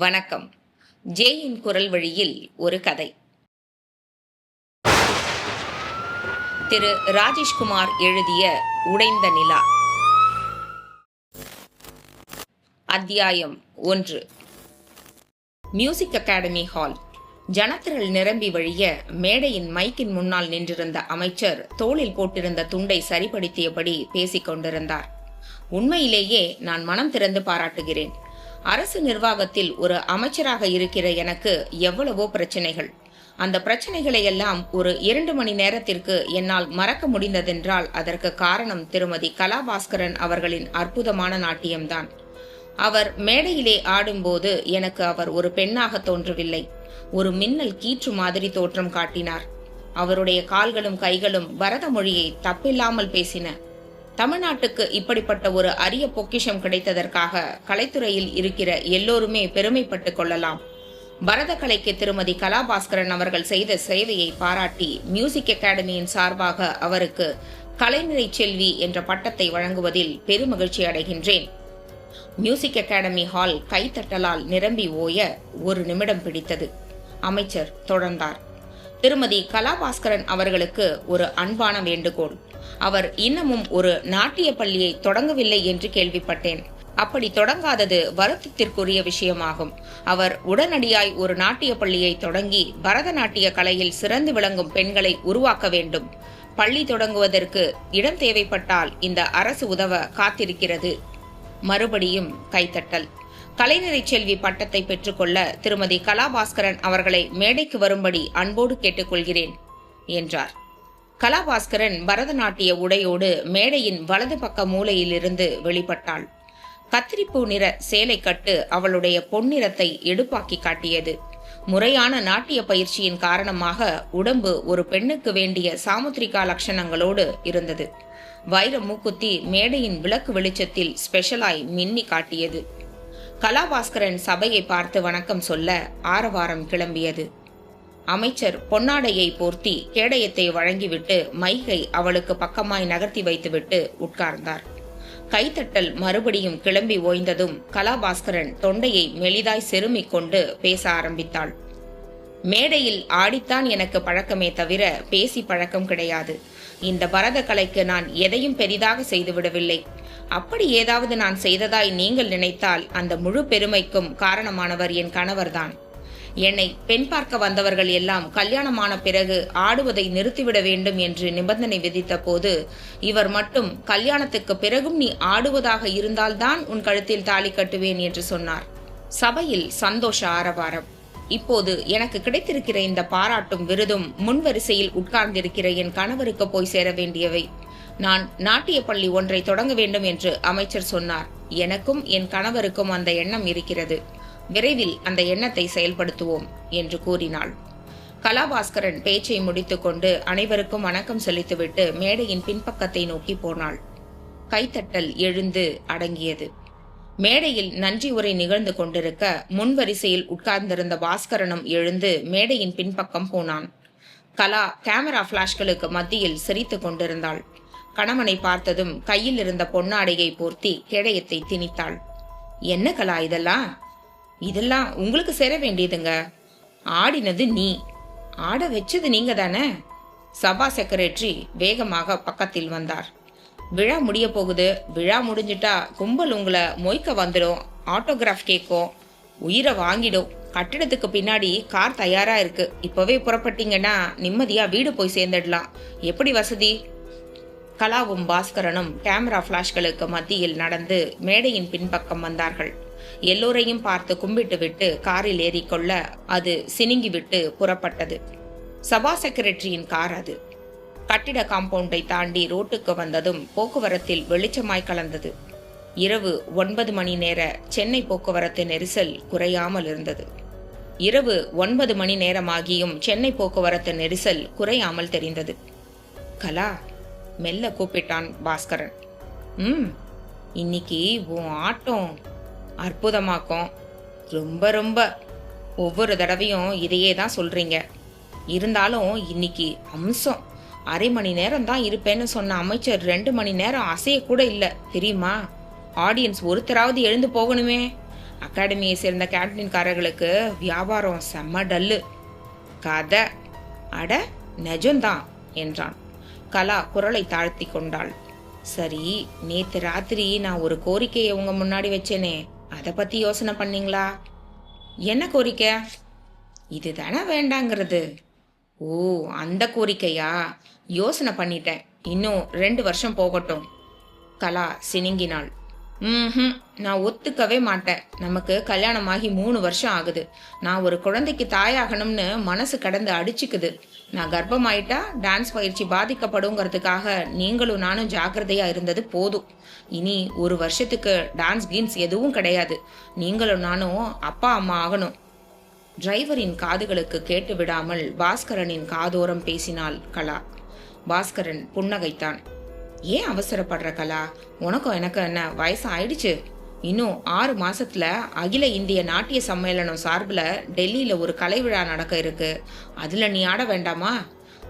வணக்கம். ஜேயின் குரல் வழியில் ஒரு கதை. திரு ராஜேஷ்குமார் எழுதிய உடைந்த நிலா. அத்தியாயம் 1. Music academy hall. ஜனத்திரள் நிரம்பி வழிய மேடையின் மைக்கின் முன்னால் நின்றிருந்த அமைச்சர் தோளில் போட்டிருந்த துண்டை சரிப்படுத்தியபடி பேசிக் கொண்டிருந்தார். உண்மையிலேயே நான் மனம் திறந்து பாராட்டுகிறேன். அரசு நிர்வாகத்தில் ஒரு அமைச்சராக இருக்கிற எனக்கு எவ்வளவோ பிரச்சனைகள். அந்த பிரச்சனைகளை எல்லாம் ஒரு 2 மணி நேரத்திற்கு என்னால் மறக்க முடிந்ததென்றால் அதற்கு காரணம் திருமதி கலாபாஸ்கரன் அவர்களின் அற்புதமான நாட்டியம்தான். அவர் மேடையிலே ஆடும்போது எனக்கு அவர் ஒரு பெண்ணாக தோன்றவில்லை, ஒரு மின்னல் கீற்று மாதிரி தோற்றம் காட்டினார். அவருடைய கால்களும் கைகளும் பரத மொழியை தப்பில்லாமல் பேசின. தமிழ்நாட்டுக்கு இப்படிப்பட்ட ஒரு அரிய பொக்கிஷம் கிடைத்ததற்காக கலைத்துறையில் இருக்கிற எல்லோருமே பெருமைப்பட்டுக் கொள்ளலாம். பரத கலைக்கு திருமதி கலாபாஸ்கரன் அவர்கள் செய்த சேவையை பாராட்டி மியூசிக் அகாடமியின் சார்பாக அவருக்கு கலைநிறை செல்வி என்ற பட்டத்தை வழங்குவதில் பெருமகிழ்ச்சி அடைகின்றேன். மியூசிக் அகாடமி ஹால் கைத்தட்டலால் நிரம்பி ஓய 1 நிமிடம் பிடித்தது. அமைச்சர் தொடர்ந்தார். திருமதி கலாபாஸ்கரன் அவர்களுக்கு ஒரு அன்பான வேண்டுகோள். அவர் இன்னமும் ஒரு நாட்டிய பள்ளியை தொடங்கவில்லை என்று கேள்விப்பட்டேன். அப்படி தொடங்காதது வருத்தத்திற்குரிய விஷயமாகும். அவர் உடனடியாய் ஒரு நாட்டிய பள்ளியை தொடங்கி பரதநாட்டிய கலையில் சிறந்து விளங்கும் பெண்களை உருவாக்க வேண்டும். பள்ளி தொடங்குவதற்கு இடம் தேவைப்பட்டால் இந்த அரசு உதவ காத்திருக்கிறது. மறுபடியும் கைத்தட்டல். கலைநிறை செல்வி பட்டத்தை பெற்றுக்கொள்ள திருமதி கலாபாஸ்கரன் அவர்களை மேடைக்கு வரும்படி அன்போடு கேட்டுக்கொள்கிறேன் என்றார். கலாபாஸ்கரன் பரதநாட்டிய உடையோடு மேடையின் வலது பக்க மூலையிலிருந்து வெளிப்பட்டாள். கத்திரிப்பூ நிற சேலை கட்டு அவளுடைய பொன்னிறத்தை எடுப்பாக்கி காட்டியது. முறையான நாட்டிய பயிற்சியின் காரணமாக உடம்பு ஒரு பெண்ணுக்கு வேண்டிய சாமுத்திரிகா லட்சணங்களோடு இருந்தது. வைர மூக்குத்தி மேடையின் விளக்கு வெளிச்சத்தில் ஸ்பெஷலாய் மின்னி காட்டியது. கலாபாஸ்கரன் சபையை பார்த்து வணக்கம் சொல்ல ஆரவாரம் கிளம்பியது. அமைச்சர் பொன்னாடையை போர்த்தி கேடயத்தை வழங்கிவிட்டு மைகை அவளுக்கு பக்கமாய் நகர்த்தி வைத்துவிட்டு உட்கார்ந்தார். கைத்தட்டல் மறுபடியும் கிளம்பி ஓய்ந்ததும் கலாபாஸ்கரன் தொண்டையை மெலிதாய் செருமிக் கொண்டு பேச ஆரம்பித்தாள். மேடையில் ஆடித்தான் எனக்கு பழக்கமே தவிர பேசி பழக்கம் கிடையாது. இந்த பரத கலைக்கு நான் எதையும் பெரிதாக செய்துவிடவில்லை. அப்படி ஏதாவது நான் செய்ததாய் நீங்கள் நினைத்தால் அந்த முழு பெருமைக்கும் காரணமானவர் என் கணவர்தான். என்னை பெண் பார்க்க வந்தவர்கள் எல்லாம் கல்யாணமான பிறகு ஆடுவதை நிறுத்திவிட வேண்டும் என்று நிபந்தனை விதித்த போது இவர் மட்டும் கல்யாணத்துக்கு பிறகும் நீ ஆடுவதாக இருந்தால்தான் உன் கழுத்தில் தாலி கட்டுவேன் என்று சொன்னார். சபையில் சந்தோஷ ஆரவாரம். இப்போது எனக்கு கிடைத்திருக்கிற இந்த பாராட்டும் விருதும் முன்வரிசையில் உட்கார்ந்திருக்கிற என் கணவருக்கு போய் சேர வேண்டியவை. நான் நாட்டிய பள்ளி ஒன்றை தொடங்க வேண்டும் என்று அமைச்சர் சொன்னார். எனக்கும் என் கணவருக்கும் அந்த எண்ணம் இருக்கிறது. விரைவில் அந்த எண்ணத்தை செயல்படுத்துவோம் என்று கூறினாள். கலாபாஸ்கரன் பேச்சை முடித்துக்கொண்டு அனைவருக்கும் வணக்கம் செலுத்திவிட்டு மேடையின் பின்பக்கத்தை நோக்கி போனாள். கைத்தட்டல் எழுந்து அடங்கியது. மேடையில் நன்றி உரை நிகழ்ந்து கொண்டிருக்க முன்வரிசையில் உட்கார்ந்திருந்த பாஸ்கரனும் எழுந்து மேடையின் பின்பக்கம் போனான். கலா கேமரா பிளாஷ்களுக்கு மத்தியில் சிரித்து கொண்டிருந்தாள். கணவனை பார்த்ததும் கையில் இருந்த பொன்னாடையை போர்த்தி கேடயத்தை திணித்தாள். என்ன கலா இதெல்லாம் உங்களுக்கு சேர வேண்டியதுங்க. ஆடினது நீ, ஆட வச்சது நீங்க தானே. சபா செக்ரட்டரி வேகமாக பக்கத்தில் வந்தார். விழா முடிய போகுது. விழா முடிஞ்சிட்டா கும்பல் உங்களை மொய்க்க வந்துடும், ஆட்டோகிராஃப் கேட்கும், உயிரை வாங்கிடும். கட்டிடத்துக்கு பின்னாடி கார் தயாரா இருக்கு. இப்பவே புறப்பட்டீங்கன்னா நிம்மதியா வீடு போய் சேர்ந்துடலாம். எப்படி வசதி? கலாவும் பாஸ்கரனும் கேமரா பிளாஷ்களுக்கு மத்தியில் நடந்து மேடையின் பின்பக்கம் வந்தார்கள். எல்லோரையும் பார்த்து கும்பிட்டு விட்டு காரில் ஏறிக்கொள்ள அது சினுங்கிவிட்டு புறப்பட்டது. சபா செக்ரட்டரியின் கார் அது. கட்டிட காம்பவுண்டை தாண்டி ரோட்டுக்கு வந்ததும் போக்குவரத்தில் வெளிச்சமாய் கலந்தது. இரவு 9 மணி நேர சென்னை போக்குவரத்து நெரிசல் குறையாமல் இருந்தது. இரவு 9 மணி நேரமாகியும் சென்னை போக்குவரத்து நெரிசல் குறையாமல் தெரிந்தது. கலா, மெல்ல கூப்பிட்டான் பாஸ்கரன். இன்னைக்கு உன் ஆட்டம் அற்புதமாக்கும். ரொம்ப ரொம்ப ஒவ்வொரு தடவையும் இதையே தான் சொல்றீங்க. இருந்தாலும் இன்னைக்கு அம்சம். 1/2 மணி நேரம் தான் இருப்பேன்னு சொன்ன அமைச்சர் 2 மணி நேரம் அசைய கூட இல்லை தெரியுமா? ஆடியன்ஸ் ஒருத்தராவது எழுந்து போகணுமே. அகாடமியை சேர்ந்த கேண்டீன்காரர்களுக்கு வியாபாரம் செம்ம டல்லு. கதை அட நெஜம்தான் என்றான். கலா குரலை தாழ்த்தி கொண்டாள். சரி, நேத்து ராத்திரி நான் ஒரு கோரிக்கையை உங்க முன்னாடி வச்சேனே, அதை பத்தி யோசனை பண்ணீங்களா? என்ன கோரிக்கை? இதுதானே வேண்டாங்கிறது. ஓ, அந்த கோரிக்கையா? யோசனை பண்ணிட்டேன். இன்னும் 2 வருஷம் போகட்டும். கலா சினுங்கினாள். நான் ஒத்துக்கவே மாட்டேன். நமக்கு கல்யாணமாகி 3 வருஷம் ஆகுது. நான் ஒரு குழந்தைக்கு தாயாகணும்னு மனசு கடந்து அடிச்சுக்குது. நான் கர்ப்பமாயிட்டா டான்ஸ் பயிற்சி பாதிக்கப்படுங்கிறதுக்காக நீங்களும் நானும் ஜாக்கிரதையா இருந்தது போதும். இனி 1 வருஷத்துக்கு டான்ஸ் கீன்ஸ் எதுவும் கிடையாது. நீங்களும் நானும் அப்பா அம்மா ஆகணும். டிரைவரின் காதுகளுக்கு கேட்டு விடாமல் பாஸ்கரனின் காதோரம் பேசினாள் கலா. பாஸ்கரன் புன்னகைத்தான். ஏன் அவசரப்படுற கலா? உனக்கும் எனக்கு என்ன வயசு ஆயிடுச்சு? இன்னும் 6 மாசத்துல அகில இந்திய நாட்டிய சம்மேளனம் சார்பில் டெல்லியில ஒரு கலை விழா நடக்க இருக்கு. அதுல நீ ஆட வேண்டாமா?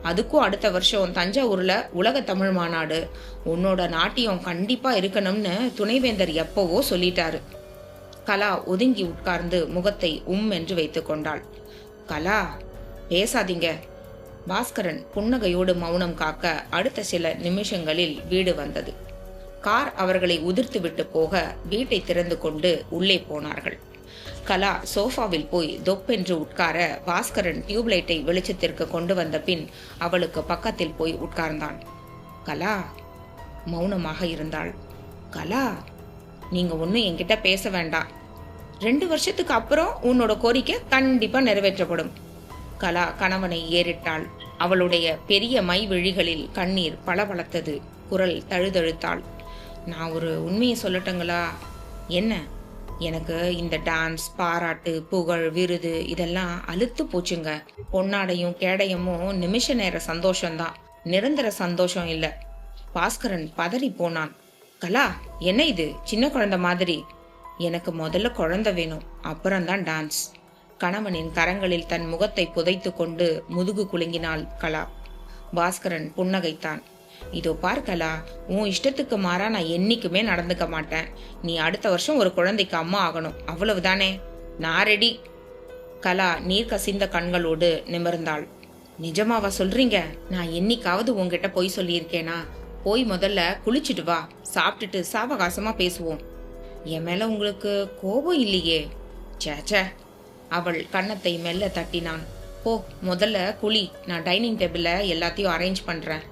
அதுக்கும் அடுத்த வருஷம் தஞ்சாவூர்ல உலக தமிழ் மாநாடு. உன்னோட நாட்டியம் கண்டிப்பா இருக்கணும்னு துணைவேந்தர் எப்பவோ சொல்லிட்டாரு. கலா ஒதுங்கி உட்கார்ந்து முகத்தை என்று வைத்துக் கொண்டாள். கலா, பேசாதீங்க. பாஸ்கரன் புன்னகையோடு மௌனம் காக்க அடுத்த சில நிமிஷங்களில் வீடு வந்தது. கார் அவர்களை உதிர்த்து விட்டு போக வீட்டை திறந்து கொண்டு உள்ளே போனார்கள். கலா சோஃபாவில் போய் தொப்பென்று உட்கார பாஸ்கரன் டியூப்லைட்டை வெளிச்சத்திற்கு கொண்டு வந்த பின் அவளுக்கு பக்கத்தில் போய் உட்கார்ந்தான். கலா மௌனமாக இருந்தாள். கலா, நீங்க ஒன்னும் என்கிட்ட பேச வேண்டாம். 2 வருஷத்துக்கு அப்புறம் உன்னோட கோரிக்கை கண்டிப்பா நிறைவேற்றப்படும். கலா கணவனை ஏறிட்டாள். அவளுடைய பெரிய மை விழிகளில் கண்ணீர் பளபளத்தது. குரல் தழுதழுத்தாள். நான் ஒரு உண்மையை சொல்லட்டுங்களா? என்ன? எனக்கு இந்த டான்ஸ், பாராட்டு, புகழ், விருது இதெல்லாம் அலுத்து போச்சுங்க. பொன்னாடையும் கேடயமும் நிமிஷ நேர சந்தோஷம்தான், நிரந்தர சந்தோஷம் இல்ல. பாஸ்கரன் பதறி போனான். கலா, என்ன இது சின்ன குழந்தை மாதிரி? எனக்கு முதல்ல குழந்தை வேணும், அப்புறம்தான் டான்ஸ். கணவனின் கரங்களில் தன் முகத்தை புதைத்து கொண்டு முதுகு குலுங்கினாள் கலா. பாஸ்கரன் புன்னகைத்தான். இதோ பார் கலா, உன் இஷ்டத்துக்கு மாறா நான் என்னைக்குமே நடந்துக்க மாட்டேன். நீ அடுத்த வருஷம் ஒரு குழந்தைக்கு அம்மா ஆகணும், அவ்வளவுதானே? நான் ரெடி. கலா நீர் கசிந்த கண்களோடு நிமிர்ந்தாள். நிஜமாவா சொல்றீங்க? நான் என்னைக்காவது உங்ககிட்ட பொய் சொல்லியிருக்கேனா? போய் முதல்ல குளிச்சுட்டு வா, சாப்பிட்டுட்டு சாவகாசமா பேசுவோம். என் மேல உங்களுக்கு கோபம் இல்லையே? சேச்சே. அவள் கன்னத்தை மெல்ல தட்டினான். போ, முதல்ல குளி, நான் டைனிங் டேபிள்ல எல்லாத்தையும் அரேஞ்ச் பண்றேன்.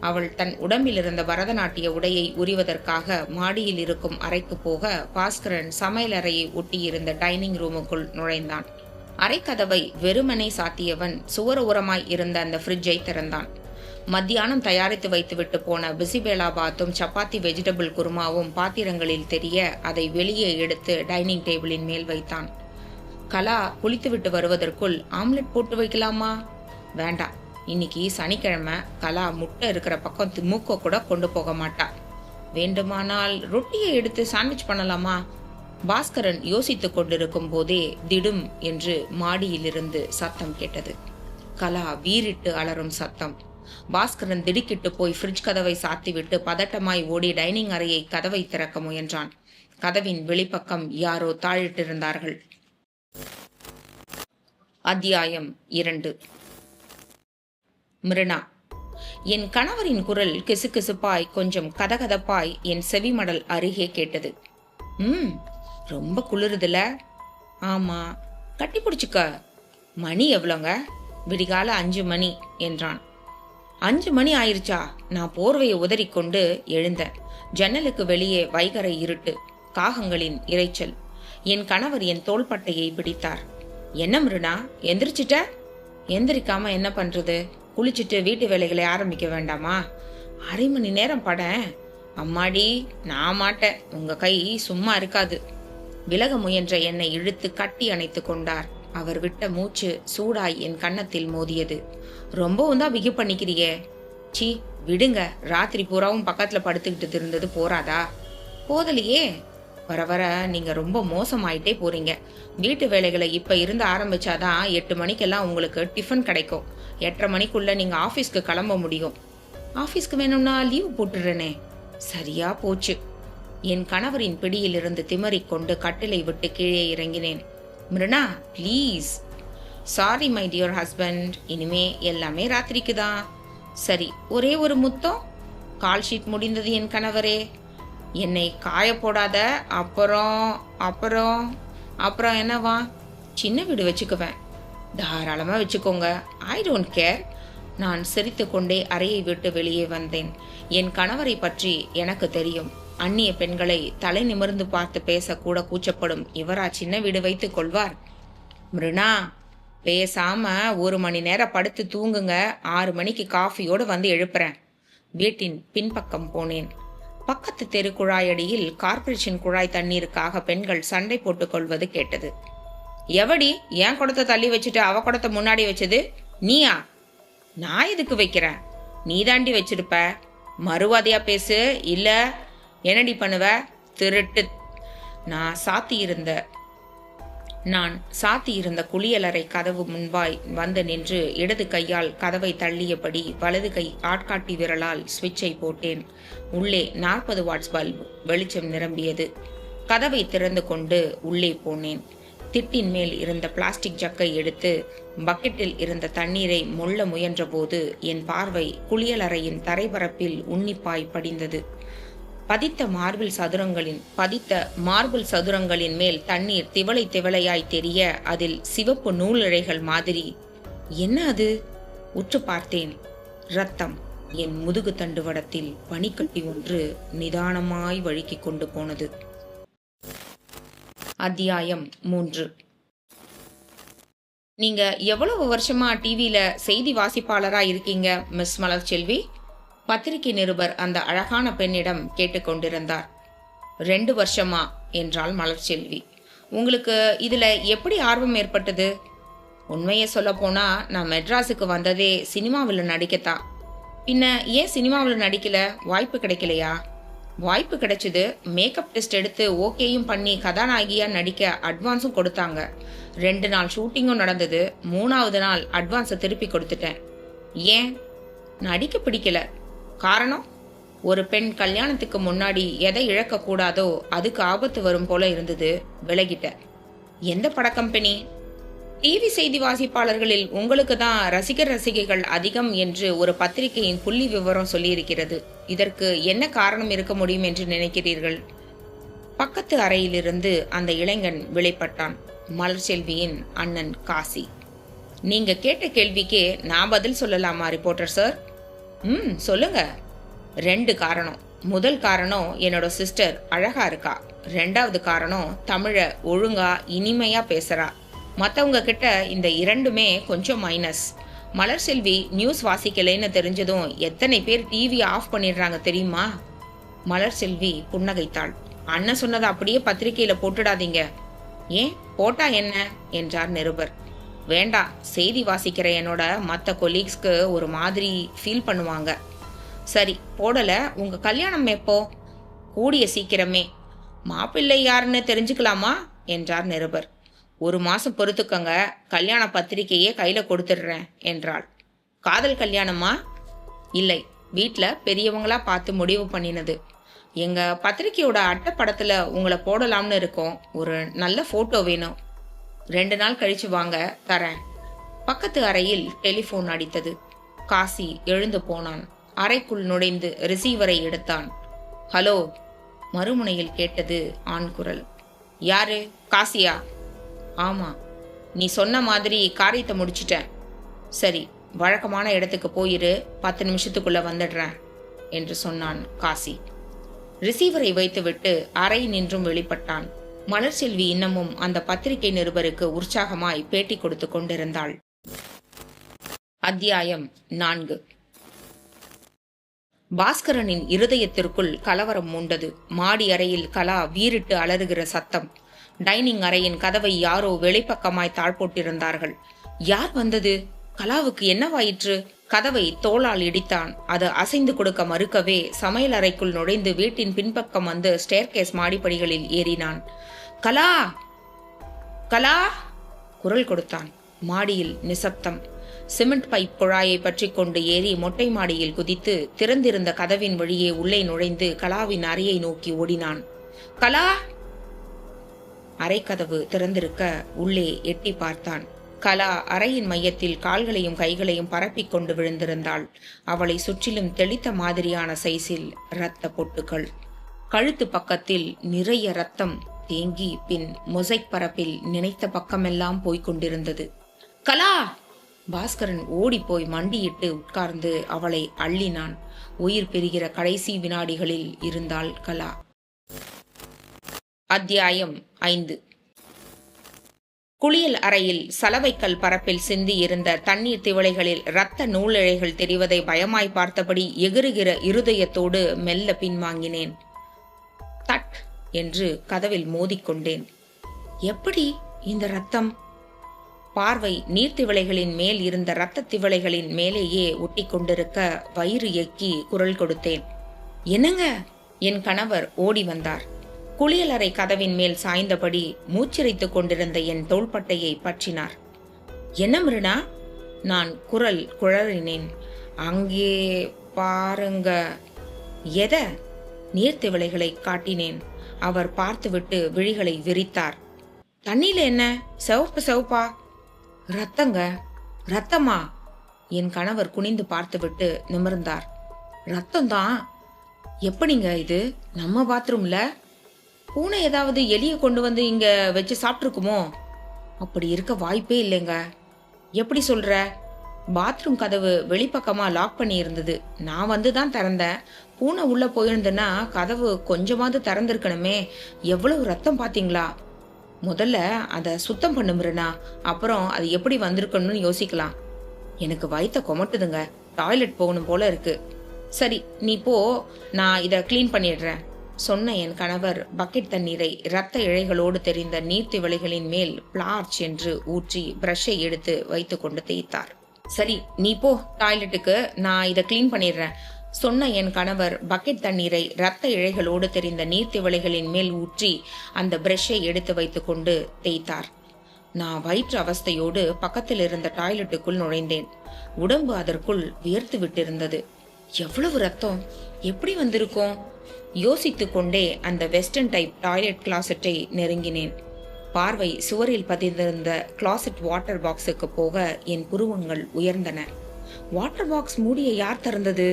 அவள் தன் உடம்பில் இருந்த பரதநாட்டிய உடையை உரிவதற்காக மாடியில் இருக்கும் அறைக்கு போக பாஸ்கரன் சமையலறையை ஒட்டியிருந்த டைனிங் ரூமுக்குள் நுழைந்தான். அறைக்கதவை வெறுமனே சாத்தியவன் சுவர் ஓரமாய் இருந்த அந்த ஃப்ரிட்ஜை திறந்தான். மத்தியானம் தயாரித்து வைத்துவிட்டு போன பிசிபேலாபாத்தும் சப்பாத்தி வெஜிடபிள் குருமாவும் பாத்திரங்களில் தெரிய அதை வெளியே எடுத்து டைனிங் டேபிளின் மேல் வைத்தான். கலா குளித்துவிட்டு வருவதற்குள் ஆம்லெட் போட்டு வைக்கலாமா? வேண்டாம், இன்னைக்கு சனிக்கிழமை. கலா முட்டை இருக்கிற பக்கம் மூக்க கூட கொண்டு போக மாட்டா. வேண்டுமானால் ரொட்டியை எடுத்து சாண்ட்விச் பண்ணலாமா? பாஸ்கரன் யோசித்துக் கொண்டிருக்கும் போதே திடும் என்று மாடியிலிருந்து சத்தம் கேட்டது. கலா வீறிட்டு அலறும் சத்தம். பாஸ்கரன் திடுக்கிட்டு போய் ஃப்ரிட்ஜ் கதவை சாத்திவிட்டு பதட்டமாய் ஓடி டைனிங் அறையை கதவை திறக்க முயன்றான். கதவின் வெளிப்பக்கம் யாரோ தாழிட்டிருந்தார்கள். அத்தியாயம் 2. மிருனா. என் கணவரின் குரல் கிசுகிசுப்பாய் கொஞ்சம் கதகதப்பாய் என் செவிமடல் அருகே கேட்டது. ரொம்ப குளிருதுல? ஆமா, கட்டி பிடிச்சுக்க. மணி எவ்வளோங்க? விடிகால 5 மணி என்றான். 5 மணி ஆயிருச்சா? நான் போர்வையை உதறிக்கொண்டு எழுந்தேன். ஜன்னலுக்கு வெளியே வைகரை இருட்டு, காகங்களின் இரைச்சல். என் கணவர் என் தோள்பட்டையை பிடித்தார். என்ன மிருனா, எந்திரிச்சிட்ட? எந்திரிக்காம என்ன பண்றது? குளிச்சுட்டு வீட்டு வேலைகளை ஆரம்பிக்க வேண்டாமா? அரை மணி நேரம் படேன். அம்மாடி, நான் மாட்டேன், உங்க கை சும்மா இருக்காது. விலக முயன்ற என்னை இழுத்து கட்டி அணைத்து கொண்டார். அவர் விட்ட மூச்சு சூடாய் என் கன்னத்தில் மோதியது. ரொம்பவும் தான் பிகு பண்ணிக்கிறியே. சீ, விடுங்க. ராத்திரி பூராவும் பக்கத்துல படுத்துக்கிட்டு இருந்தது போறாதா? போதலையே. வர வர நீங்க ரொம்ப மோசமாயிட்டே போறீங்க. வீட்டு வேலைகளை இப்ப இருந்து ஆரம்பிச்சாதான் 8 மணிக்கெல்லாம் உங்களுக்கு டிஃபன் கிடைக்கும். 8:30 மணிக்குள்ள நீங்க ஆபீஸ்க்கு கிளம்ப முடியும். ஆபீஸ்க்கு வேணும்னா லீவ் போட்டுடுறேனே. சரியா போச்சு. என் கணவரின் பிடியிலிருந்து திமறிக் கொண்டு கட்டிலை விட்டு கீழே இறங்கினேன். Miruna, please. Sorry my dear husband, இனிமே எல்லாமே ராத்திரிக்கு தான். சரி, ஒரே ஒரு முத்தம். கால் ஷீட் முடிந்தது என் கணவரே. என்னை காய போடாத. அப்புறம் அப்புறம் அப்புறம் என்னவா? சின்ன வீடு வச்சுக்குவேன். தாராளமாக வச்சுக்கோங்க, ஐ டோன்ட் கேர். நான் சிரித்து கொண்டே அறையை விட்டு வெளியே வந்தேன். என் கணவரை பற்றி எனக்கு தெரியும். அந்நிய பெண்களை தலை நிமிர்ந்து பார்த்து பேசக்கூட கூச்சப்படும் இவரா சின்ன வீடு வைத்துக் கொள்வார்? மிருனா, பேசாம 1 மணி நேரம் படுத்து தூங்குங்க. 6 மணிக்கு காஃபியோடு வந்து எழுப்புறேன். வீட்டின் பின்பக்கம் போனேன். பக்கத்து தெரு குழாயடியில் கார்ப்பரேஷன் குழாய் தண்ணீருக்காக பெண்கள் சண்டை போட்டுக் கொள்வது கேட்டது. எவடி என் குடத்தை தள்ளி வச்சுட்டு அவ குடத்தை முன்னாடி வச்சது? நீயா? நான் எதுக்கு வைக்கிறேன்? நீ தாண்டி வச்சிருப்ப. மறுவாதையா பேசு, இல்ல என்னடி பண்ணுவ? திருட்டு. நான் சாத்தியிருந்த குளியலறை கதவு முன்பாய் வந்து நின்று இடது கையால் கதவை தள்ளியபடி வலது கை ஆட்காட்டி விரலால் சுவிட்சை போட்டேன். உள்ளே 40 வாட்ஸ் பல்ப் வெளிச்சம் நிரம்பியது. கதவை திறந்து கொண்டு உள்ளே போனேன். திட்டின் மேல் இருந்த பிளாஸ்டிக் ஜக்கை எடுத்து பக்கெட்டில் இருந்த தண்ணீரை மொள்ள முயன்றபோது என் பார்வை குளியலறையின் தரைப்பரப்பில் உன்னிப்பாய் படிந்தது. பதித்த மார்பிள் சதுரங்களின் மேல் தண்ணீர் திவளை திவளையாய் தெரிய அதில் சிவப்பு நூலிழைகள் மாதிரி. என்ன அது? உற்று பார்த்தேன். ரத்தம். என் முதுகு தண்டுவடத்தில் பனிக்கட்டி ஒன்று நிதானமாய் வழுக்கிக் கொண்டு போனது. அத்தியாயம் 3. நீங்க எவ்வளவு வருஷமா டிவியில செய்தி வாசிப்பாளரா இருக்கீங்க மிஸ் மலர்செல்வி? பத்திரிகை நிருபர் அந்த அழகான பெண்ணிடம் கேட்டுக்கொண்டிருந்தார். 2 வருஷமா என்றாள் மலர்செல்வி. உங்களுக்கு இதுல எப்படி ஆர்வம் ஏற்பட்டது? உண்மையை சொல்ல போனா நான் மெட்ராஸுக்கு வந்ததே சினிமாவில் நடிக்கத்தான். பின்ன ஏன் சினிமாவில் நடிக்கல? வாய்ப்பு கிடைக்கலையா? வாய்ப்பு கிடைச்சது. மேக்கப் டெஸ்ட் எடுத்து ஓகேயும் பண்ணி கதாநாயகியா நடிக்க அட்வான்ஸும் கொடுத்தாங்க. 2 நாள் ஷூட்டிங்கும் நடந்தது. 3ஆவது நாள் அட்வான்ஸை திருப்பி கொடுத்துட்டேன். ஏன்? நடிக்க பிடிக்கல. காரணம்? ஒரு பெண் கல்யாணத்துக்கு முன்னாடி எதை இழக்கக்கூடாதோ அதுக்கு ஆபத்து வரும் போல இருந்தது. விலகிட்ட. எந்த பட கம்பெனி? டிவி செய்தி வாசிப்பாளர்களில் உங்களுக்கு தான் ரசிகைகள் அதிகம் என்று ஒரு பத்திரிகையின் புள்ளி விவரம் சொல்லியிருக்கிறது. இதற்கு என்ன காரணம் இருக்க முடியும் என்று நினைக்கிறீர்கள்? பக்கத்து அறையிலிருந்து அந்த இளைஞன் வெளிப்பட்டான். மலர்செல்வியின் அண்ணன் காசி. நீங்க கேட்ட கேள்விக்கே நான் பதில் சொல்லலாமா ரிப்போர்ட்டர் சார்? சொல்லுங்க. 2 காரணம். முதல் காரணம், என்னோட சிஸ்டர் அழகா இருக்கா. 2வது காரணம், தமிழ ஒழுங்கா இனிமையா பேசுறா. மற்றவங்க கிட்ட இந்த 2மே கொஞ்சம் மைனஸ். மலர்செல்வி நியூஸ் வாசிக்கலைன்னு தெரிஞ்சதும் எத்தனை பேர் டிவி ஆஃப் பண்ணிடுறாங்க தெரியுமா? மலர்செல்வி புன்னகைத்தாள். அண்ணன் சொன்னதை அப்படியே பத்திரிகையில போட்டுடாதீங்க. ஏன்? போட்டா என்ன என்றார் நிருபர். வேண்டாம், செய்தி வாசிக்கிற என்னோட மற்ற கொலீக்ஸ்க்கு ஒரு மாதிரி ஃபீல் பண்ணுவாங்க. சரி, போடல. உங்க கல்யாணம் எப்போ? கூடிய சீக்கிரமே. மாப்பிள்ளை யாருன்னு தெரிஞ்சுக்கலாமா என்றார் நிருபர். 1 மாசம் பொறுத்துக்கங்க, கல்யாண பத்திரிகையே கையில கொடுத்துடுறேன் என்றாள். காதல் கல்யாணமா? இல்லை, வீட்டில் பெரியவங்களா பார்த்து முடிவு பண்ணினது. எங்க பத்திரிகையோட அட்டை படத்துல உங்களை போடலாம்னு இருக்கோம். ஒரு நல்ல போட்டோ வேணும். 2 நாள் கழிச்சு வாங்க, தரேன். பக்கத்து அறையில் டெலிபோன் அடித்தது. காசி எழுந்து போனான். அறைக்குள் நுழைந்து ரிசீவரை எடுத்தான். ஹலோ. மறுமுனையில் கேட்டது ஆண் குரல். யாரு? காசியா? ஆமா. நீ சொன்ன மாதிரி காரியத்தை முடிச்சிட்டேன். சரி, வழக்கமான இடத்துக்கு போயிரு, 10 நிமிஷத்துக்குள்ள வந்துடுறேன் என்று சொன்னான் காசி. ரிசீவரை வைத்துவிட்டு அறை நின்றும் வெளிப்பட்டான். மலர்செல்வி இன்னமும் அந்த பத்திரிகை நிருபருக்கு உற்சாகமாய் பேட்டி கொடுத்து கொண்டிருந்தாள். அத்தியாயம் 4. பாஸ்கரனின் இருதயத்திற்குள் கலவரம் மூண்டது. மாடி அறையில் கலா வீறிட்டு அலறுகிற சத்தம். டைனிங் அறையின் கதவை யாரோ வெளிப்பக்கமாய் தாழ்போட்டிருந்தார்கள். யார் வந்தது? கலாவுக்கு என்னவாயிற்று? கதவை தோளால் இடித்தான். அது அசைந்து கொடுக்க மறுக்கவே சமையல் அறைக்குள் நுழைந்து வீட்டின் பின்பக்கம் வந்து ஸ்டேர்கேஸ் மாடிப்படிகளில் ஏறினான். கலா, கலா குரல் கொடுத்தான். மாடியில் நிசப்தம். சிமெண்ட் பைப் குழாயை பற்றி கொண்டு ஏறி மொட்டை மாடியில் குதித்து திறந்திருந்த கதவின் வழியே உள்ளே நுழைந்து கலாவின் அறையை நோக்கி ஓடினான். கலா! அறைக்கதவு திறந்திருக்க உள்ளே எட்டி பார்த்தான். கலா அறையின் மையத்தில் கால்களையும் கைகளையும் பரப்பிக் கொண்டு விழுந்திருந்தாள். அவளை சுற்றிலும் தெளித்த மாதிரியான சைஸில் இரத்த பொட்டுகள். கழுத்து பக்கத்தில் நிறைய ரத்தம் தேங்கி பின் மொசைக் பரப்பில் நினைத்த பக்கமெல்லாம் போய்கொண்டிருந்தது. கலா! பாஸ்கரன் ஓடி போய் மண்டியிட்டு உட்கார்ந்து அவளை அள்ளினான். உயிர் பெறுகிற கடைசி வினாடிகளில் இருந்தாள் கலா. அத்தியாயம் 5. குளியல் அறையில் சலவைக்கல் பரப்பில் சிந்தி இருந்த தண்ணீர் திவளைகளில் இரத்த நூலிழைகள் தெரிவதை பயமாய் பார்த்தபடி எகிறுகிற இருதயத்தோடு மெல்ல பின்வாங்கினேன். தட் என்று கதவில் மோதிக்கொண்டேன். எப்படி இந்த ரத்தம்? பார்வை நீர்த்திவளைகளின் மேல் இருந்த இரத்த திவளைகளின் மேலேயே ஒட்டி கொண்டிருக்க வயிறு எக்கி குரல் கொடுத்தேன். என்னங்க? என் கணவர் ஓடி வந்தார். குளியலறை கதவின் மேல் சாய்ந்தபடி மூச்சிறைத்துக் கொண்டிருந்த என் தோள்பட்டையை பற்றினார். என்ன மிருனா? நான் குரல் குழறினேன். அங்கே பாருங்க. எத? நீர்த்திவளைகளை காட்டினேன். அவர் பார்த்துவிட்டு விழிகளை விரித்தார். தண்ணியில என்ன சிவப்பு சிவப்பா? ரத்தங்க. ரத்தமா? என் கணவர் குனிந்து பார்த்துவிட்டு நிமிர்ந்தார். ரத்தம்தான். எப்படிங்க இது? நம்ம பாத்ரூம்ல பூனை ஏதாவது எலிய கொண்டு வந்து இங்க வச்சு சாப்பிட்டுருக்குமோ? அப்படி இருக்க வாய்ப்பே இல்லைங்க. எப்படி சொல்ற? பாத்ரூம் கதவு வெளிப்பக்கமா லாக் பண்ணி இருந்தது. நான் வந்துதான் திறந்தேன். பூனை உள்ள போயிருந்தேன்னா கதவு கொஞ்சமாவது திறந்திருக்கணுமே. எவ்வளவு ரத்தம் பாத்தீங்களா? முதல்ல அதை சுத்தம் பண்ணுறேனா, அப்புறம் அது எப்படி வந்திருக்கணும்னு யோசிக்கலாம். எனக்கு வயித்த கொமட்டுதுங்க. டாய்லெட் போகணும் போல இருக்கு. சரி நீ போ, நான் இதை கிளீன் பண்ணிடுறேன் சொன்ன என் கணவர் பக்கெட் தண்ணீரை இரத்த இழைகளோடு தெரிந்த நீர்த்திவளைகளின் மேல் பிளார்ச் என்று ஊற்றி பிரஷை எடுத்து வைத்து கொண்டு தேய்த்தார். சரி நீ போ டாய்லெட்டுக்கு, நான் இதை கிளீன் பண்ணிடுறேன் சொன்ன என் கணவர் பக்கெட் தண்ணீரை இரத்த இழைகளோடு தெரிந்த நீர்த்திவளைகளின் மேல் ஊற்றி அந்த பிரஷை எடுத்து வைத்து கொண்டு தேய்த்தார். நான் வயிற்று அவஸ்தையோடு பக்கத்தில் இருந்த டாய்லெட்டுக்குள் நுழைந்தேன். உடம்பு அதற்குள் வியர்த்து விட்டிருந்தது. எவ்வளவு ரத்தம், எப்படி வந்திருக்கும்? யோசித்து கொண்டே அந்த வெஸ்டர்ன் டைப் டாய்லெட் கிளாசெட்டை நெருங்கினேன். பார்வை சுவரில் பதிந்திருந்த கிளாசெட் வாட்டர் பாக்ஸுக்கு போக என் புருவங்கள் உயர்ந்தன. வாட்டர் பாக்ஸ் மூடியை யார் திறந்தது?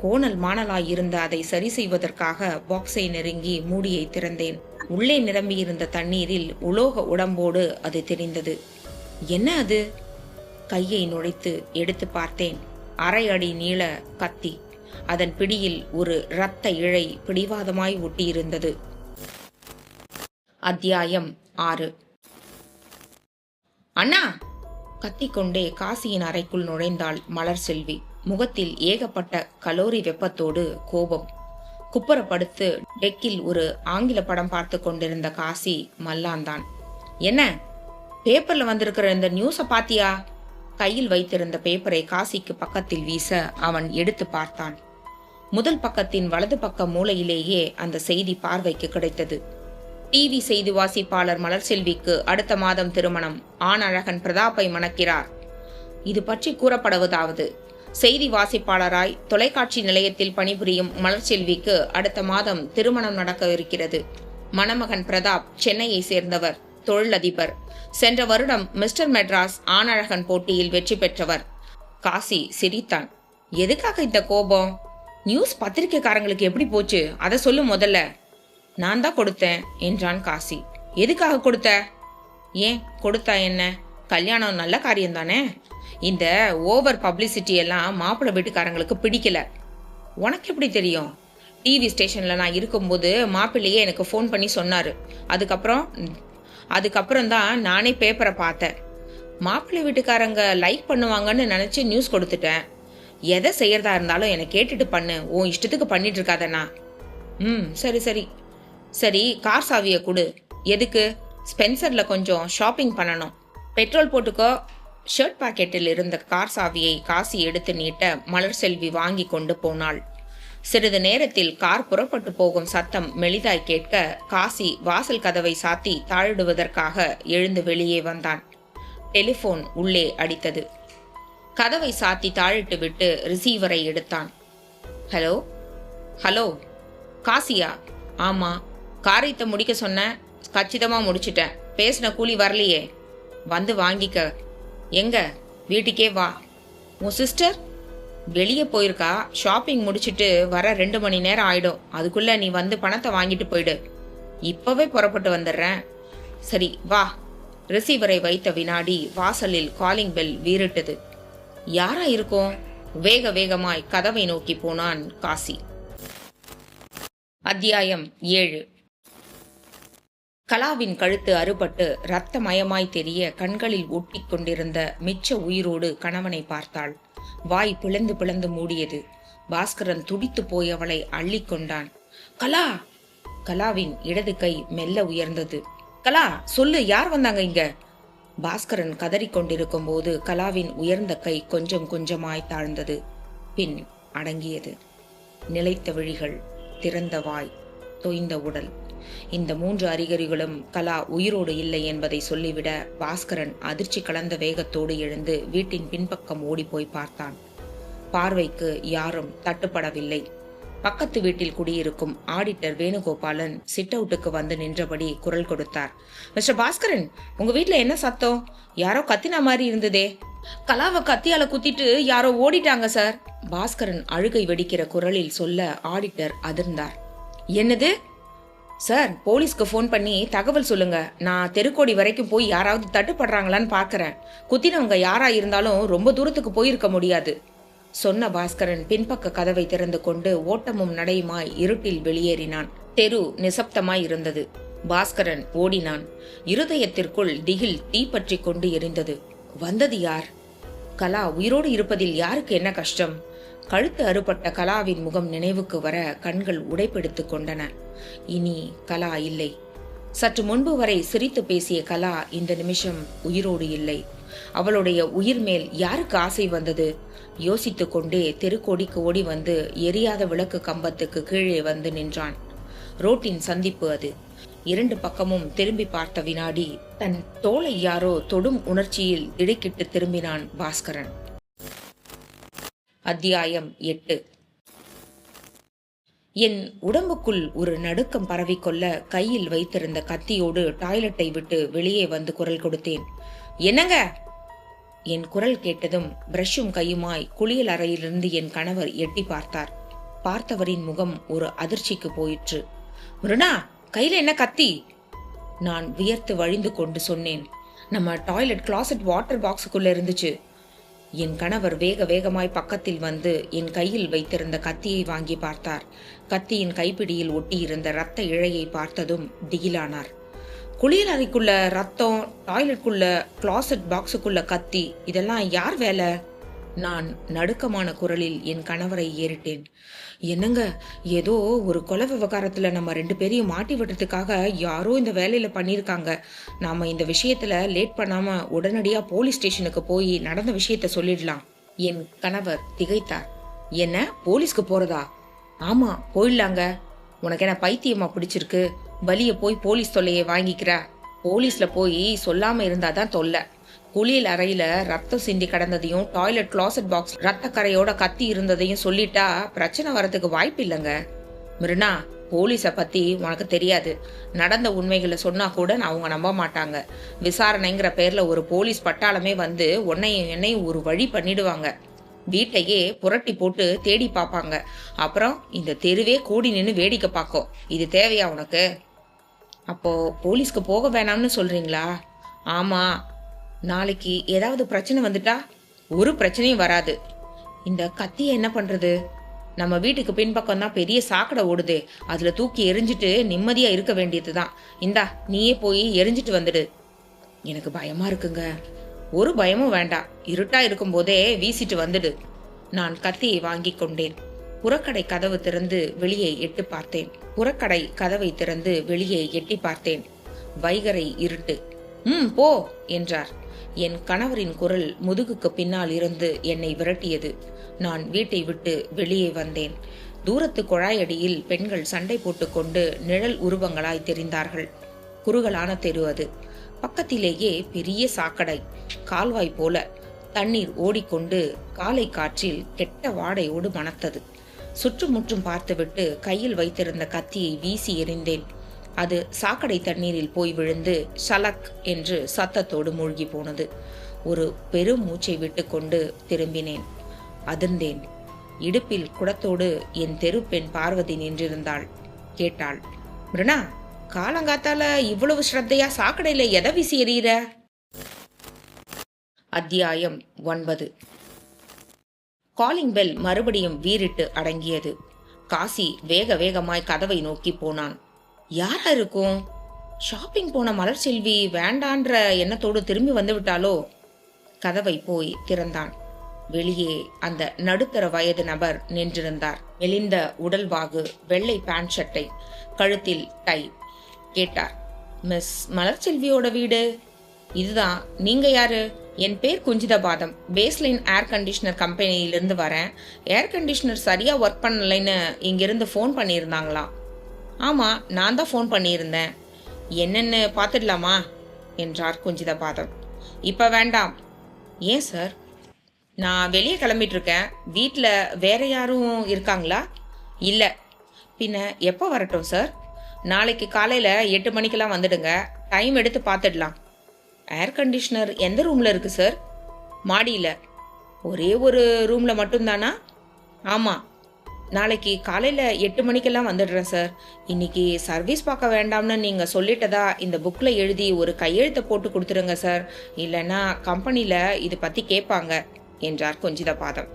கோணல் மாணலாய் இருந்த அதை சரி செய்வதற்காக பாக்ஸை நெருங்கி மூடியை திறந்தேன். உள்ளே நிரம்பியிருந்த தண்ணீரில் உலோக உடம்போடு அது தெரிந்தது. என்ன அது? கையை நுழைத்து எடுத்து பார்த்தேன். அரை அடி நீள கத்தி. அதன் பிடியில் ஒரு இரத்த இழை பிடிவாதமாய் ஒட்டியிருந்தது. அத்தியாயம் 6. அண்ணா! கத்திக்கொண்டே காசியின் அறைக்குள் நுழைந்தாள் மலர் செல்வி. முகத்தில் ஏகப்பட்ட கலோரி வெப்பத்தோடு கோபம். குப்புறப்படுத்து டெக்கில் ஒரு ஆங்கில படம் பார்த்து கொண்டிருந்த காசி மல்லாந்தான். என்ன பேப்பர்ல வந்திருக்கிற இந்த நியூஸ பாத்தியா? கையில் வைத்திருந்த பேப்பரை காசிக்கு பக்கத்தில் வீச அவன் எடுத்து பார்த்தான். முதல் பக்கத்தின் வலது பக்க மூலையிலேயே அந்த செய்தி பார்வைக்கு கிடைத்தது. டிவி செய்தி வாசிப்பாளர் மலர் செல்விக்கு அடுத்த மாதம் திருமணம். ஆணழகன் பிரதாப்பை மணக்கிறார். இது பற்றி கூறப்படுவதாவது, செய்தி வாசிப்பாளராய் தொலைக்காட்சி நிலையத்தில் பணிபுரியும் மலர் செல்விக்கு அடுத்த மாதம் திருமணம் நடக்க இருக்கிறது. மணமகன் பிரதாப் சென்னையை சேர்ந்தவர், தொழிலதிபர். சென்ற வருடம் மிஸ்டர் மெட்ராஸ் ஆணழகன் போட்டியில் வெற்றி பெற்றவர். காசி சிரித்தான். எதுக்காக இந்த கோபம்? நியூஸ் பத்திரிகைக்காரங்களுக்கு எப்படி போச்சு அதை சொல்லு முதல்ல. நான் தான் கொடுத்தேன் என்றான் காசி. எதுக்காக கொடுத்த? ஏன் கொடுத்தா என்ன? கல்யாணம் நல்ல காரியம் தானே. இந்த ஓவர் பப்ளிசிட்டி எல்லாம் மாப்பிள்ளை வீட்டுக்காரங்களுக்கு பிடிக்கல. உனக்கு எப்படி தெரியும்? டிவி ஸ்டேஷன்ல நான் இருக்கும்போது மாப்பிள்ளையே எனக்கு ஃபோன் பண்ணி சொன்னாரு. அதுக்கப்புறம் தான் நானே பேப்பரை பார்த்தேன். மாப்பிள்ளை வீட்டுக்காரங்க லைக் பண்ணுவாங்கன்னு நினைச்சு நியூஸ் கொடுத்துட்டேன். எதை செய்யறதா இருந்தாலும் என்னை கேட்டுட்டு பண்ணு, உன் இஷ்டத்துக்கு பண்ணிட்டு இருக்காதண்ணா. சரி சரி சரி, கார் சாவியை கொடு. எதுக்கு? ஸ்பென்சர்ல கொஞ்சம் ஷாப்பிங் பண்ணணும். பெட்ரோல் போட்டுக்கோ. ஷர்ட் பாக்கெட்டில் இருந்த கார் சாவியை காசி எடுத்து நீட்ட மலர் செல்வி வாங்கி கொண்டு போனாள். சிறிது நேரத்தில் கார் புறப்பட்டு போகும் சத்தம் மெலிதாய் கேட்க காசி வாசல் கதவை சாத்தி தாழிடுவதற்காக எழுந்து வெளியே வந்தான். டெலிபோன் உள்ளே அடித்தது. கதவை சாத்தி தாழிட்டு விட்டு ரிசீவரை எடுத்தான். ஹலோ ஹலோ, காசியா? ஆமா, காரியத்தை முடிக்க சொன்ன, கச்சிதமா முடிச்சிட்டேன். பேசின கூலி வரலையே, வந்து வாங்கிக்க. எங்க? வீட்டுக்கே வா. உன் சிஸ்டர் வெளியே போயிருக்கா, ஷாப்பிங் முடிச்சிட்டு வர 2 மணி நேரம் ஆயிடும். அதுக்குள்ள நீ வந்து பணத்தை வாங்கிட்டு போயிடு. இப்பவே புறப்பட்டு வந்துடுறேன். சரி வா. ரிசீவரை வைத்த வினாடி வாசலில் காலிங் பெல் வீறிட்டது. யாரா இருக்கும்? வேக வேகமாய் கதவை நோக்கி போனான் காசி. அத்தியாயம் 7. கலாவின் கழுத்து அறுபட்டு இரத்தமயமாய் தெரிய கண்களில் ஒட்டி கொண்டிருந்த மிச்ச உயிரோடு கணவனை பார்த்தாள். வாய் பிளந்து பிளந்து மூடியது. பாஸ்கரன் துடித்து போய் அவளை அள்ளி கொண்டான். கலா! கலாவின் இடது கை மெல்ல உயர்ந்தது. கலா, சொல்லு, யார் வந்தாங்க இங்க? பாஸ்கரன் கதறிக்கொண்டிருக்கும் போது கலாவின் உயர்ந்த கை கொஞ்சம் கொஞ்சமாய் தாழ்ந்தது. பின் அடங்கியது. நிலைத்த விழிகள், திறந்த வாய், தொய்ந்த உடல். இந்த 3 அறிகுறிகளும் கலா உயிரோடு இல்லை என்பதை சொல்லிவிட பாஸ்கரன் அதிர்ச்சி கலந்த வேகத்தோடு எழுந்து வீட்டின் பின்பக்கம் ஓடிப்போய் பார்த்தான். பார்வைக்கு யாரும் தட்டுப்படவில்லை. பக்கத்து வீட்டில் குடியிருக்கும் ஆடிட்டர் வேணுகோபாலன் சிட் அவுட்டுக்கு வந்து நின்றபடி குரல் கொடுத்தார். மிஸ்டர் பாஸ்கரன், உங்க வீட்டுல என்ன சத்தம்? யாரோ கத்தின மாதிரி இருந்ததே. கலாவை கத்தியால குத்திட்டு யாரோ ஓடிட்டாங்க சார். பாஸ்கரன் அழுகை வெடிக்கிற குரலில் சொல்ல ஆடிட்டர் அதிர்ந்தார். என்னது சார்? போலீஸ்க்கு ஃபோன் பண்ணி தகவல் சொல்லுங்க. நான் தெருக்கோடி வரைக்கும் போய் யாராவது தட்டுப்படுறாங்களான்னு பாக்குறேன். குத்தினவங்க யாரா இருந்தாலும் ரொம்ப தூரத்துக்கு போயிருக்க முடியாது சொன்ன பாஸ்கரன் பின்பக்க கதவை திறந்து கொண்டு ஓட்டமும் நடையுமாய் இருட்டில் வெளியேறினான். தெரு நிசப்தமாய் இருந்தது. பாஸ்கரன் ஓடினான். இருதயத்திற்குள் திகில் தீப்பற்றி கொண்டு எரிந்தது. வந்தது யார்? கலா உயிரோடு இருப்பதில் யாருக்கு என்ன கஷ்டம்? கழுத்து அறுபட்ட கலாவின் முகம் நினைவுக்கு வர கண்கள் உடைப்பெடுத்துக் கொண்டன. இனி கலா இல்லை. சற்று முன்பு வரை சிரித்து பேசிய கலா இந்த நிமிஷம் உயிரோடு இல்லை. அவளுடைய உயிர் மேல் யாருக்கு ஆசை வந்தது? யோசித்துக் கொண்டே தெருக்கோடிக்கு ஓடி வந்து எரியாத விளக்கு கம்பத்துக்கு கீழே வந்து நின்றான். ரோட்டின் சந்திப்பு அது. 2 பக்கமும் திரும்பி பார்த்த வினாடி தன் தோளை யாரோ தொடும் உணர்ச்சியில் திடுக்கிட்டு திரும்பினான் பாஸ்கரன். அத்தியாயம் 8. என் உடம்புக்குள் ஒரு நடுக்கம் பரவிக்கொள்ள கையில் வைத்திருந்த கத்தியோடு டாய்லெட்டை விட்டு வெளியே வந்து குரல் கொடுத்தேன். என்னங்க? என் குரல் கேட்டதும் பிரஷும் கையுமாய் குளியல் அறையிலிருந்து என் கணவர் எட்டி பார்த்தார். பார்த்தவரின் முகம் ஒரு அதிர்ச்சிக்கு போயிற்று. மிருனா, கையில என்ன கத்தி? நான் வியர்த்து வழிந்து கொண்டு சொன்னேன். நம்ம டாய்லெட் கிளாசெட் வாட்டர் பாக்ஸுக்குள்ள இருந்துச்சு. என் கணவர் வேக வேகமாய் பக்கத்தில் வந்து என் கையில் வைத்திருந்த கத்தியை வாங்கி பார்த்தார். கத்தியின் கைப்பிடியில் ஒட்டியிருந்த இரத்த இழையை பார்த்ததும் திகிலானார். குளியல் அறைக்குள்ள ரத்தம், டாய்லெட்குள்ள கிளாசெட் பாக்ஸுக்குள்ள கத்தி, இதெல்லாம் யார் வேலை? நான் நடுக்கமான குரலில் என் கணவரை ஏறிட்டேன். என்னங்க, ஏதோ ஒரு கொலை விவகாரத்துல நம்ம 2 பேரையும் மாட்டி விடுறதுக்காக யாரோ இந்த வேலையில பண்ணியிருக்காங்க. நாம இந்த விஷயத்துல லேட் பண்ணாம உடனடியா போலீஸ் ஸ்டேஷனுக்கு போய் நடந்த விஷயத்த சொல்லிடலாம். என் கணவர் திகைத்தார். என்ன, போலீஸ்க்கு போறதா? ஆமா, போயிடலாங்க. உனக்கு என்ன பைத்தியமா பிடிச்சிருக்கு? வலிய போய் போலீஸ் தொல்லையை வாங்கிக்கிற. போலீஸ்ல போய் சொல்லாம இருந்தாதான் தொல்லை. குளியல் அறையில ரத்தம் சிந்தி கடந்ததையும் டாய்லெட் கிளாசெட் பாக்ஸ் ரத்த கரையோட கத்தி இருந்ததையும் சொல்லிட்டா பிரச்சனை வரதுக்கு வாய்ப்பு இல்லைங்க. மிருனா, போலீஸை பத்தி உனக்கு தெரியாது. நடந்த உண்மைகளை சொன்னா கூட அவங்க நம்ப மாட்டாங்க. விசாரணைங்கிற பேர்ல ஒரு போலீஸ் பட்டாளமே வந்து உன்னையும் என்னையும் ஒரு வழி பண்ணிடுவாங்க. வீட்டையே புரட்டி போட்டு தேடி பார்ப்பாங்க. அப்புறம் இந்த தெருவே கூடி நின்று வேடிக்கை பார்க்கும். இது தேவையா உனக்கு? அப்போ போலீஸ்க்கு போக வேணாம்னு சொல்றீங்களா? ஆமா. நாளைக்கு ஏதாவது பிரச்சனை வந்துட்டா? ஒரு பிரச்சனையும் வராது. இந்த கத்தியை என்ன பண்றது? நம்ம வீட்டுக்கு பின்பக்கம் தான் பெரிய சாக்கடை ஓடுது. அதுல தூக்கி எரிஞ்சிட்டு நிம்மதியா இருக்க வேண்டியதுதான். இந்தா, நீயே போய் எரிஞ்சிட்டு வந்துடு. எனக்கு பயமா இருக்குங்க. ஒரு பயமும் வேண்டாம். இருட்டா இருக்கும் போதே வீசிட்டு வந்துடு. நான் கத்தியை வாங்கி கொண்டேன். புறக்கடை கதவு திறந்து வெளியே எட்டி பார்த்தேன். புறக்கடை கதவை திறந்து வெளியே எட்டி பார்த்தேன். வைகரை இருட்டு. போ என்றார். என் கணவரின் குரல் முதுகுக்கு பின்னால் இருந்து என்னை விரட்டியது. நான் வீட்டை விட்டு வெளியே வந்தேன். தூரத்து குழாயடியில் பெண்கள் சண்டை போட்டுக்கொண்டு நிழல் உருவங்களாய் தெரிந்தார்கள். குறுகலான தெரு அது. பக்கத்திலேயே பெரிய சாக்கடை, கால்வாய் போல. தண்ணீர் ஓடிக்கொண்டு காலை காற்றில் கெட்ட வாடையோடு மணத்தது. சுற்றுமுற்றும் பார்த்துவிட்டு கையில் வைத்திருந்த கத்தியை வீசி எறிந்தேன். அது சாக்கடை தண்ணீரில் போய் விழுந்து ஷலக் என்று சத்தத்தோடு மூழ்கி போனது. ஒரு பெரும் மூச்சை விட்டுக்கொண்டு திரும்பினேன். அதிர்ந்தேன். இடுப்பில் குடத்தோடு என் தெரு பெண் பார்வதி நின்றிருந்தாள். கேட்டாள், மிருணா, காலங்காத்தால இவ்வளவு ஸ்ரத்தையா சாக்கடையில எதை வீசி எறிகிற? அத்தியாயம் 9. காலிங் பெல் மறுபடியும் வீறிட்டு அடங்கியது. காசி வேக வேகமாய் கதவை நோக்கி போனான். யாரா இருக்கும்? ஷாப்பிங் போன மலர்செல்வி வேண்டான்ற எண்ணத்தோடு திரும்பி வந்து விட்டாலோ? கதவை போய் திறந்தான். வெளியே அந்த நடுத்தர வயது நபர் நின்றிருந்தார். மெலிந்த உடல்வாகு, வெள்ளை பேண்ட் ஷர்ட்டை, கழுத்தில் டை. கேட்டார், மிஸ் மலர்செல்வியோட வீடு இதுதான். நீங்க யாரு? என் பேர் குஞ்சிதபாதம். பேஸ்லைன் ஏர் கண்டிஷனர் கம்பெனியிலிருந்து வரேன். ஏர் கண்டிஷனர் சரியா ஒர்க் பண்ணலைன்னு இங்கிருந்து ஃபோன் பண்ணியிருந்தாங்களாம். ஆமா, நான் தான் ஃபோன் பண்ணியிருந்தேன். என்னன்னு பார்த்துடலாமா என்றார் குஞ்சிதபாதம். இப்ப வேண்டாம். ஏன் சார்? நான் வெளியே கிளம்பிட்டு இருக்கேன். வீட்டில் வேற யாரும் இருக்காங்களா? இல்லை. பின்ன எப்போ வரட்டும் சார்? நாளைக்கு காலையில் 8 மணிக்கெல்லாம் வந்துடுங்க. டைம் எடுத்து பார்த்துடலாம். ஏர் கண்டிஷனர் எந்த ரூமில் இருக்குது சார்? மாடியில். ஒரே ஒரு ரூமில் மட்டும்தானா? ஆமாம். நாளைக்கு காலையில் 8 மணிக்கெல்லாம் வந்துடுறேன் சார். இன்னைக்கு சர்வீஸ் பார்க்க வேண்டாம்னு நீங்கள் சொல்லிட்டதா இந்த புக்கில் எழுதி ஒரு கையெழுத்தை போட்டு கொடுத்துருங்க சார். இல்லைன்னா கம்பெனியில் இது பற்றி கேட்பாங்க என்றார் குஞ்சிதபாதம்.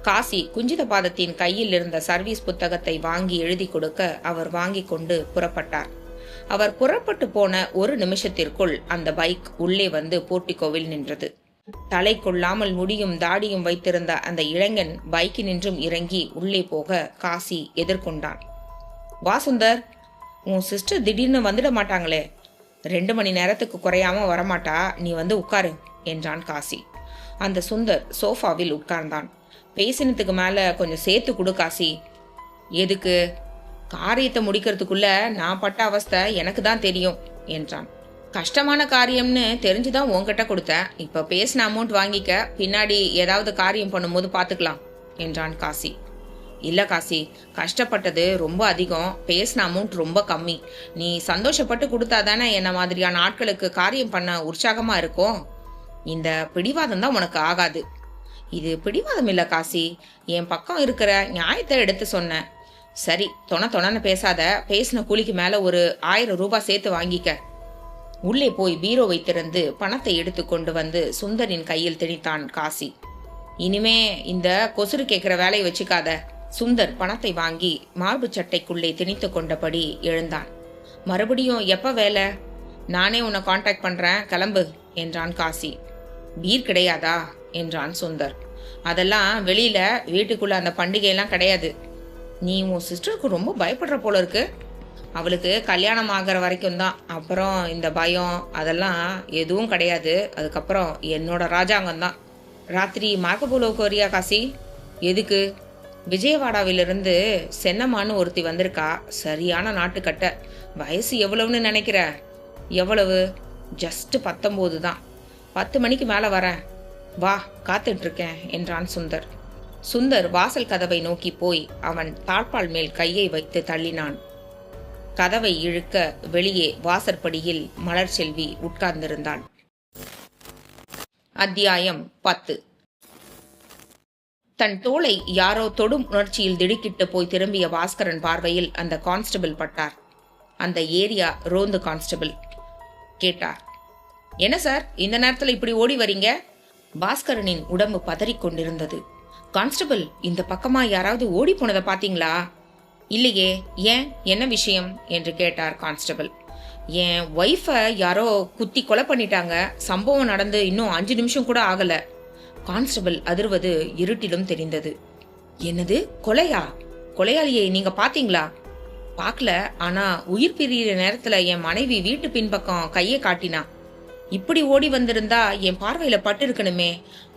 காசி குஞ்சிதபாதத்தின் கையில் இருந்த சர்வீஸ் புத்தகத்தை வாங்கி எழுதி கொடுக்க அவர் வாங்கி கொண்டு புறப்பட்டார். அவர் புறப்பட்டு போன ஒரு நிமிஷத்திற்குள் அந்த பைக் உள்ளே வந்து போர்ட்டிகோவில் நின்றது. தலை கொள்ளாமல் முடியும் தாடியும் வைத்திருந்த அந்த இளைஞன் பைக்கினின்றும் இறங்கி உள்ளே போக காசி எதிர்கொண்டான். வா சுந்தர், உன் சிஸ்டர் திடீர்னு வந்துட மாட்டாங்களே. 2 மணி நேரத்துக்கு குறையாம வரமாட்டா, நீ வந்து உட்காரு என்றான் காசி. அந்த சுந்தர் சோஃபாவில் உட்கார்ந்தான். பேசினத்துக்கு மேல கொஞ்சம் சேர்த்து கொடு காசி. எதுக்கு? காரியத்தை முடிக்கிறதுக்குள்ள நான் பட்ட அவஸ்தை எனக்கு தான் தெரியும் என்றான். கஷ்டமான காரியம்னு தெரிஞ்சுதான் உன்கிட்ட கொடுத்தேன். இப்ப பேசின அமௌண்ட் வாங்கிக்க, பின்னாடி ஏதாவது காரியம் பண்ணும்போது பாத்துக்கலாம் என்றான் காசி. இல்ல காசி, கஷ்டப்பட்டது ரொம்ப அதிகம், பேசின அமௌண்ட் ரொம்ப கம்மி. நீ சந்தோஷப்பட்டு கொடுத்தாதானே என்ன மாதிரியான ஆட்களுக்கு காரியம் பண்ண உற்சாகமா இருக்கும். இந்த பிடிவாதம் தான் உனக்கு ஆகாது. இது பிடிவாதம் இல்ல காசி, என் பக்கம் இருக்கிற நியாயத்தை எடுத்து சொன்னேன். சரி, தொணன்னு பேசாத. பேசின கூலிக்கு மேல ஒரு 1000 ரூபாய் சேர்த்து வாங்கிக்க. உள்ளே போய் பீரோவை திறந்து பணத்தை எடுத்து கொண்டு வந்து சுந்தரின் கையில் திணித்தான் காசி. இனிமே இந்த கொசுறு கேட்கிற வேலையை வச்சுக்காத. சுந்தர் பணத்தை வாங்கி மார்பு சட்டைக்குள்ளே திணித்து கொண்டபடி எழுந்தான். மறுபடியும் எப்ப வேலை? நானே உன்னை கான்டாக்ட் பண்றேன், கிளம்பு என்றான் காசி. பீர் கிடையாதா என்றான் சுந்தர். அதெல்லாம் வெளியில, வீட்டுக்குள்ள அந்த பண்டிகையெல்லாம் கிடையாது. நீ உன் சிஸ்டருக்கு ரொம்ப பயப்படுற போல இருக்கு. அவளுக்கு கல்யாணம் ஆகிற வரைக்கும் தான். அப்புறம் இந்த பயம் அதெல்லாம் எதுவும் கிடையாது. அதுக்கப்புறம் என்னோட ராஜாங்கம் தான். ராத்திரி மார்க்கபோலோவுக்கு வரியா காசி? எதுக்கு? விஜயவாடாவிலிருந்து சென்னம்மான்னு ஒருத்தி வந்திருக்கா. சரியான நாட்டுக்கட்ட. வயசு எவ்வளவுன்னு நினைக்கிற? எவ்வளவு? ஜஸ்ட் 19 தான். 10 மணிக்கு மேல வரேன், வா, காத்துட்டு இருக்கேன் என்றான் சுந்தர். சுந்தர் வாசல் கதவை நோக்கி போய் அவன் தாழ்பால் மேல் கையை வைத்து தள்ளினான். கதவை இழுக்க வெளியே வாசற்படியில் மலர்செல்வி உட்கார்ந்திருந்தாள். அத்தியாயம் 10. தன் தோளை யாரோ தொடும் உணர்ச்சியில் திடுக்கிட்டு போய் திரும்பிய பாஸ்கரன் பார்வையில் அந்த கான்ஸ்டபிள் பட்டார். அந்த ஏரியா ரோந்து கான்ஸ்டபிள். கேட்டார், என்ன சார் இந்த நேரத்துல இப்படி ஓடி வரீங்க? பாஸ்கரனின் உடம்பு பதறிக்கொண்டிருந்தது. கான்ஸ்டபிள், இந்த பக்கமா யாராவது ஓடி போனதை பாத்தீங்களா? இல்லையே. ஏன், என்ன விஷயம் என்று கேட்டார் கான்ஸ்டபிள். என் ஒய்ஃபை யாரோ குத்தி கொலை பண்ணிட்டாங்க. சம்பவம் நடந்து இன்னும் 5 நிமிஷம் கூட ஆகல. கான்ஸ்டபிள் அதிர்வது இருட்டிலும் தெரிந்தது. என்னது, கொலையா? கொலையாளியை நீங்க பாத்தீங்களா? பார்க்கல, ஆனா உயிர் பிரியிற நேரத்துல என் மனைவி வீட்டு பின்பக்கம் கையை காட்டினா. இப்படி ஓடி வந்திருந்தா என் பார்வையில பட்டு இருக்கணுமே.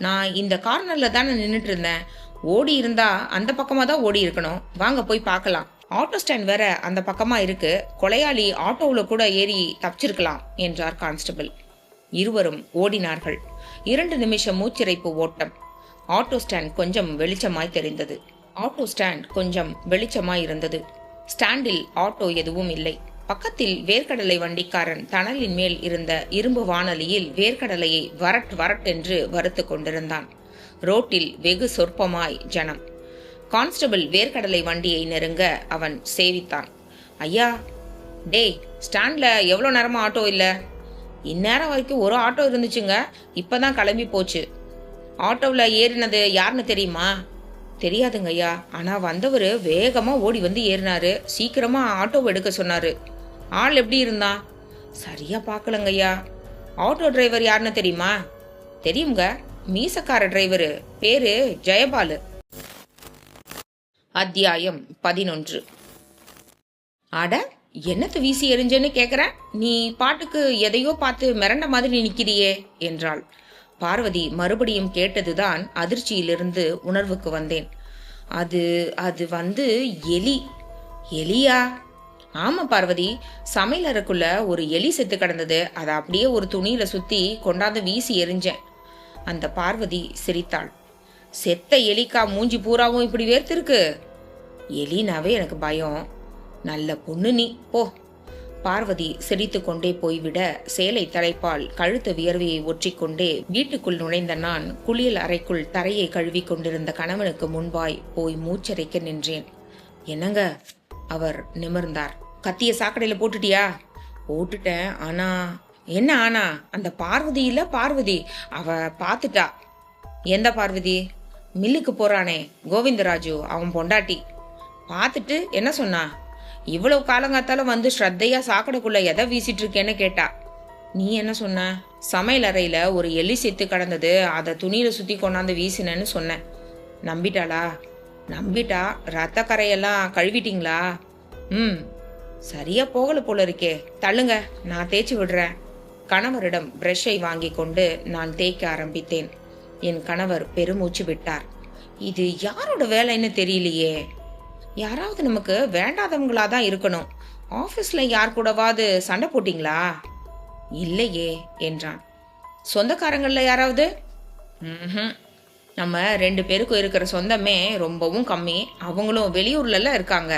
நான் இந்த கார்னர்ல தானே நின்றுட்டு இருந்தேன். ஓடி இருந்தா அந்த பக்கமா தான் ஓடி இருக்கணும். வாங்க போய் பார்க்கலாம். ஆட்டோ ஸ்டாண்ட் வேற அந்த பக்கமா இருக்கு. கொலையாளி ஆட்டோவில் கூட ஏறி தப்பிச்சிருக்கலாம் என்றார் கான்ஸ்டபிள். இருவரும் ஓடினார்கள். 2 நிமிஷம் மூச்சிறைப்பு ஓட்டம். ஆட்டோ ஸ்டாண்ட் கொஞ்சம் வெளிச்சமாய் தெரிந்தது. ஸ்டாண்டில் ஆட்டோ எதுவும் இல்லை. பக்கத்தில் வேர்க்கடலை வண்டிக்காரன் தணலின் மேல் இருந்த இரும்பு வாணலியில் வேர்க்கடலையை வரட் என்று வறுத்து கொண்டிருந்தான். ரோட்டில் வெகு சொற்பமாய் ஜனம். கான்ஸ்டபிள் வேர்க்கடலை வண்டியை நெருங்க அவன் சேவித்தான். ஐயா, டேய், ஸ்டாண்ட்ல எவ்வளோ நேரமா ஆட்டோ இல்லை? இந்நேரம் வரைக்கும் ஒரு ஆட்டோ இருந்துச்சுங்க, இப்பதான் கிளம்பி போச்சு. ஆட்டோவில் ஏறினது யாருன்னு தெரியுமா? தெரியாதுங்க ஐயா, ஆனால் வந்தவர் வேகமாக ஓடி வந்து ஏறினாரு. சீக்கிரமாக ஆட்டோவை எடுக்க சொன்னார். ஆள் எப்படி இருந்தான்? சரியாக பார்க்கலங்க ஐயா. ஆட்டோ டிரைவர் யாருன்னு தெரியுமா? தெரியுங்க, மீசக்கார டிரைவரு, பேரு ஜெயபாலு. அத்தியாயம் 11. அட, என்னத்து வீசி எறிஞ்சேன்னு கேட்குறேன், நீ பாட்டுக்கு எதையோ பார்த்து மிரண்ட மாதிரி நிற்கிறியே என்றாள். பார்வதி மறுபடியும் கேட்டதுதான் அதிர்ச்சியிலிருந்து உணர்வுக்கு வந்தேன். அது வந்து எலி. எலியா? ஆமா பார்வதி, சமையலறைக்குள்ள ஒரு எலி செத்து கிடந்தது. அதை அப்படியே ஒரு துணியில சுத்தி கொண்டாந்து வீசி எறிஞ்சேன். அந்த பார்வதி சிரித்தாள். செத்த எலிக்கா மூஞ்சி பூராவும் இப்படி வேர்த்திருக்கு? எலினாவே எனக்கு பயம். நல்ல பொண்ணு நீ, போ. பார்வதி சிரித்து கொண்டே போய்விட சேலை தலைப்பால் கழுத்து வியர்வையை ஒற்றிக்கொண்டே வீட்டுக்குள் நுழைந்த நான் குளியல் அறைக்குள் தரையை கழுவி கொண்டிருந்த கணவனுக்கு முன்பாய் போய் மூச்சரைக்க நின்றேன். என்னங்க? அவர் நிமிர்ந்தார். கத்திய சாக்கடையில போட்டுட்டியா? போட்டுட்டேன். ஆனா என்ன ஆனா? அந்த பார்வதி இல்ல பார்வதி, அவ பாத்துட்டா. எந்த பார்வதி? மில்லுக்கு போறானே கோவிந்தராஜு, அவன் பொண்டாட்டி. பார்த்துட்டு என்ன சொன்னா? இவ்வளவு காலங்காத்தால வந்து ஸ்ரத்தையா சாக்கடைக்குள்ள எதை வீசிட்டு இருக்கேன்னு கேட்டா. நீ என்ன சொன்ன? சமையல் அறையில ஒரு எலி செத்து கடந்தது, அதை துணியில சுத்தி கொண்டாந்து வீசினேன்னு சொன்னேன். நம்பிட்டாளா? நம்பிட்டா. ரத்த கரையெல்லாம் கழுவிட்டீங்களா? சரியா போகல போல இருக்கே, தள்ளுங்க, நான் தேய்ச்சி விடுறேன். கணவரிடம் பிரஷை வாங்கி கொண்டு நான் தேய்க்க ஆரம்பித்தேன். என் கணவர் பெருமூச்சு விட்டார். இது யாரோட வேலைன்னு தெரியலையே. யாராவது நமக்கு வேண்டாதவங்களா தான் இருக்கணும். ஆபீஸ்ல யார் கூடவாது சண்டை போட்டீங்களா? இல்லையே என்றான். சொந்தக்காரங்கள்ல யாராவது? நம்ம 2 பேருக்கும் இருக்கிற சொந்தமே ரொம்பவும் கம்மி. அவங்களும் வெளியூர்ல இருக்காங்க.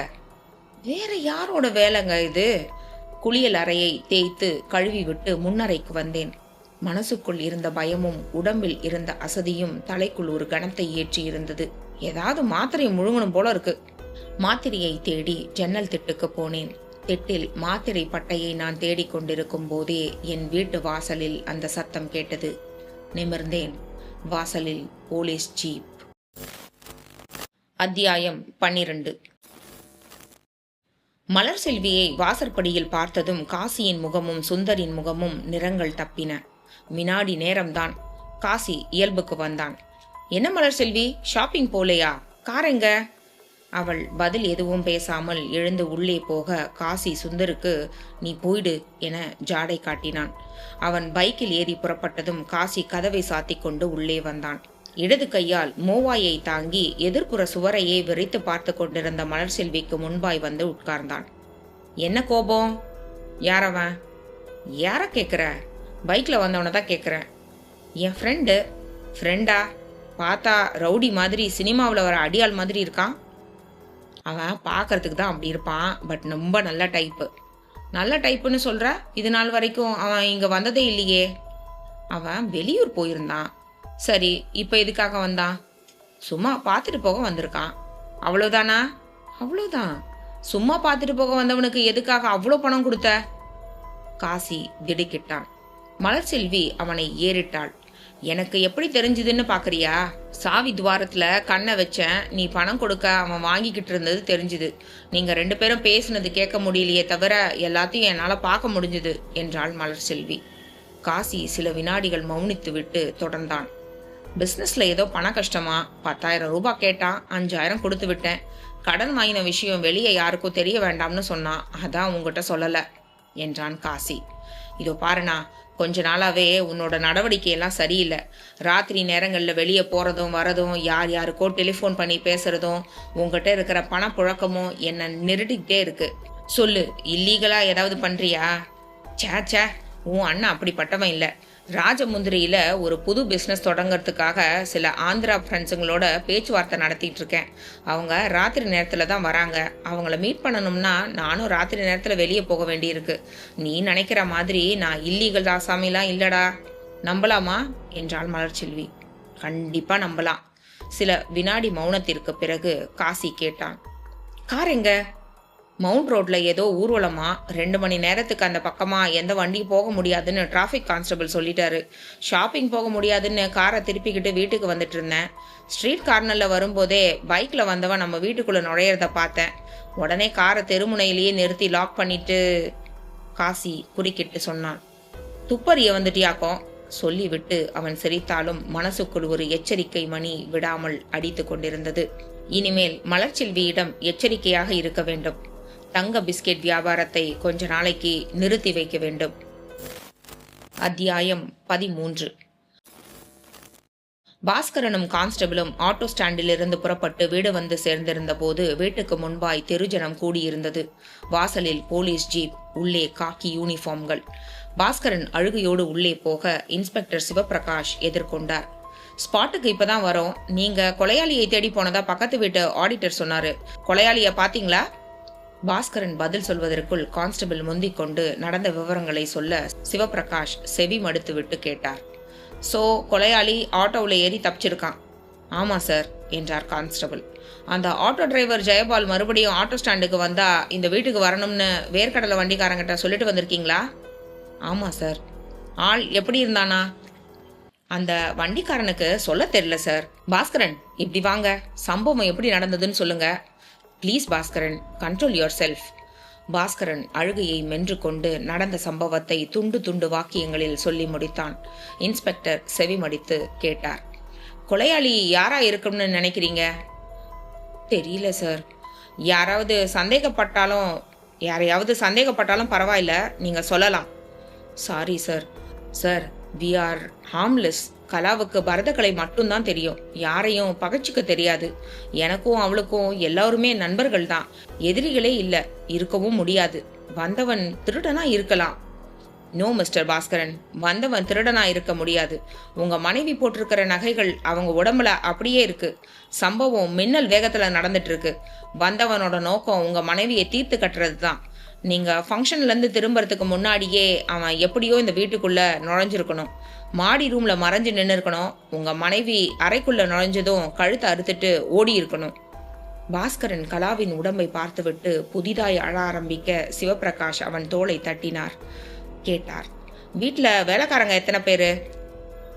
வேற யாரோட வேலைங்க இது? குளியல் அறையை தேய்த்து கழுவி விட்டு முன்னறைக்கு வந்தேன். மனசுக்குள் இருந்த பயமும் உடம்பில் இருந்த அசதியும் தலைக்குள் ஒரு கணத்தை ஏற்றி இருந்தது. ஏதாவது மாத்திரை முழுங்கணும் போல இருக்கு. மாத்திரையை தேடி ஜன்னல் திட்டுக்கு போனேன். திட்டில் மாத்திரை பட்டையை நான் தேடிக்கொண்டிருக்கும் போதே என் வீட்டு வாசலில் அந்த சத்தம் கேட்டது. நிமிர்ந்தேன். வாசலில் போலீஸ் ஜீப். அத்தியாயம் 12. மலர் செல்வியை வாசற்படியில் பார்த்ததும் காசியின் முகமும் சுந்தரின் முகமும் நிறங்கள் தப்பின. வினாடி நேரம்தான். காசி இயல்புக்கு வந்தான். என்ன மலர் செல்வி, ஷாப்பிங் போலையா? காரெங்க? அவள் பதில் எதுவும் பேசாமல் எழுந்து உள்ளே போக காசி சுந்தருக்கு நீ போயிடு என ஜாடை காட்டினான். அவன் பைக்கில் ஏறி புறப்பட்டதும் காசி கதவை சாத்தி கொண்டு உள்ளே வந்தான். இடது கையால் மோவாயை தாங்கி எதிர்ப்புற சுவரையே விரித்து பார்த்து கொண்டிருந்த மலர் செல்விக்கு முன்பாய் வந்து உட்கார்ந்தான். என்ன கோபம்? யாரவன்? யார கேட்குற? பைக்ல வந்தவனை தான் கேட்குறேன். என் ஃப்ரெண்டு. ஃப்ரெண்டா? பார்த்தா ரவுடி மாதிரி, சினிமாவில் வர அடியாள் மாதிரி இருக்கான். அவன் பார்க்கறதுக்கு தான் அப்படி இருப்பான், பட் ரொம்ப நல்ல டைப்பு. நல்ல டைப்புன்னு சொல்ற? இது நாள் வரைக்கும் அவன் இங்கே வந்ததே இல்லையே. அவன் வெளியூர் போயிருந்தான். சரி, இப்போ எதுக்காக வந்தான்? சும்மா பார்த்துட்டு போக வந்திருக்கான். அவ்வளோதானா? அவ்வளோதான். சும்மா பார்த்துட்டு போக வந்தவனுக்கு எதுக்காக அவ்வளோ பணம் கொடுத்த? காசி திடுக்கிட்டான். மலர் செல்வி அவனை ஏறிட்டாள். எனக்கு எப்படி தெரிஞ்சதுன்னு பாக்குறியா? சாவி துவாரத்துல கண்ணை வச்சேன். நீ பணம் கொடுக்க அவன் வாங்கிக்கிட்டு இருந்தது தெரிஞ்சுது. நீங்க 2 பேரும் பேசுனது கேட்க முடியலையே தவிர எல்லாத்தையும் என்னால பார்க்க முடிஞ்சுது என்றாள் மலர் செல்வி. காசி சில வினாடிகள் மௌனித்து விட்டு தொடர்ந்தான். பிசினஸ்ல ஏதோ பண கஷ்டமா? 10,000 ரூபாய் கேட்டான். 5,000 கொடுத்து விட்டேன். கடன் வாங்கின விஷயம் வெளியே யாருக்கும் தெரிய வேண்டாம்னு சொன்னான். அதான் உங்ககிட்ட சொல்லல என்றான் காசி. இதோ பாருண்ணா, கொஞ்ச நாளாவே உன்னோட நடவடிக்கையெல்லாம் சரியில்லை. ராத்திரி நேரங்களில் வெளியே போகிறதும் வரதும், யார் யாருக்கோ டெலிஃபோன் பண்ணி பேசுறதும், உங்ககிட்ட இருக்கிற பணப்புழக்கமும் என்னை நிறுத்திக்கிட்டே இருக்கு. சொல்லு, இல்லீகலாக ஏதாவது பண்ணுறியா? சே, உன் அண்ணன் அப்படிப்பட்டவன் இல்லை. ராஜமுந்திரியில ஒரு புது பிஸ்னஸ் தொடங்கிறதுக்காக சில ஆந்திரா ஃப்ரெண்ட்ஸுங்களோட பேச்சுவார்த்தை நடத்திட்டு இருக்கேன். அவங்க ராத்திரி நேரத்தில் தான் வராங்க. அவங்கள மீட் பண்ணணும்னா நானும் ராத்திரி நேரத்தில் வெளியே போக வேண்டியிருக்கு. நீ நினைக்கிற மாதிரி நான் இல்லீகல் ஆசாமிலாம் இல்லடா. நம்பலாமா என்றாள் மலர்ச்செல்வி. கண்டிப்பா நம்பலாம். சில வினாடி மௌனத்திற்கு பிறகு காசி கேட்டான், கார் எங்க? மவுண்ட் ரோட்ல ஏதோ ஊர்வலமா, 2 மணி நேரத்துக்கு அந்த பக்கமா எந்த வண்டியும் போக முடியாதுன்னு டிராஃபிக் கான்ஸ்டபிள் சொல்லிட்டாரு. ஷாப்பிங் போக முடியாதுன்னு காரை திருப்பிக்கிட்டு வீட்டுக்கு வந்துட்டு இருந்தேன். ஸ்ட்ரீட் கார்னர்ல வரும்போதே பைக்ல வந்தவன் நம்ம வீட்டுக்குள்ள நுழையிறத பார்த்தேன். உடனே காரை தெருமுனையிலேயே நிறுத்தி லாக் பண்ணிட்டு காசி குறுக்கிட்டு சொன்னான். துப்பறிய வந்துட்டியாக்கோ? சொல்லிவிட்டு அவன் சிரித்தாலும் மனசுக்குள் ஒரு எச்சரிக்கை மணி விடாமல் அடித்து கொண்டிருந்தது. இனிமேல் மலர்ச்செல்வியிடம் எச்சரிக்கையாக இருக்க வேண்டும். தங்க பிஸ்கெட் வியாபாரத்தை கொஞ்ச நாளைக்கு நிறுத்தி வைக்க வேண்டும். அத்தியாயம் 13. பாஸ்கரனும் கான்ஸ்டபிளும் ஆட்டோ ஸ்டாண்டிலிருந்து புறப்பட்டு வீடு வந்து சேர்ந்திருந்த போது வீட்டுக்கு முன்பாய் தெருஜனம் கூடியிருந்தது. வாசலில் போலீஸ் ஜீப், உள்ளே காக்கி யூனிஃபார்ம்கள். பாஸ்கரன் அழுகையோடு உள்ளே போக இன்ஸ்பெக்டர் சிவபிரகாஷ் எதிர்கொண்டார். ஸ்பாட்டுக்கு இப்பதான் வரோம். நீங்க கொலையாளியை தேடி போனதா பக்கத்து வீட்டு ஆடிட்டர் சொன்னாரு. கொலையாளிய பாத்தீங்களா? பாஸ்கரன் பதில் சொல்வதற்குள் கான்ஸ்டபிள் முந்திக் கொண்டு நடந்த விவரங்களை சொல்ல சிவபிரகாஷ் செவி மடுத்து விட்டு கேட்டார். கொலையாளி ஆட்டோவில் ஏறி தப்பிச்சிருக்கான். ஆமா சார் என்றார் கான்ஸ்டபிள். அந்த ஆட்டோ டிரைவர் ஜெயபால் மறுபடியும் ஆட்டோ ஸ்டாண்டுக்கு வந்தா இந்த வீட்டுக்கு வரணும்னு வேர்க்கடலை வண்டிக்காரங்கிட்ட சொல்லிட்டு வந்திருக்கீங்களா? ஆமா சார். ஆள் எப்படி இருந்தானா? அந்த வண்டிக்காரனுக்கு சொல்ல தெரியல சார். பாஸ்கரன், இப்படி வாங்க, சம்பவம் எப்படி நடந்ததுன்னு சொல்லுங்க. Please Baskaran, control yourself. Baskaran அழுகையை மென்று கொண்டு நடந்த சம்பவத்தை துண்டு துண்டு வாக்கியங்களில் சொல்லி முடித்தான். இன்ஸ்பெக்டர் செவிமடித்து கேட்டார். கொலையாளி யாரா இருக்கும்னு நினைக்கிறீங்க? தெரியல சார். யாரையாவது சந்தேகப்பட்டாலும் பரவாயில்ல, நீங்க சொல்லலாம். Sorry sir. Sir, we are harmless. கலாவுக்கு பரதக்கலை மட்டும்தான் தெரியும். யாரையும் பகச்சுக்க தெரியாது. எனக்கும் அவளுக்கும் எல்லாருமே நண்பர்கள் தான். எதிரிகளே இல்ல, இருக்கவும் முடியாது. வந்தவன் திருடனா இருக்கலாம். நோ மிஸ்டர் பாஸ்கரன், வந்தவன் திருடனா இருக்க முடியாது. உங்க மனைவி போட்டிருக்கிற நகைகள் அவங்க உடம்புல அப்படியே இருக்கு. சம்பவம் மின்னல் வேகத்துல நடந்துட்டு இருக்கு. வந்தவனோட நோக்கம் உங்க மனைவியை தீர்த்து கட்டுறது தான். நீங்க ஃபங்க்ஷன்லேருந்து திரும்புறதுக்கு முன்னாடியே அவன் எப்படியோ இந்த வீட்டுக்குள்ள நுழைஞ்சிருக்கணும். மாடி ரூம்ல மறைஞ்சு நின்று இருக்கணும். உங்க மனைவி அறைக்குள்ள நுழைஞ்சதும் கழுத்தை அறுத்துட்டு ஓடி இருக்கணும். பாஸ்கரன் கலாவின் உடம்பை பார்த்துவிட்டு புதிதாய் அழ ஆரம்பிக்க சிவபிரகாஷ் அவன் தோளை தட்டினார். கேட்டார், வீட்டுல வேலைக்காரங்க எத்தனை பேரு?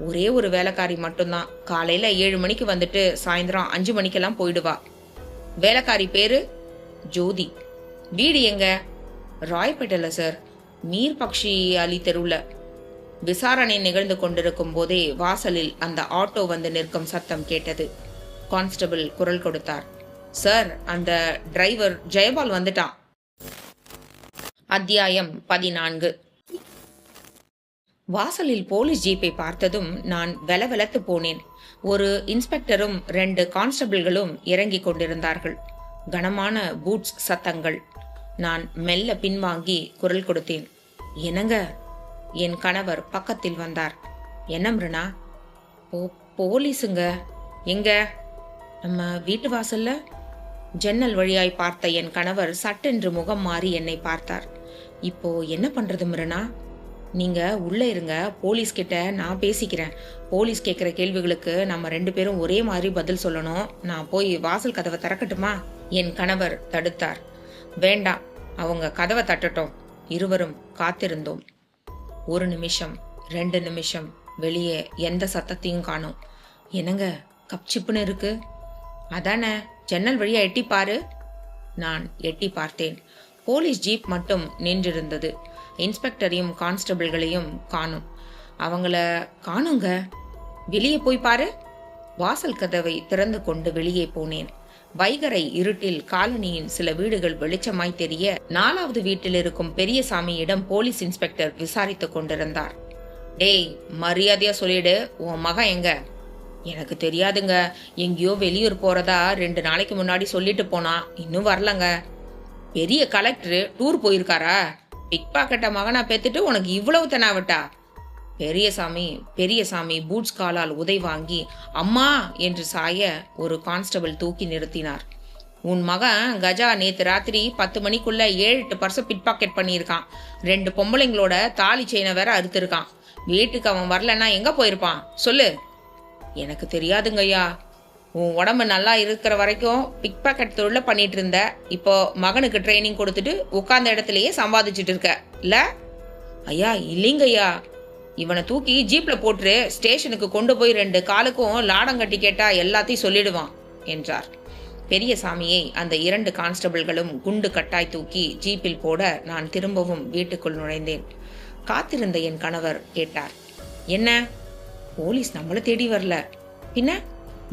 ஒரே ஒரு வேலைக்காரி மட்டும்தான். காலையில 7 மணிக்கு வந்துட்டு சாயந்தரம் 5 மணிக்கெல்லாம் போயிடுவா. வேலைக்காரி பேரு ஜோதி. வீடு எங்க? ராய்பேட்டையில சார், மீர் பக்ஷி அலி தெருவுல. விசாரணை நிகழ்ந்து கொண்டிருக்கும் போதே வாசலில் அந்த ஆட்டோ வந்து நிற்கும் சத்தம் கேட்டது. கான்ஸ்டபிள் குரல் கொடுத்தார். சார், அந்த டிரைவர் ஜெயபால் வந்துட்டான். அத்தியாயம் 14. வாசலில் போலீஸ் ஜீப்பை பார்த்ததும் நான் வெலவெலத்து போனேன். ஒரு இன்ஸ்பெக்டரும் 2 கான்ஸ்டபிள்களும் இறங்கிக் கொண்டிருந்தார்கள். கனமான பூட்ஸ் சத்தங்கள். நான் மெல்ல பின்வாங்கி குரல் கொடுத்தேன். என்னங்க? என் கணவர் பக்கத்தில் வந்தார். என்ன மிருனா? போலீஸுங்க. எங்க? நம்ம வீட்டு வாசல்ல. ஜன்னல் வழியாய் பார்த்த என் கணவர் சட்டென்று முகம் மாறி என்னை பார்த்தார். இப்போ என்ன பண்றது மிருனா? நீங்க உள்ள இருங்க, போலீஸ் கிட்ட நான் பேசிக்கிறேன். போலீஸ் கேட்கிற கேள்விகளுக்கு நம்ம 2 பேரும் ஒரே மாதிரி பதில் சொல்லணும். நான் போய் வாசல் கதவை திறக்கட்டுமா? என் கணவர் தடுத்தார். வேண்டாம், அவங்க கதவை தட்டட்டும். இருவரும் காத்திருந்தோம். 1 நிமிஷம், 2 நிமிஷம். வெளியே எந்த சத்தத்தையும் காணோம். என்னங்க கப்சிப்புன்னு இருக்கு? அதானே, ஜன்னல் வழியா எட்டி பாரு. நான் எட்டி பார்த்தேன். போலீஸ் ஜீப் மட்டும் நின்றிருந்தது. இன்ஸ்பெக்டரையும் கான்ஸ்டபிள்களையும் காணும். அவங்கள காணுங்க. வெளியே போய் பாரு. வாசல் கதவை திறந்து கொண்டு வெளியே போனேன். வைகரை இருட்டில் காலனியின் சில வீடுகள் வெளிச்சமாய் தெரிய 4வது வீட்டில் இருக்கும் பெரியசாமியிடம் போலீஸ் இன்ஸ்பெக்டர் விசாரித்துக் கொண்டிருந்தார். டேய், மரியாதையா சொல்லிடு, உன் மகன் எங்க? எனக்கு தெரியாதுங்க. எங்கேயோ வெளியூர் போறதா 2 நாளைக்கு முன்னாடி சொல்லிட்டு போனா, இன்னும் வரலங்க. பெரிய கலெக்டர் டூர் போயிருக்காரா? பிக் பாக்கெட்ட மகனா பெத்துட்டு உனக்கு இவ்வளவு தெனாவட்டா? பெரியசாமி பெரியசாமி பூட்ஸ் காலால் உதை வாங்கி அம்மா என்று சாய ஒரு கான்ஸ்டபிள் தூக்கி நிறுத்தினார். உன் மகன் கஜா நேத்து ராத்திரி 10 மணிக்குள்ள 7-8 பர்ஸை பிட் பாக்கெட் பண்ணியிருக்கான். 2 பொம்பளைங்களோட தாலி செயினை வேற அறுத்திருக்கான். வீட்டுக்கு அவன் வரலன்னா எங்க போயிருப்பான் சொல்லு. எனக்கு தெரியாதுங்கய்யா. உன் உடம்பு நல்லா இருக்கிற வரைக்கும் பிக் பாக்கெட் தொழில பண்ணிட்டு இருந்த. இப்போ மகனுக்கு ட்ரைனிங் கொடுத்துட்டு உட்கார்ந்த இடத்துலயே சம்பாதிச்சுட்டு இருக்க இல்ல? ஐயா இல்லைங்கய்யா. இவனை தூக்கி ஜீப்ல போட்டு ஸ்டேஷனுக்கு கொண்டு போய் 2 காலுக்கும் லாடம் கட்டி கேட்டா எல்லாத்தையும் சொல்லிடுவான் என்றார். பெரியசாமியை அந்த 2 கான்ஸ்டபிள்களும் குண்டு கட்டாய் தூக்கி ஜீப்பில் போட நான் திரும்பவும் வீட்டுக்குள் நுழைந்தேன். காத்திருந்த என் கணவர் கேட்டார், என்ன போலீஸ் நம்மள தேடி வரல? பின்ன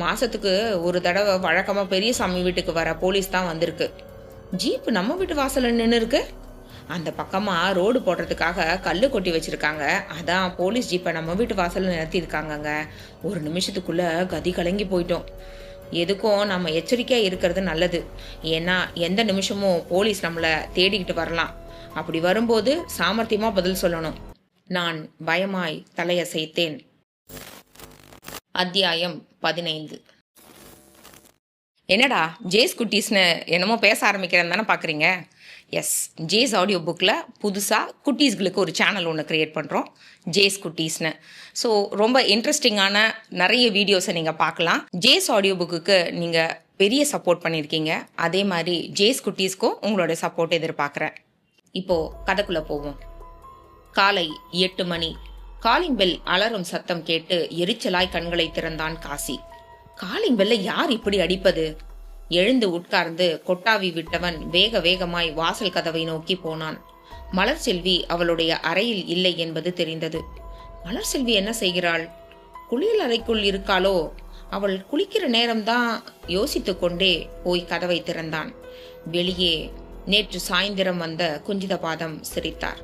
மாசத்துக்கு ஒரு தடவை வழக்கமா பெரியசாமி வீட்டுக்கு வர போலீஸ் தான் வந்திருக்கு. ஜீப் நம்ம வீட்டு வாசல்ல நின்று இருக்கு. அந்த பக்கமா ரோடு போடுறதுக்காக கல்லு கொட்டி வச்சிருக்காங்க. அதான் போலீஸ் ஜீப்பை நம்ம வீட்டு வாசல்ல நிறுத்திருக்காங்கங்க. ஒரு நிமிஷத்துக்குள்ள கதி கலங்கி போயிட்டோம். எதுக்கும் நம்ம எச்சரிக்கையா இருக்கிறது நல்லது. ஏன்னா எந்த நிமிஷமும் போலீஸ் நம்மளை தேடிக்கிட்டு வரலாம். அப்படி வரும்போது சாமர்த்தியமா பதில் சொல்லணும். நான் பயமாய் தலையசைத்தேன். அத்தியாயம் 15. என்னடா ஜேஸ் குட்டீஸ்னு என்னமோ பேச ஆரம்பிக்கிறேன்னு தானே பார்க்குறீங்க? எஸ், ஜேஸ் ஆடியோ புக்கில் புதுசாக குட்டீஸ்களுக்கு ஒரு சேனல் ஒன்று க்ரியேட் பண்ணுறோம், ஜேஸ் குட்டீஸ்னு. ஸோ ரொம்ப இன்ட்ரெஸ்டிங்கான நிறைய வீடியோஸை நீங்கள் பார்க்கலாம். ஜேஸ் ஆடியோ புக்குக்கு நீங்கள் பெரிய சப்போர்ட் பண்ணியிருக்கீங்க. அதே மாதிரி ஜேஸ் குட்டீஸ்க்கும் உங்களோட சப்போர்ட் எதிர்பார்க்குறேன். இப்போது கதைக்குள்ளே போவோம். காலை 8 மணி. காலிங் பெல் அலறும் சத்தம் கேட்டு எரிச்சலாய் கண்களை திறந்தான் காசி. காலிங் பெல்லை யார் இப்படி அடிப்பது? எழுந்து உட்கார்ந்து கொட்டாவி விட்டவன் வேக வேகமாய் வாசல் கதவை நோக்கி போனான். மலர்செல்வி அவளுடைய அறையில் இல்லை என்பது தெரிந்தது. மலர்செல்வி என்ன செய்கிறாள்? குளியல் அறைக்குள் இருக்காளோ? அவள் குளிக்கிற நேரம்தான் யோசித்து கொண்டே போய் கதவை திறந்தான். வெளியே நேற்று சாயந்திரம் வந்த குஞ்சித பாதம் சிரித்தார்.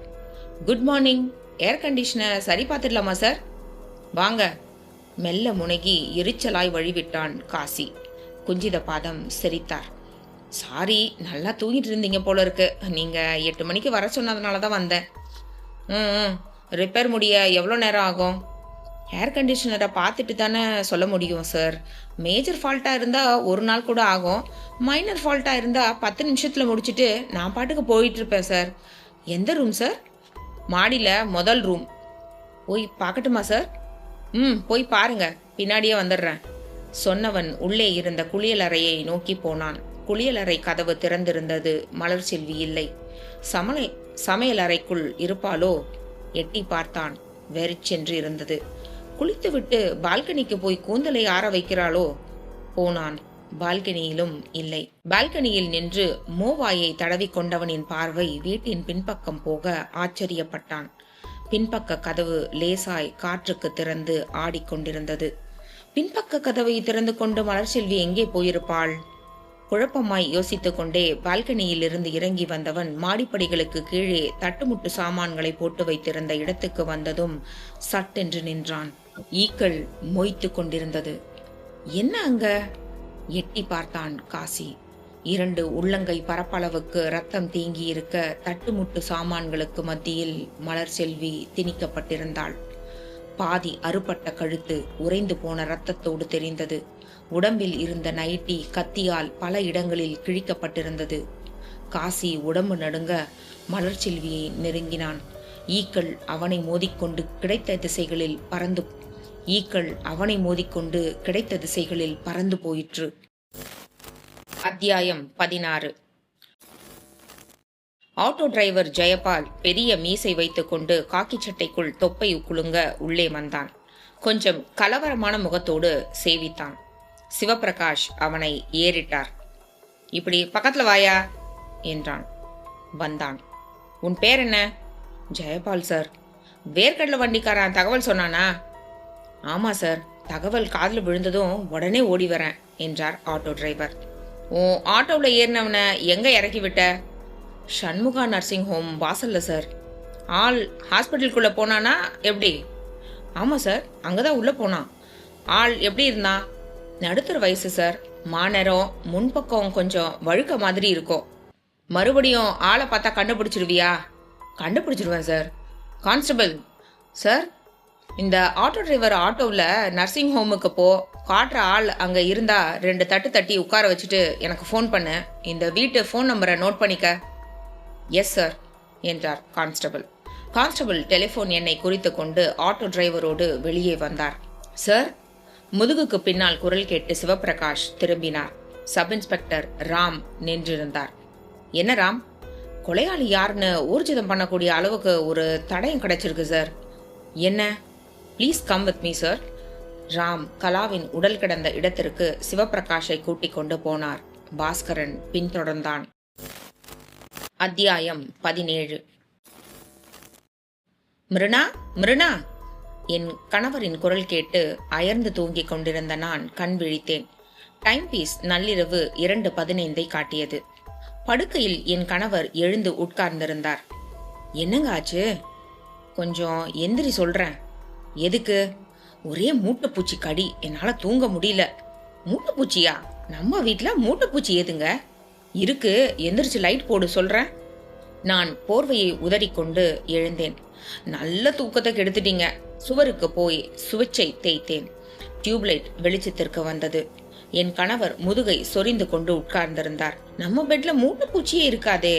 Good morning. ஏர் கண்டிஷனர் சரி பார்த்துடலாமா சார்? வாங்க. மெல்ல முனகி எரிச்சலாய் வழிவிட்டான் காசி. குஞ்சித பாதம் சிரித்தார். சாரி, நல்லா தூங்கிட்டு இருந்தீங்க போல இருக்கு. நீங்க 8 மணிக்கு வர சொன்னதுனால தான் வந்தேன். ரிப்பேர் முடிய எவ்வளோ நேரம் ஆகும்? ஏர் கண்டிஷனரை பார்த்துட்டு தானே சொல்ல முடியும் சார். மேஜர் ஃபால்ட்டாக இருந்தால் 1 நாள் கூட ஆகும். மைனர் ஃபால்ட்டாக இருந்தால் 10 நிமிஷத்தில் முடிச்சுட்டு நான் பாட்டுக்கு போயிட்டு இருப்பேன் சார். எந்த ரூம் சார்? மாடியில் முதல் ரூம். போய் பார்க்கட்டுமா சார்? போய் பாருங்க, பின்னாடியே வந்துடுறேன் சொன்னவன் உள்ளே இருந்த குளியலறையை நோக்கி போனான். குளியலறை கதவு திறந்திருந்தது. மலர்செல்வி இல்லை. சமையல் அறைக்குள் இருப்பாளோ? எட்டி பார்த்தான். வெறிச்சென்று இருந்தது. குளித்துவிட்டு பால்கனிக்கு போய் கூந்தலை ஆற வைக்கிறாளோ? போனான். பால்கனியிலும் இல்லை. பால்கனியில் நின்று மோவாயை தடவி கொண்டவனின் பார்வை வீட்டின் பின்பக்கம் போக ஆச்சரியப்பட்டான். பின்பக்க கதவு லேசாய் காற்றுக்கு திறந்து ஆடிக்கொண்டிருந்தது. பின்பக்க கதவை திறந்து கொண்டு மலர்செல்வி எங்கே போயிருப்பாள்? குழப்பமாய் யோசித்துக் கொண்டே பால்கனியில் இருந்து இறங்கி வந்தவன் மாடிப்படிகளுக்கு கீழே தட்டுமுட்டு சாமான்களை போட்டு வைத்திருந்த இடத்துக்கு வந்ததும் சட்டென்று நின்றான். ஈக்கள் மொய்த்து கொண்டிருந்தது. என்ன அங்க? எட்டி பார்த்தான் காசி. 2 உள்ளங்கை பரப்பளவுக்கு ரத்தம் தேங்கி இருக்க தட்டுமுட்டு சாமான்களுக்கு மத்தியில் மலர்செல்வி திணிக்கப்பட்டிருந்தாள். பாதி அறுபட்ட கழுத்து உறைந்து போன ரத்தத்தோடு தெரிந்தது. உடம்பில் இருந்த நைட்டி கத்தியால் பல இடங்களில் கிழிக்கப்பட்டிருந்தது. காசி உடம்பு நடுங்க மலர்செல்வியை நெருங்கினான். ஈக்கள் அவனை மோதிக்கொண்டு கிடைத்த திசைகளில் பறந்து போயிற்று. அத்தியாயம் 16. ஆட்டோ டிரைவர் ஜெயபால் பெரிய மீசை வைத்துக்கொண்டு காக்கி சட்டைக்குள் தொப்பை குலுங்க உள்ளே வந்தான். கொஞ்சம் கலவரமான முகத்தோடு சேவித்தான். சிவபிரகாஷ் அவனை ஏறிட்டார். இப்படி பக்கத்துல வாயா என்றான். வந்தான். உன் பேர் என்ன? ஜெயபால் சார். வேர்க்கடலை வண்டிக்காரன் தகவல் சொன்னானா? ஆமா சார், தகவல் காதில் விழுந்ததும் உடனே ஓடி வரேன் என்றார் ஆட்டோ டிரைவர். உன் ஆட்டோவில் ஏறினவனை எங்க இறக்கி விட்ட? சண்முகா நர்சிங் ஹோம் வாசல்ல சார். ஆள் ஹாஸ்பிட்டலுக்குள்ள போனானா எப்படி? ஆமா சார், அங்கதான் உள்ள போனான். ஆள் எப்படி இருந்தான்? நடுத்தர வயசு சார். மாநேரம், முன்பக்கம் கொஞ்சம் வழுக்க மாதிரி இருக்கும். மறுபடியும் ஆளை பார்த்தா கண்டுபிடிச்சிருவியா? கண்டுபிடிச்சிருவேன் சார். கான்ஸ்டபிள் சார், இந்த ஆட்டோ டிரைவர் ஆட்டோவில் நர்சிங் ஹோமுக்கு போ, காட்டுற ஆள் அங்கே இருந்தா 2 தட்டு தட்டி உட்கார வச்சுட்டு எனக்கு ஃபோன் பண்ணு. இந்த வீட்டு ஃபோன் நம்பரை நோட் பண்ணிக்க. எஸ் சார் என்றார் கான்ஸ்டபிள். கான்ஸ்டபிள் டெலிஃபோன் எண்ணை குறித்து கொண்டு ஆட்டோ டிரைவரோடு வெளியே வந்தார். சார், முதுகுக்கு பின்னால் குரல் கேட்டு சிவபிரகாஷ் திரும்பினார். சப் இன்ஸ்பெக்டர் ராம் நின்றிருந்தார். என்ன ராம், கொலையாளி யாருன்னு ஊர்ஜிதம் பண்ணக்கூடிய அளவுக்கு ஒரு தடயம் கிடைச்சிருக்கு சார். என்ன? Please come with me sir. Ram கலாவின் உடல் கிடந்த இடத்திற்கு சிவபிரகாஷை கூட்டிக் கொண்டு போனார். பாஸ்கரன் பின்தொடர்ந்தான். அத்தியாயம் 17. மிருனா, மிருனா! என் கணவரின் குரல் கேட்டு அயர்ந்து தூங்கிக் கொண்டிருந்த நான் கண் விழித்தேன். டைம் பீஸ் நள்ளிரவு 2:15 காட்டியது. படுக்கையில் என் கணவர் எழுந்து உட்கார்ந்திருந்தார். என்னங்க ஆச்சு? கொஞ்சம் எந்திரி சொல்றேன். எதுக்கு? ஒரே மூட்டைப்பூச்சி கடி, என்னால தூங்க முடியல. மூட்டைப்பூச்சியா? நம்ம வீட்டுல மூட்டைப்பூச்சி ஏதுங்க இருக்கு? எந்திரிச்சு லைட் போடு சொல்றேன். நான் போர்வையை உதறிக்கொண்டு எழுந்தேன். நல்ல தூக்கத்தை கெடுத்துட்டீங்க. சுவருக்கு போய் சுவிட்சை தேய்த்தேன். டியூப்லைட் வெளிச்சத்திற்கு வந்தது. என் கணவர் முதுகை சொரிந்து கொண்டு உட்கார்ந்திருந்தார். நம்ம பெட்ல மூட்டைப்பூச்சியே இருக்காதே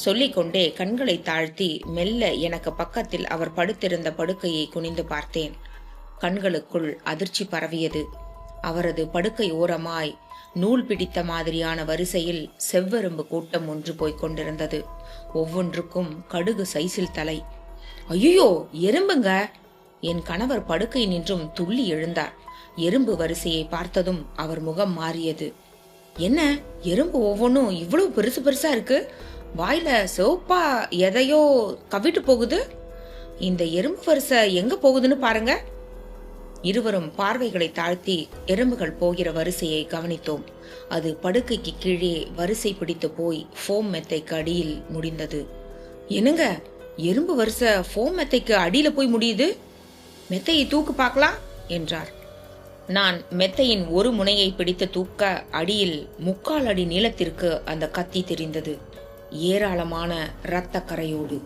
சொல்லிக்கொண்டே கண்களை தாழ்த்தி மெல்ல எனக்கு பக்கத்தில் அவர் படுத்திருந்த படுக்கையை குனிந்து பார்த்தேன். கண்களுக்குள் அதிர்ச்சி பரவியது. அவரது படுக்கை ஓரமாய் நூல் பிடித்த மாதிரியான வரிசையில் செவ்வெரும்பு கூட்டம் ஒன்று போய்க் கொண்டிருந்தது. ஒவ்வொன்றுக்கும் கடுகு சைஸில் தலை. ஐயோ, எறும்புங்க! என் கணவர் படுக்கை நின்றும் துள்ளி எழுந்தார். எறும்பு வரிசையை பார்த்ததும் அவர் முகம் மாறியது. என்ன, எறும்பு ஒவ்வொன்றும் இவ்வளவு பெருசு பெருசா இருக்கு? வாயில சிவப்பா எதையோ கவிட்டு போகுது. இந்த எறும்பு வரிசை எங்க போகுதுன்னு பாருங்க. இருவரும் பார்வைகளை தாழ்த்தி எறும்புகள் போகிற வரிசையை கவனித்தோம். அது படுக்கைக்கு கீழே வரிசை பிடித்து போய் ஃபோம் மெத்தைக்கு அடியில் முடிந்தது. என்னங்க, எறும்பு வரிசை ஃபோம் மெத்தைக்கு அடியில போய் முடியுது? மெத்தையை தூக்கு பார்க்கலாம் என்றார். நான் மெத்தையின் ஒரு முனையை பிடித்து தூக்க அடியில் 3/4 அடி நீளத்திற்கு அந்த கத்தி தெரிந்தது. ஏராளமான இரத்த கரையோடு.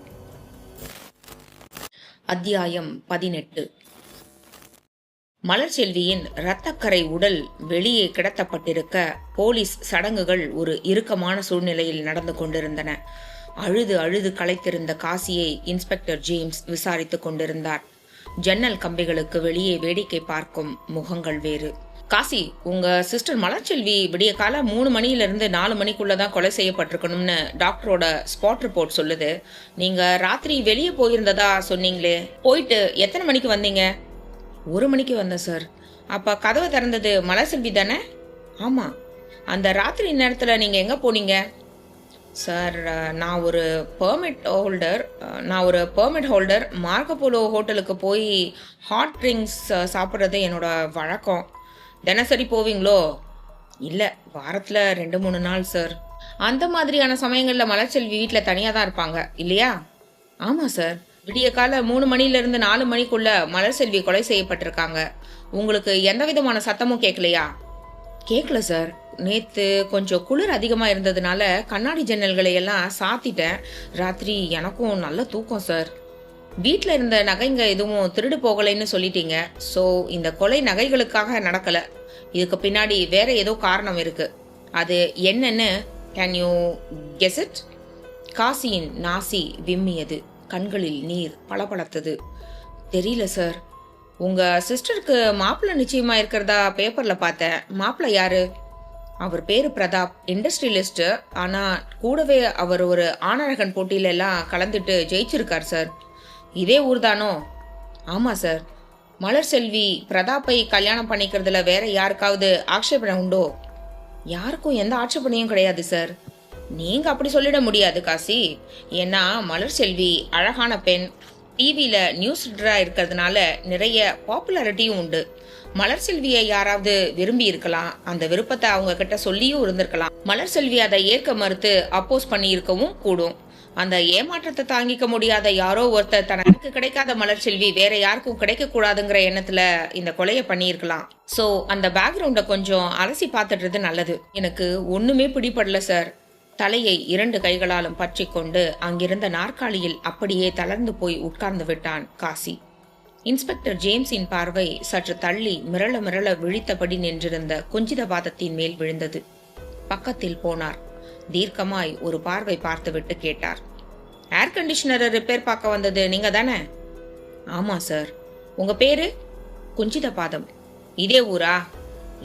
அத்தியாயம் 18. மலர்செல்வியின் இரத்தக்கரை உடல் வெளியே கிடத்தப்பட்டிருக்க போலீஸ் சடங்குகள் ஒரு இறுக்கமான சூழ்நிலையில் நடந்து கொண்டிருந்தன. அழுது அழுது களைத்திருந்த காசியை இன்ஸ்பெக்டர் ஜேம்ஸ் விசாரித்துக் கொண்டிருந்தார். ஜன்னல் கம்பிகளுக்கு வெளியே வேடிக்கை பார்க்கும் முகங்கள் வேறு. காசி, உங்க சிஸ்டர் மலர்செல்வி விடிய கால 3 மணியிலிருந்து 4 மணிக்குள்ளதான் கொலை செய்யப்பட்டிருக்கணும்னு டாக்டரோட ஸ்பாட் ரிப்போர்ட் சொல்லுது. நீங்க ராத்திரி வெளியே போயிருந்ததா சொன்னீங்களே, போயிட்டு எத்தனை மணிக்கு வந்தீங்க? 1 மணிக்கு வந்தேன் சார். அப்ப கதவை திறந்தது மலர்செல்வி தானே? ஆமா. அந்த ராத்திரி நேரத்துல நீங்க எங்க போனீங்க? சார், நான் ஒரு பெர்மிட் ஹோல்டர். மார்கோபோலோ ஹோட்டலுக்கு போய் ஹாட் ட்ரிங்க்ஸ் சாப்பிட்றது என்னோட வழக்கம். தினசரி போவீங்களோ? இல்லை, வாரத்தில் 2-3 நாள் சார். அந்த மாதிரியான சமயங்களில் மலர்செல்வி வீட்டில் தனியாக தான் இருப்பாங்க இல்லையா? ஆமாம் சார். விடிய கால 3 மணிலேருந்து 4 மணிக்குள்ள மலர்செல்வி கொலை செய்யப்பட்டிருக்காங்க. உங்களுக்கு எந்த விதமான சத்தமும் கேட்கலையா? கேட்கல சார். நேற்று கொஞ்சம் குளிர் அதிகமாக இருந்ததுனால கண்ணாடி ஜன்னல்களை எல்லாம் சாத்திட்டேன். ராத்திரி எனக்கும் நல்ல தூக்கம் சார். வீட்டில் இருந்த நகைங்க எதுவும் திருடு போகலைன்னு சொல்லிட்டீங்க. ஸோ இந்த கொலை நகைகளுக்காக நடக்கலை. இதுக்கு பின்னாடி வேற ஏதோ காரணம் இருக்கு. அது என்னன்னு கேன் யூ கெஸ் இட்? காசியின் நாசி விம்மியது. கண்களில் நீர் பளபளத்தது. தெரியல சார். உங்க சிஸ்டருக்கு மாப்பிள்ளை நிச்சயமா இருக்கிறதா பேப்பர்ல பார்த்தேன். மாப்பிள்ளை யாரு? அவர் பேரு பிரதாப், இண்டஸ்ட்ரியலிஸ்ட். ஆனா கூடவே அவர் ஒரு ஆணழகன் போட்டியில எல்லாம் கலந்துட்டு ஜெயிச்சிருக்கார் சார். இதே ஊர் தானோ? ஆமா சார். மலர்செல்வி பிரதாப்பை கல்யாணம் பண்ணிக்கிறதுல வேற யாருக்காவது ஆட்சேபனை உண்டோ? யாருக்கும் எந்த ஆட்சேபனையும் கிடையாது சார். நீங்க அப்படி சொல்லிட முடியாது காசி. ஏன்னா மலர்செல்வி அழகான பெண், டிவியில நியூஸ் ரீடரா இருக்கிறதுனால நிறைய பாப்புலாரிட்டியும் உண்டு. மலர்செல்வியை யாராவது விரும்பி இருக்கலாம். அந்த விருப்பத்தை அவங்க கிட்ட சொல்லியும் இருந்திருக்கலாம். மலர்செல்வி அதை ஏற்க மறுத்து அப்போஸ் பண்ணி இருக்கவும் கூடும். அந்த ஏமாற்றத்தை தாங்கிக்க முடியாத யாரோ ஒருத்தர் தனக்கு கிடைக்காத மலர்செல்வி வேற யாருக்கும் கிடைக்க கூடாதுங்கிற எண்ணத்துல இந்த கொலையை பண்ணியிருக்கலாம். சோ அந்த பேக்ரவுண்ட கொஞ்சம் அலசி பார்த்துடுறது நல்லது. எனக்கு ஒண்ணுமே பிடிபடல சார். தலையை 2 கைகளாலும் பற்றி கொண்டு அங்கிருந்த நாற்காலியில் அப்படியே தளர்ந்து போய் உட்கார்ந்து விட்டான் காசி. இன்ஸ்பெக்டர் ஜேம்ஸின் பார்வை சற்று தள்ளி மிரள மிரள விழித்தபடி நின்றிருந்த குஞ்சிதபாதத்தின் மேல் விழுந்தது. பக்கத்தில் போனார். தீர்க்கமாய் ஒரு பார்வை பார்த்துவிட்டு கேட்டார், ஏர் கண்டிஷனரை ரிப்பேர் பார்க்க வந்தது நீங்க தானே? ஆமா சார். உங்க பேரு? குஞ்சிதபாதம். இதே ஊரா?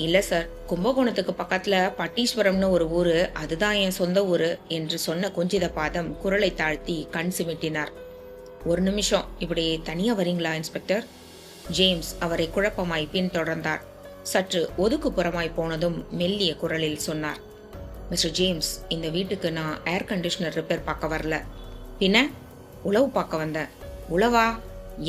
இல்ல சார், கும்பகோணத்துக்கு பக்கத்துல பட்டீஸ்வரம்னு ஒரு ஊரு, அதுதான் என் சொந்த ஊரு என்று சொன்ன குஞ்சிதபாதம் குரலை தாழ்த்தி கண் சிமிட்டினார். ஒரு நிமிஷம் இப்படி தனியா வரீங்களா இன்ஸ்பெக்டர்? ஜேம்ஸ் அவரை குழப்பமாய் பின்தொடர்ந்தார். சற்று ஒதுக்குப்புறமாய் போனதும் மெல்லிய குரலில் சொன்னார், மிஸ்டர் ஜேம்ஸ், இந்த வீட்டுக்கு நான் ஏர் கண்டிஷனர் ரிப்பேர் பார்க்க வரல. பின்ன உளவு பார்க்க வந்தேன். உளவா?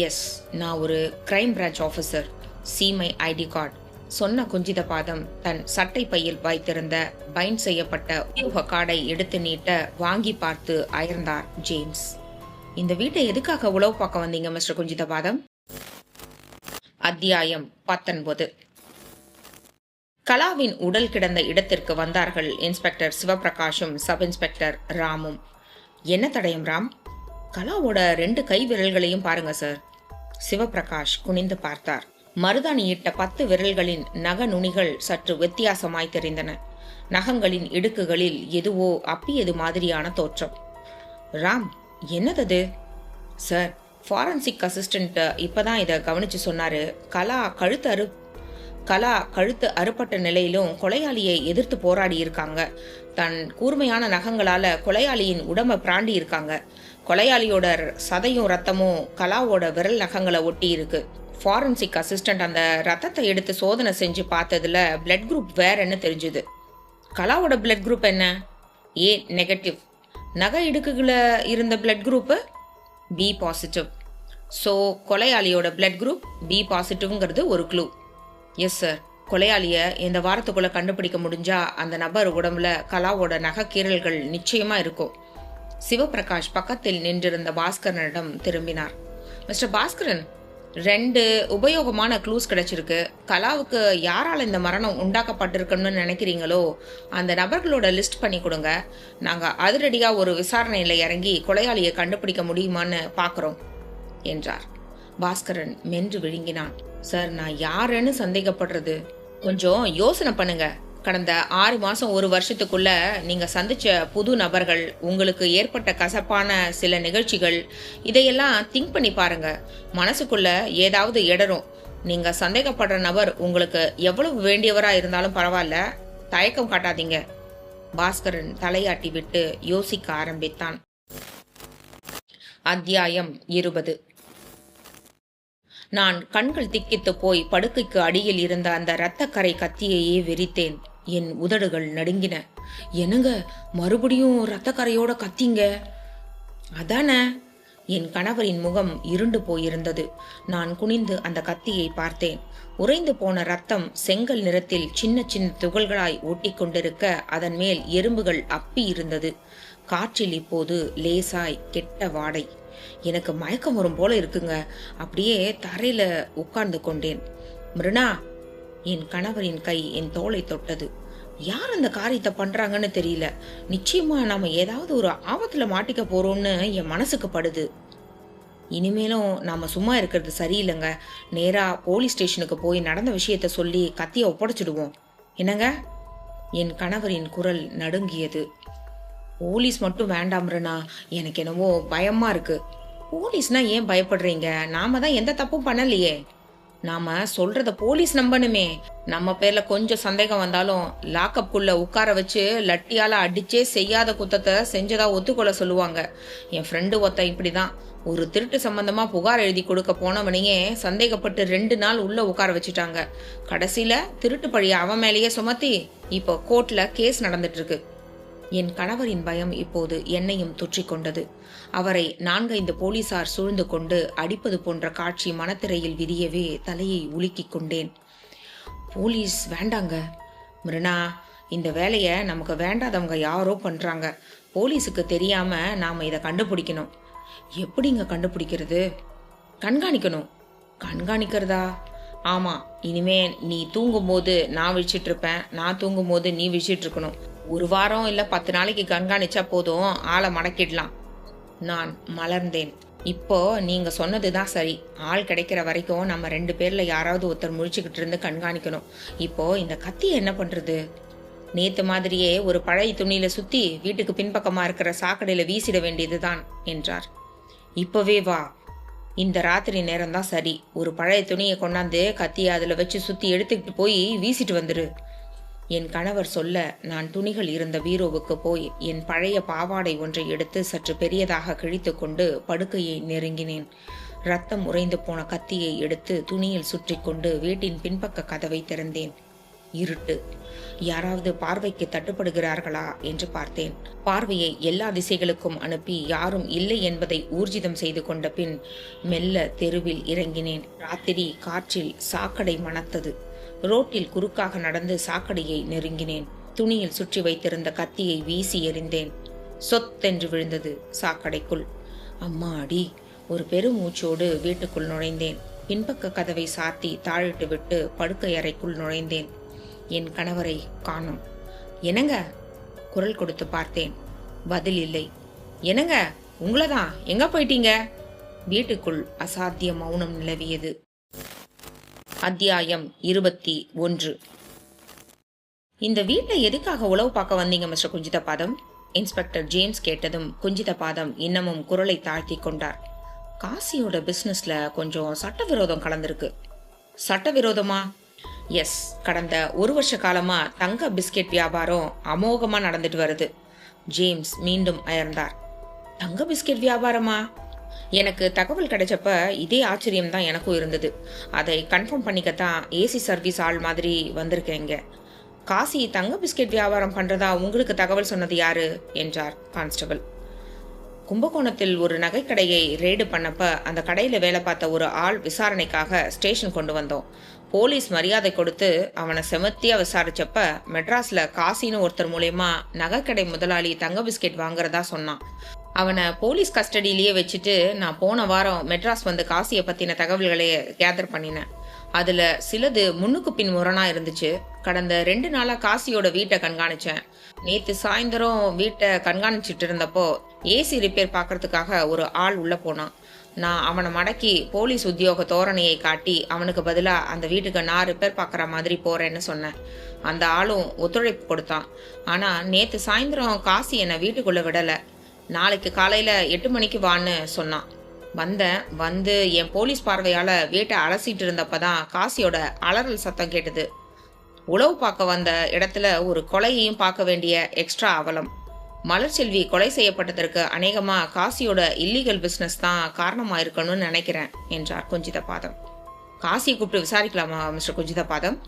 எஸ், நான் ஒரு crime branch officer. See my ID card சொன்ன குஞ்சிதபாதம் தன் சட்டை பையில் வைத்திருந்த பைண்ட் செய்யப்பட்ட உபயோக கார்டை எடுத்து நீட்ட வாங்கி பார்த்து அயர்ந்தார் ஜேம்ஸ். இந்த வீட்டை எதுக்காக உளவு பார்க்க வந்தீங்க மிஸ்டர் குஞ்சிதபாதம்? அத்தியாயம் 19. கலாவின் உடல் கிடந்த இடத்திற்கு வந்தார்கள் இன்ஸ்பெக்டர் சிவபிரகாஷும் சப் இன்ஸ்பெக்டர் ராமும். என்ன தடயம் ராம்? கலாவோட 2 கை விரல்களையும் பாருங்க சார். சிவபிரகாஷ் குனிந்து பார்த்தார். மருதாணியிட்ட 10 விரல்களின் நக நுனிகள் சற்று வித்தியாசமாய் தெரிந்தன. நகங்களின் இடுக்குகளில் எதுவோ அப்பியது மாதிரியான தோற்றம். ராம், என்னது சார்? ஃபாரன்சிக் அசிஸ்டன்ட் இப்பதான் இதை கவனிச்சு சொன்னாரு. கலா கழுத்து அறுப்பட்ட நிலையிலும் கொலையாளியை எதிர்த்து போராடி இருக்காங்க. தன் கூர்மையான நகங்களால கொலையாளியின் உடம்ப பிராண்டி இருக்காங்க. கொலையாளியோட சதையும் ரத்தமும் கலாவோட விரல் நகங்களை ஒட்டி இருக்கு. ஃபாரன்சிக் அசிஸ்டன்ட் அந்த ரத்தத்தை எடுத்து சோதனை செஞ்சு பார்த்ததுல பிளட் குரூப் வேறன்னு தெரிஞ்சுது. கலாவோட பிளட் குரூப் என்ன? A negative. நகை இடுக்குகளை இருந்த blood group B positive. So கொலையாளியோட பிளட் குரூப் பி பாசிட்டிவ்ங்கிறது ஒரு க்ளூ. Yes sir. கொலையாளியை இந்த வாரத்துக்குள்ள கண்டுபிடிக்க முடிஞ்சா அந்த நபர் உடம்புல கலாவோட நகைக்கீரல்கள் நிச்சயமா இருக்கும். சிவபிரகாஷ் பக்கத்தில் நின்றிருந்த பாஸ்கரனிடம் திரும்பினார். மிஸ்டர் பாஸ்கரன், 2 உபயோகமான க்ளூஸ் கிடைச்சிருக்கு. கலாவுக்கு யாரால் இந்த மரணம் உண்டாக்கப்பட்டிருக்குன்னு நினைக்கிறீங்களோ அந்த நபர்களோட லிஸ்ட் பண்ணி கொடுங்க. நாங்கள் அதிரடியாக ஒரு விசாரணையில் இறங்கி கொலையாளியை கண்டுபிடிக்க முடியுமான்னு பார்க்குறோம் என்றார். பாஸ்கரன் மென்று விழுங்கினான். சார், நான் யாருன்னு சந்தேகப்படுறது? கொஞ்சம் யோசனை பண்ணுங்க. கடந்த 6 மாசம் 1 வருஷத்துக்குள்ள நீங்க சந்திச்ச புது நபர்கள், உங்களுக்கு ஏற்பட்ட கசப்பான சில நிகழ்ச்சிகள், இதையெல்லாம் திங்க் பண்ணி பாருங்க. மனசுக்குள்ள ஏதாவது இடரும். நீங்க சந்தேகப்படுற நபர் உங்களுக்கு எவ்வளவு வேண்டியவரா இருந்தாலும் பரவாயில்ல, தயக்கம் காட்டாதீங்க. பாஸ்கரன் தலையாட்டி விட்டு யோசிக்க ஆரம்பித்தான். அத்தியாயம் 20. நான் கண்கள் திக்கித்து போய் படுக்கைக்கு அடியில் இருந்த அந்த இரத்தக்கரை கத்தியையே வெறித்தேன். என் உதடுகள் நடுங்கின. என்னங்க, மறுபடியும் இரத்தக்கரையோட கத்திங்க? அதானே. என் கணவரின் முகம் இருண்டு போயிருந்தது. நான் குனிந்து அந்த கத்தியை பார்த்தேன். உறைந்து போன ரத்தம் செங்கல் நிறத்தில் சின்ன சின்ன துகள்களாய் ஒட்டி கொண்டிருக்க அதன் மேல் எறும்புகள் அப்பி இருந்தது. காற்றில் இப்போது லேசாய் கெட்ட வாடை. எனக்கு மயக்கம் வரும் போல இருக்குங்க. அப்படியே தரையில உட்கார்ந்து கொண்டேன். மிருனா, என் கணவரின் கை என் தோளை தொட்டது. யார் அந்த காரியத்தை பண்றாங்கன்னு தெரியல. நிச்சயமா நாம ஏதாவது ஒரு ஆபத்துல மாட்டிக்க போறோம்னு என் மனசுக்கு படுது. இனிமேலும் நாம சும்மா இருக்கிறது சரியில்லைங்க. நேரா போலீஸ் ஸ்டேஷனுக்கு போய் நடந்த விஷயத்த சொல்லி கத்திய ஒப்படைச்சிடுவோம். என்னங்க? என் கணவரின் குரல் நடுங்கியது. போலீஸ் மட்டும் வேண்டாம்றனா, எனக்கு என்னவோ பயமா இருக்கு. போலீஸ்னா ஏன் பயப்படுறீங்க? நாம தான் எந்த தப்பும் பண்ணலையே. நாம சொல்றத போலீஸ் நம்பணுமே. நம்ம பேர்ல கொஞ்சம் சந்தேகம் வந்தாலும் லாக்கப்புக்குள்ள உட்கார வச்சு லட்டியால அடிச்சே செய்யாத குத்தத்தை செஞ்சதா ஒத்துக்கொள்ள சொல்லுவாங்க. என் ஃப்ரெண்டு ஒருத்த இப்படிதான் ஒரு திருட்டு சம்பந்தமா புகார் எழுதி கொடுக்க போனவனையே சந்தேகப்பட்டு 2 நாள் உள்ள உட்கார வச்சுட்டாங்க. கடைசியில திருட்டு பழிய அவன் மேலேயே சுமத்தி இப்போ கோர்ட்ல கேஸ் நடந்துட்டு இருக்கு. என் கணவரின் பயம் இப்போது என்னையும் தொற்றிக்கொண்டது. அவரை 4-5 போலீசார் சூழ்ந்து கொண்டு அடிப்பது போன்ற காட்சி மனத்திரையில் விரியவே தலையை உலுக்கிக் கொண்டேன். போலீஸ் வேண்டாங்க மிருனா. இந்த வேலையை நமக்கு வேண்டாதவங்க யாரோ பண்றாங்க. போலீஸுக்கு தெரியாம நாம இதை கண்டுபிடிக்கணும். எப்படிங்க கண்டுபிடிக்கிறது? கண்காணிக்கணும். கண்காணிக்கிறதா? ஆமா. இனிமே நீ தூங்கும் போது நான் விழிச்சிட்டு இருப்பேன், நான் தூங்கும் போது நீ விழிச்சிட்டு இருக்கணும். 1 வாரம் இல்ல 10 நாளைக்கு கண்காணிச்சா போதும், ஆளை மடக்கிடலாம். நான் மலர்ந்தேன். இப்போ நீங்க சொன்னதுதான் சரி. ஆள் கிடைக்கிற வரைக்கும் நம்ம 2 பேர்ல யாராவது ஒருத்தர் முழிச்சுக்கிட்டு இருந்து கண்காணிக்கணும். இப்போ இந்த கத்திய என்ன பண்றது? நேத்து மாதிரியே ஒரு பழைய துணியில சுத்தி வீட்டுக்கு பின்பக்கமா இருக்கிற சாக்கடையில வீசிட வேண்டியதுதான் என்றார். இப்பவே வா. இந்த ராத்திரி நேரம்தான் சரி. ஒரு பழைய துணியை கொண்டாந்து கத்திய அதுல வச்சு சுத்தி எடுத்துக்கிட்டு போய் வீசிட்டு வந்துரு. என் கணவர் சொல்ல நான் துணிகள் இருந்த பீரோவுக்கு போய் என் பழைய பாவாடை ஒன்றை எடுத்து சற்று பெரியதாக கிழித்து கொண்டு படுக்கையை நெருங்கினேன். ரத்தம் உறைந்து போன கத்தியை எடுத்து துணியில் சுற்றி கொண்டு வீட்டின் பின்பக்க கதவை திறந்தேன். இருட்டு. யாராவது பார்வைக்கு தட்டுப்படுகிறார்களா என்று பார்த்தேன். பார்வையை எல்லா திசைகளுக்கும் அனுப்பி யாரும் இல்லை என்பதை ஊர்ஜிதம் செய்து கொண்ட பின் மெல்ல தெருவில் இறங்கினேன். ராத்திரி காற்றில் சாக்கடை மணத்தது. ரோட்டில் குறுக்காக நடந்து சாக்கடையை நெருங்கினேன். துணியில் சுற்றி வைத்திருந்த கத்தியை வீசி எறிந்தேன். சொத்தென்று விழுந்தது சாக்கடைக்குள். அம்மாடி! ஒரு பெருமூச்சோடு வீட்டுக்குள் நுழைந்தேன். பின்பக்க கதவை சாத்தி தாழிட்டு விட்டு படுக்கை அறைக்குள் நுழைந்தேன். என் கணவரை காணோம். என்னங்க? குரல் கொடுத்து பார்த்தேன். பதில் இல்லை. என்னங்க, உங்களதான், எங்க போயிட்டீங்க? வீட்டுக்குள் அசாத்திய மௌனம் நிலவியது. அத்தியாயம் 21. இந்த வீட்டை எதுக்காக உளவு பார்க்க வந்தீங்க மிஸ்டர் குஞ்சிதபாதம்? இன்ஸ்பெக்டர் ஜேம்ஸ் கேட்டதும் குஞ்சிதபாதம் இன்னமும் குரலை தாழ்த்தி கொண்டார். காசியோட பிசினஸ்ல கொஞ்சம் சட்டவிரோதம் கலந்திருக்கு. சட்டவிரோதமா? எஸ். கடந்த 1 வருஷ காலமா தங்க பிஸ்கெட் வியாபாரம் அமோகமா நடந்துட்டு வருது. ஜேம்ஸ் மீண்டும் அயர்ந்தார். தங்க பிஸ்கெட் வியாபாரமா? எனக்கு தகவல் கிடைச்சப்ப இதே ஆச்சரியம் தான் எனக்கும் இருந்தது. அதை கன்ஃபார்ம் பண்ணிக்கத்தான் ஏசி சர்வீஸ் ஆள் மாதிரி வந்திருக்கேங்க. காசி தங்க பிஸ்கெட் வியாபாரம் பண்றதா உங்களுக்கு தகவல் சொன்னது யாரு என்றார் கான்ஸ்டபிள். கும்பகோணத்தில் ஒரு நகைக்கடையை ரெய்டு பண்ணப்ப அந்த கடையில வேலை பார்த்த ஒரு ஆள் விசாரணைக்காக ஸ்டேஷன் கொண்டு வந்தோம். போலீஸ் மரியாதை கொடுத்து அவனை செமத்தியா விசாரிச்சப்ப மெட்ராஸ்ல காசின்னு ஒருத்தர் மூலயமா நகைக்கடை முதலாளி தங்க பிஸ்கெட் வாங்குறதா சொன்னான். அவனை போலீஸ் கஸ்டடியிலேயே வச்சுட்டு நான் போன வாரம் மெட்ராஸ் வந்து காசியை பத்தின தகவல்களை கேதர் பண்ணினேன். அதுல சிலது முன்னுக்கு பின் முரணா இருந்துச்சு. கடந்த 2 நாளா காசியோட வீட்டை கண்காணிச்சேன். நேத்து சாயந்தரம் வீட்டை கண்காணிச்சுட்டு இருந்தப்போ ஏசி ரிப்பேர் பார்க்கறதுக்காக ஒரு ஆள் உள்ள போனான். நான் அவனை மடக்கி போலீஸ் உத்தியோக தோரணையை காட்டி அவனுக்கு பதிலா அந்த வீட்டுக்கு நான் ரிப்பேர் பார்க்குற மாதிரி போறேன்னு சொன்னேன். அந்த ஆளும் ஒத்துழைப்பு கொடுத்தான். ஆனா நேத்து சாயந்தரம் காசி என்னை வீட்டுக்குள்ள விடலை. நாளைக்கு காலையில 8 மணிக்கு வான்னு சொன்னான். வந்து என் போலீஸ் பார்வையால வீட்டை அலசிட்டு இருந்தப்பதான் காசியோட அலறல் சத்தம் கேட்டது. உளவு பார்க்க வந்த இடத்துல ஒரு கொலையையும் பார்க்க வேண்டிய எக்ஸ்ட்ரா அவலம். மலர்செல்வி கொலை செய்யப்பட்டதற்கு அநேகமா காசியோட இல்லீகல் பிசினஸ் தான் காரணமா இருக்கணும்னு நினைக்கிறேன் என்றார் குஞ்சிதபாதம். காசியை கூப்பிட்டு விசாரிக்கலாமா மிஸ்டர் குஞ்சிதபாதம்?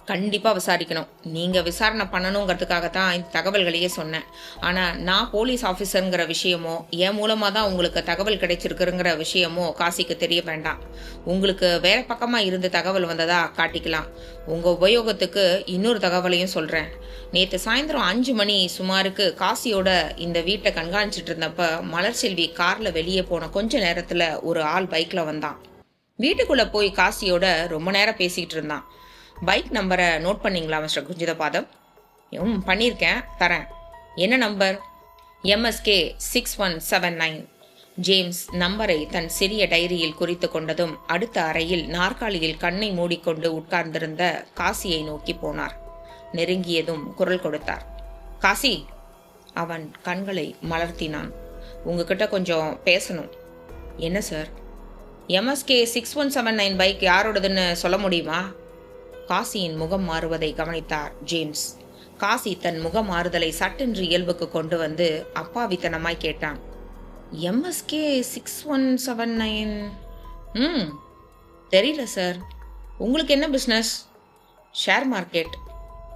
கண்டிப்பா விசாரிக்கணும். நீங்க விசாரணை பண்ணணுங்கிறதுக்காகத்தான் இந்த தகவல்களையே சொன்னேன். ஆனா நான் போலீஸ் ஆபீசருங்கிற விஷயமோ என் மூலமா தான் உங்களுக்கு தகவல் கிடைச்சிருக்குங்கிற விஷயமோ காசிக்கு தெரிய வேண்டாம். உங்களுக்கு வேற பக்கமா இருந்து தகவல் வந்ததா காட்டிக்கலாம். உங்க உபயோகத்துக்கு இன்னொரு தகவலையும் சொல்றேன். நேற்று சாயந்தரம் 5 மணி சுமாருக்கு காசியோட இந்த வீட்டை கண்காணிச்சிட்டு இருந்தப்ப மலர்செல்வி கார்ல வெளியே போன கொஞ்ச நேரத்துல ஒரு ஆள் பைக்ல வந்தான். வீட்டுக்குள்ள போய் காசியோட ரொம்ப நேரம் பேசிக்கிட்டு இருந்தான். பைக் நம்பரை நோட் பண்ணீங்களா மிஸ்டர் குஞ்சிதபாதம்? பண்ணியிருக்கேன், தரேன். என்ன நம்பர்? MSK 6179. ஜேம்ஸ் நம்பரை தன் சிறிய டைரியில் குறித்து கொண்டதும் அடுத்த அறையில் நாற்காலியில் கண்ணை மூடிக்கொண்டு உட்கார்ந்திருந்த காசியை நோக்கி போனார். நெருங்கியதும் குரல் கொடுத்தார். காசி! அவன் கண்களை மலர்த்தினான். உங்ககிட்ட கொஞ்சம் பேசணும். என்ன சார்? MSK 6179 பைக் யாரோடதுன்னு சொல்ல முடியுமா? காசியின் முகம் மாறுவதை கவனித்தார் ஜேம்ஸ். காசி தன் முக மாறுதலை சட்டென்று இயல்புக்கு கொண்டு வந்து அப்பாவித்தனமாய் கேட்டான். MSK 6179? தெரியல சார். உங்களுக்கு என்ன பிஸ்னஸ்? Share market.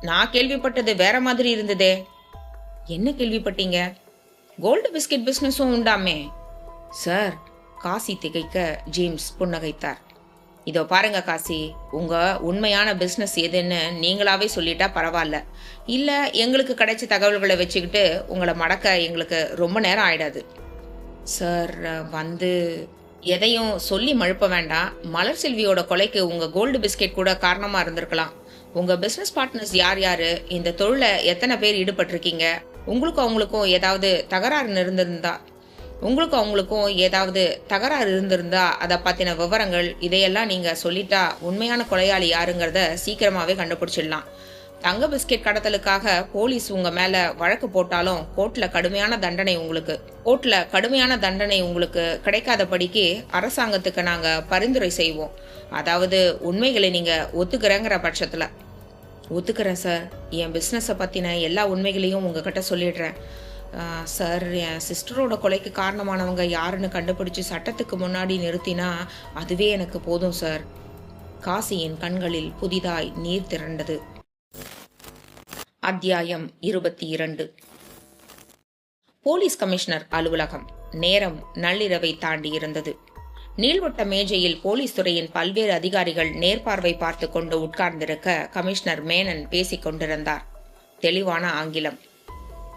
நான் கேள்விப்பட்டது வேற மாதிரி இருந்ததே. என்ன கேள்விப்பட்டீங்க? கோல்டு பிஸ்கெட் பிஸ்னஸும் உண்டாமே சார். காசி திகைக்க ஜேம்ஸ் புன்னகைத்தார். இதோ பாருங்க காசி, உங்க உண்மையான பிஸ்னஸ் எதுன்னு நீங்களாவே சொல்லிட்டா பரவாயில்ல. இல்ல எங்களுக்கு கிடைச்ச தகவல்களை வச்சுக்கிட்டு உங்களை மடக்க எங்களுக்கு ரொம்ப நேரம் ஆயிடாது. சார் எதையும் சொல்லி மழுப்ப வேண்டாம். மலர் செல்வியோட கொலைக்கு உங்க கோல்டு பிஸ்கெட் கூட காரணமா இருந்திருக்கலாம். உங்க பிசினஸ் பார்ட்னர்ஸ் யார் யாரு? இந்த தொழில எத்தனை பேர் ஈடுபட்டிருக்கீங்க? உங்களுக்கும் அவங்களுக்கும் ஏதாவது தகராறு இருந்திருந்தா உங்களுக்கும் அவங்களுக்கும் ஏதாவது தகராறு இருந்திருந்தா அதை பற்றின விவரங்கள் இதையெல்லாம் நீங்கள் சொல்லிட்டா உண்மையான கொலையாளி யாருங்கிறத சீக்கிரமாகவே கண்டுபிடிச்சிடலாம். தங்க பிஸ்கெட் கடத்தலுக்காக போலீஸ் உங்க மேல வழக்கு போட்டாலும் கோர்ட்ல கடுமையான தண்டனை உங்களுக்கு கிடைக்காதபடிக்கு அரசாங்கத்துக்கு நாங்க பரிந்துரை செய்வோம். அதாவது உண்மைகளை நீங்க ஒத்துக்கிறேங்கிற பட்சத்துல. ஒத்துக்கிறேன் சார். என் பிஸ்னஸை பத்தின எல்லா உண்மைகளையும் உங்ககிட்ட சொல்லிடுறேன் சார். என் சிஸ்டரோட கொலைக்கு காரணமானவங்க யாருன்னு கண்டுபிடிச்சு சட்டத்துக்கு முன்னாடி நிறுத்தினா அதுவே எனக்கு போதும் சார். காசியின் கண்களில் புதிதாய் நீர் திரண்டது. அத்தியாயம் 22. போலீஸ் கமிஷனர் அலுவலகம். நேரம் நள்ளிரவை தாண்டி இருந்தது. நீள்வட்ட மேஜையில் போலீஸ் துறையின் பல்வேறு அதிகாரிகள் நேர்பார்வை பார்த்து கொண்டு உட்கார்ந்திருக்க கமிஷனர் மேனன் பேசிக் கொண்டிருந்தார். தெளிவான ஆங்கிலம்.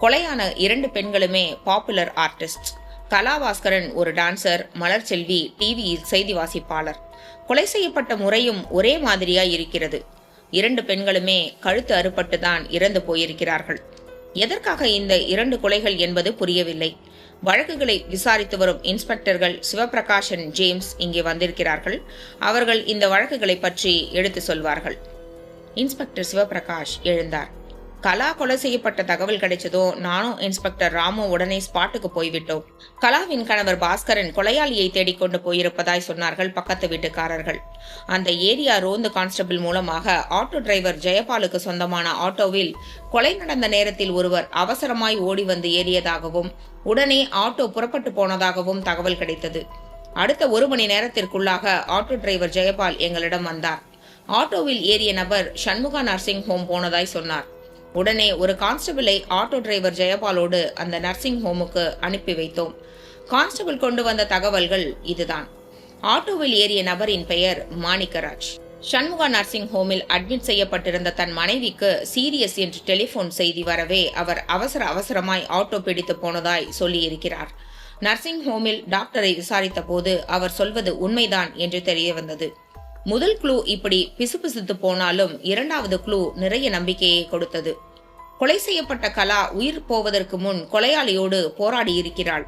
கொலையான 2 பெண்களுமே பாப்புலர் ஆர்டிஸ்ட். கலாபாஸ்கரன் ஒரு டான்சர், மலர்செல்வி டிவி செய்தி வாசிப்பாளர். கொலை செய்யப்பட்ட முறையும் ஒரே மாதிரியாய் இருக்கிறது. 2 பெண்களுமே கழுத்து அறுபட்டுதான் இறந்து போயிருக்கிறார்கள். எதற்காக இந்த 2 கொலைகள் என்பது புரியவில்லை. வழக்குகளை விசாரித்து வரும் இன்ஸ்பெக்டர்கள் சிவபிரகாஷன் ஜேம்ஸ் இங்கே வந்திருக்கிறார்கள். அவர்கள் இந்த வழக்குகளை பற்றி எடுத்து சொல்வார்கள். இன்ஸ்பெக்டர் சிவபிரகாஷ் எழுந்தார். கலா கொலை செய்யப்பட்ட தகவல் கிடைச்சதும் நானும் இன்ஸ்பெக்டர் ராமு உடனே ஸ்பாட்டுக்கு போய்விட்டோம். கலாவின் கணவர் பாஸ்கரன் கொலையாளியை தேடிக்கொண்டு போயிருப்பதாய் சொன்னார்கள் பக்கத்து வீட்டுக்காரர்கள். அந்த ஏரியா ரோந்து கான்ஸ்டபிள் மூலமாக ஆட்டோ டிரைவர் ஜெயபாலுக்கு சொந்தமான ஆட்டோவில் கொலை நடந்த நேரத்தில் ஒருவர் அவசரமாய் ஓடி வந்து ஏறியதாகவும் உடனே ஆட்டோ புறப்பட்டு போனதாகவும் தகவல் கிடைத்தது. அடுத்த 1 மணி நேரத்திற்குள்ளாக ஆட்டோ டிரைவர் ஜெயபால் எங்களிடம் வந்தார். ஆட்டோவில் ஏறிய நபர் சண்முகா நர்சிங் ஹோம் போனதாய் சொன்னார். உடனே ஒரு கான்ஸ்டபிளை ஆட்டோ டிரைவர் ஜெயபாலோடு அந்த நர்சிங் ஹோமுக்கு அனுப்பி வைத்தோம். கான்ஸ்டபிள் கொண்டு வந்த தகவல்கள் இதுதான். ஆட்டோவில் ஏறிய நபரின் பெயர் மாணிக்கராஜ். சண்முகா நர்சிங் ஹோமில் அட்மிட் செய்யப்பட்டிருந்த தன் மனைவிக்கு சீரியஸ் என்று டெலிபோன் செய்தி வரவே அவர் அவசரமாய் ஆட்டோ பிடித்து போனதாய் சொல்லியிருக்கிறார். நர்சிங் ஹோமில் டாக்டரை விசாரித்த போது அவர் சொல்வது உண்மைதான் என்று தெரிய வந்தது. முதல் க்ளூ இப்படி பிசுபிசுத்து போனாலும் 2வது க்ளூ நிறைய நம்பிக்கையை கொடுத்தது. கொலை செய்யப்பட்ட கலா உயிர் போவதற்கு முன் கொலையாளியோடு போராடி இருக்கிறாள்.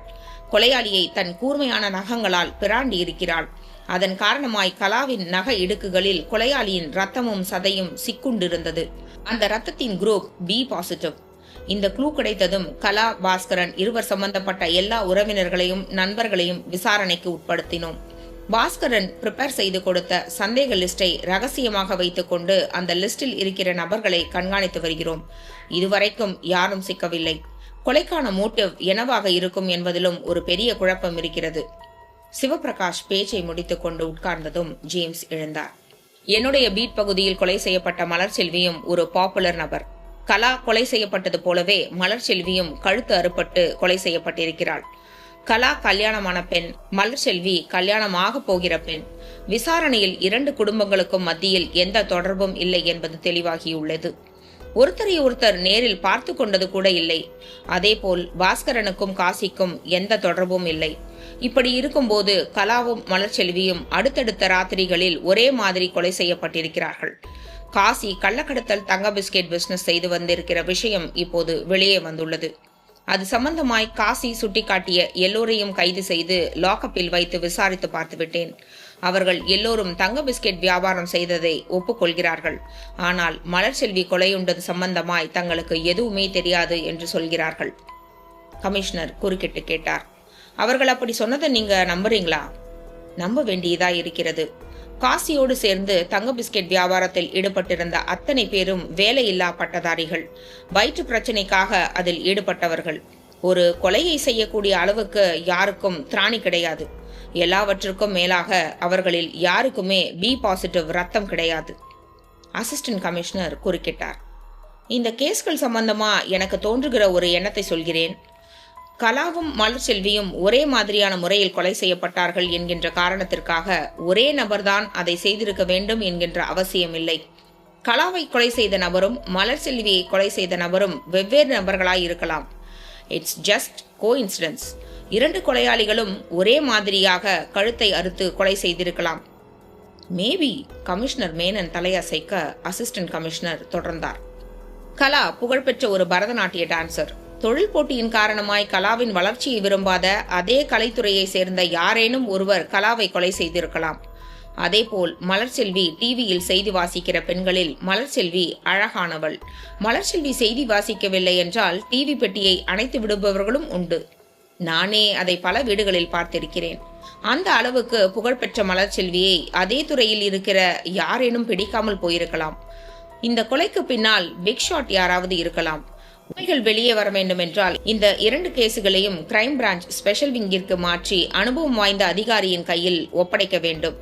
கொலையாளியை தன் கூர்மையான நகங்களால் பிராண்டி இருக்கிறாள். அதன் காரணமாய் கலாவின் நக இடுக்குகளில் கொலையாளியின் ரத்தமும் சதையும் சிக்குண்டிருந்தது. அந்த ரத்தத்தின் குரூப் B+. இந்த க்ளூ கிடைத்ததும் கலா, பாஸ்கரன் இருவர் சம்பந்தப்பட்ட எல்லா உறவினர்களையும் நண்பர்களையும் விசாரணைக்கு உட்படுத்தினோம். பாஸ்கரன் ப்ரிப்பேர் செய்து கொடுத்த சந்தேக லிஸ்டை ரகசியமாக வைத்துக் கொண்டு அந்த லிஸ்டில் இருக்கிற நபர்களை கண்காணித்து வருகிறோம். இதுவரைக்கும் யாரும் சிக்கவில்லை. கொலைக்கான மோட்டிவ் என்னவாக இருக்கும் என்பதிலும் ஒரு பெரிய குழப்பம் இருக்கிறது. சிவபிரகாஷ் பேச்சை முடித்துக் கொண்டு உட்கார்ந்ததும் ஜேம்ஸ் எழுந்தார். என்னுடைய பீட் பகுதியில் கொலை செய்யப்பட்ட மலர்செல்வியும் ஒரு பாப்புலர் நபர். கலா கொலை செய்யப்பட்டது போலவே மலர்செல்வியும் கழுத்து அறுபட்டு கொலை செய்யப்பட்டிருக்கிறாள். கலா கல்யாணமான பெண், மலர்செல்வி கல்யாணமாக போகிற பெண். விசாரணையில் 2 குடும்பங்களுக்கும் மத்தியில் எந்த தொடர்பும் இல்லை என்பது தெளிவாகியுள்ளது. ஒருத்தரை ஒருத்தர் நேரில் பார்த்து கொண்டது கூட இல்லை. அதேபோல் பாஸ்கரனுக்கும் காசிக்கும் எந்த தொடர்பும் இல்லை. இப்படி இருக்கும்போது கலாவும் மலர்செல்வியும் அடுத்தடுத்த ராத்திரிகளில் ஒரே மாதிரி கொலை செய்யப்பட்டிருக்கிறார்கள். காசி கள்ளக்கடத்தல் தங்க பிஸ்கெட் பிசினஸ் செய்து வந்திருக்கிற விஷயம் இப்போது வெளியே வந்துள்ளது. அது சம்பந்தமாய் காசி சுட்டிக்காட்டிய எல்லோரையும் கைது செய்து லாக்அப்பில் வைத்து விசாரித்து பார்த்துவிட்டேன். அவர்கள் எல்லோரும் தங்க பிஸ்கெட் வியாபாரம் செய்ததை ஒப்புக்கொள்கிறார்கள். ஆனால் மலர்செல்வி கொலையுண்டது சம்பந்தமாய் தங்களுக்கு எதுவுமே தெரியாது என்று சொல்கிறார்கள். கமிஷனர் குறுக்கிட்டு கேட்டார். அவர்கள் அப்படி சொன்னதை நீங்க நம்புறீங்களா? நம்ப வேண்டியதா இருக்கிறது. காசியோடு சேர்ந்து தங்க பிஸ்கெட் வியாபாரத்தில் ஈடுபட்டிருந்த அத்தனை பேரும் வேலையில்லா பட்டதாரிகள். வயிற்று பிரச்சனைக்காக அதில் ஈடுபட்டவர்கள். ஒரு கொலையை செய்யக்கூடிய அளவுக்கு யாருக்கும் திராணி கிடையாது. எல்லாவற்றுக்கும் மேலாக அவர்களில் யாருக்குமே B+ ரத்தம் கிடையாது. அசிஸ்டன்ட் கமிஷனர் குறுக்கிட்டார். இந்த கேஸ்கள் சம்பந்தமா எனக்கு தோன்றுகிற ஒரு எண்ணத்தை சொல்கிறேன். கலாவும் மலர்செல்வியும் ஒரே மாதிரியான முறையில் கொலை செய்யப்பட்டார்கள் என்கின்ற காரணத்திற்காக ஒரே நபர்தான் அதை செய்திருக்க வேண்டும் என்கின்ற அவசியம் இல்லை. கலாவை கொலை செய்த நபரும் மலர்செல்வியை கொலை செய்த நபரும் வெவ்வேறு நபர்களாய் இருக்கலாம். It's just coincidence. 2 கொலையாளிகளும் ஒரே மாதிரியாக கழுத்தை அறுத்து கொலை செய்திருக்கலாம். மேபி. கமிஷனர் மேனன் தலையசைக்க அசிஸ்டன்ட் கமிஷனர் தொடர்ந்தார். கலா புகழ்பெற்ற ஒரு பரதநாட்டிய டான்சர். தொழில் போட்டியின் காரணமாய் கலாவின் வளர்ச்சியை விரும்பாத அதே கலைத்துறையை சேர்ந்த யாரேனும் ஒருவர் கலாவை கொலை செய்திருக்கலாம். அதேபோல் மலர்செல்வி டிவியில் செய்தி வாசிக்கிற பெண்களில் மலர்செல்வி அழகானவள். மலர்செல்வி செய்தி வாசிக்கவில்லை என்றால் டிவி பெட்டியை அணைத்து விடுபவர்களும் உண்டு. நானே அதை பல வீடுகளில் பார்த்திருக்கிறேன். அந்த அளவுக்கு புகழ்பெற்ற மலர்செல்வியை அதே துறையில் இருக்கிற யாரேனும் பிடிக்காமல் போயிருக்கலாம். இந்த கொலைக்கு பின்னால் பிக் ஷாட் யாராவது இருக்கலாம். உண்மைகள் வெளியே வர வேண்டும் என்றால் இந்த 2 கேசுகளையும் கிரைம் பிரான்ச் ஸ்பெஷல் விங்கிற்கு மாற்றி அனுபவம் வாய்ந்த அதிகாரியின் கையில் ஒப்படைக்க வேண்டும்.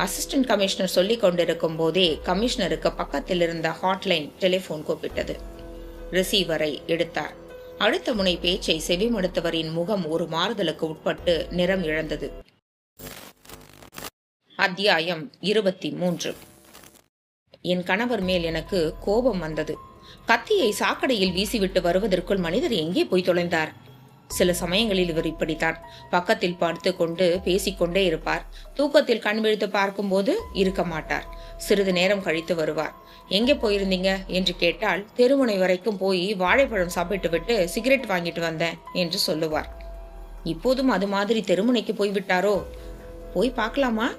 அசிஸ்டன்ட் கமிஷனர் சொல்லிக் கொண்டிருக்கும் போதே கமிஷனருக்கு பக்கத்தில் இருந்த ஹாட்லைன் டெலிபோன் கூப்பிட்டது. ரிசீவரை எடுத்தார். அடுத்த முனை பேச்சை செவிமடுத்தவரின் முகம் ஒரு மாறுதலுக்கு உட்பட்டு நிறம் இழந்தது. அத்தியாயம் 23. என் கணவர் மேல் எனக்கு கோபம் வந்தது. கத்தியை சாக்கடையில் வீசிவிட்டு வருவதற்குள் மனிதர் எங்கே போய் தொலைந்தார்? சில சமயங்களில் இவர் இப்படித்தான். பக்கத்தில் படுத்து கொண்டு பேசிக்கொண்டே இருப்பார். தூக்கத்தில் கண் விழித்து பார்க்கும்போது இருக்க மாட்டார். சிறிது நேரம் கழித்து வருவார். எங்கே போயிருந்தீங்க என்று கேட்டால் தெருமுனை வரைக்கும் போய் வாழைப்பழம் சாப்பிட்டு விட்டு சிகரெட் வாங்கிட்டு வந்தேன் என்று சொல்லுவார். இப்போதும் அது மாதிரி தெருமுனைக்கு போய்விட்டாரோ? போய் பார்க்கலாமா?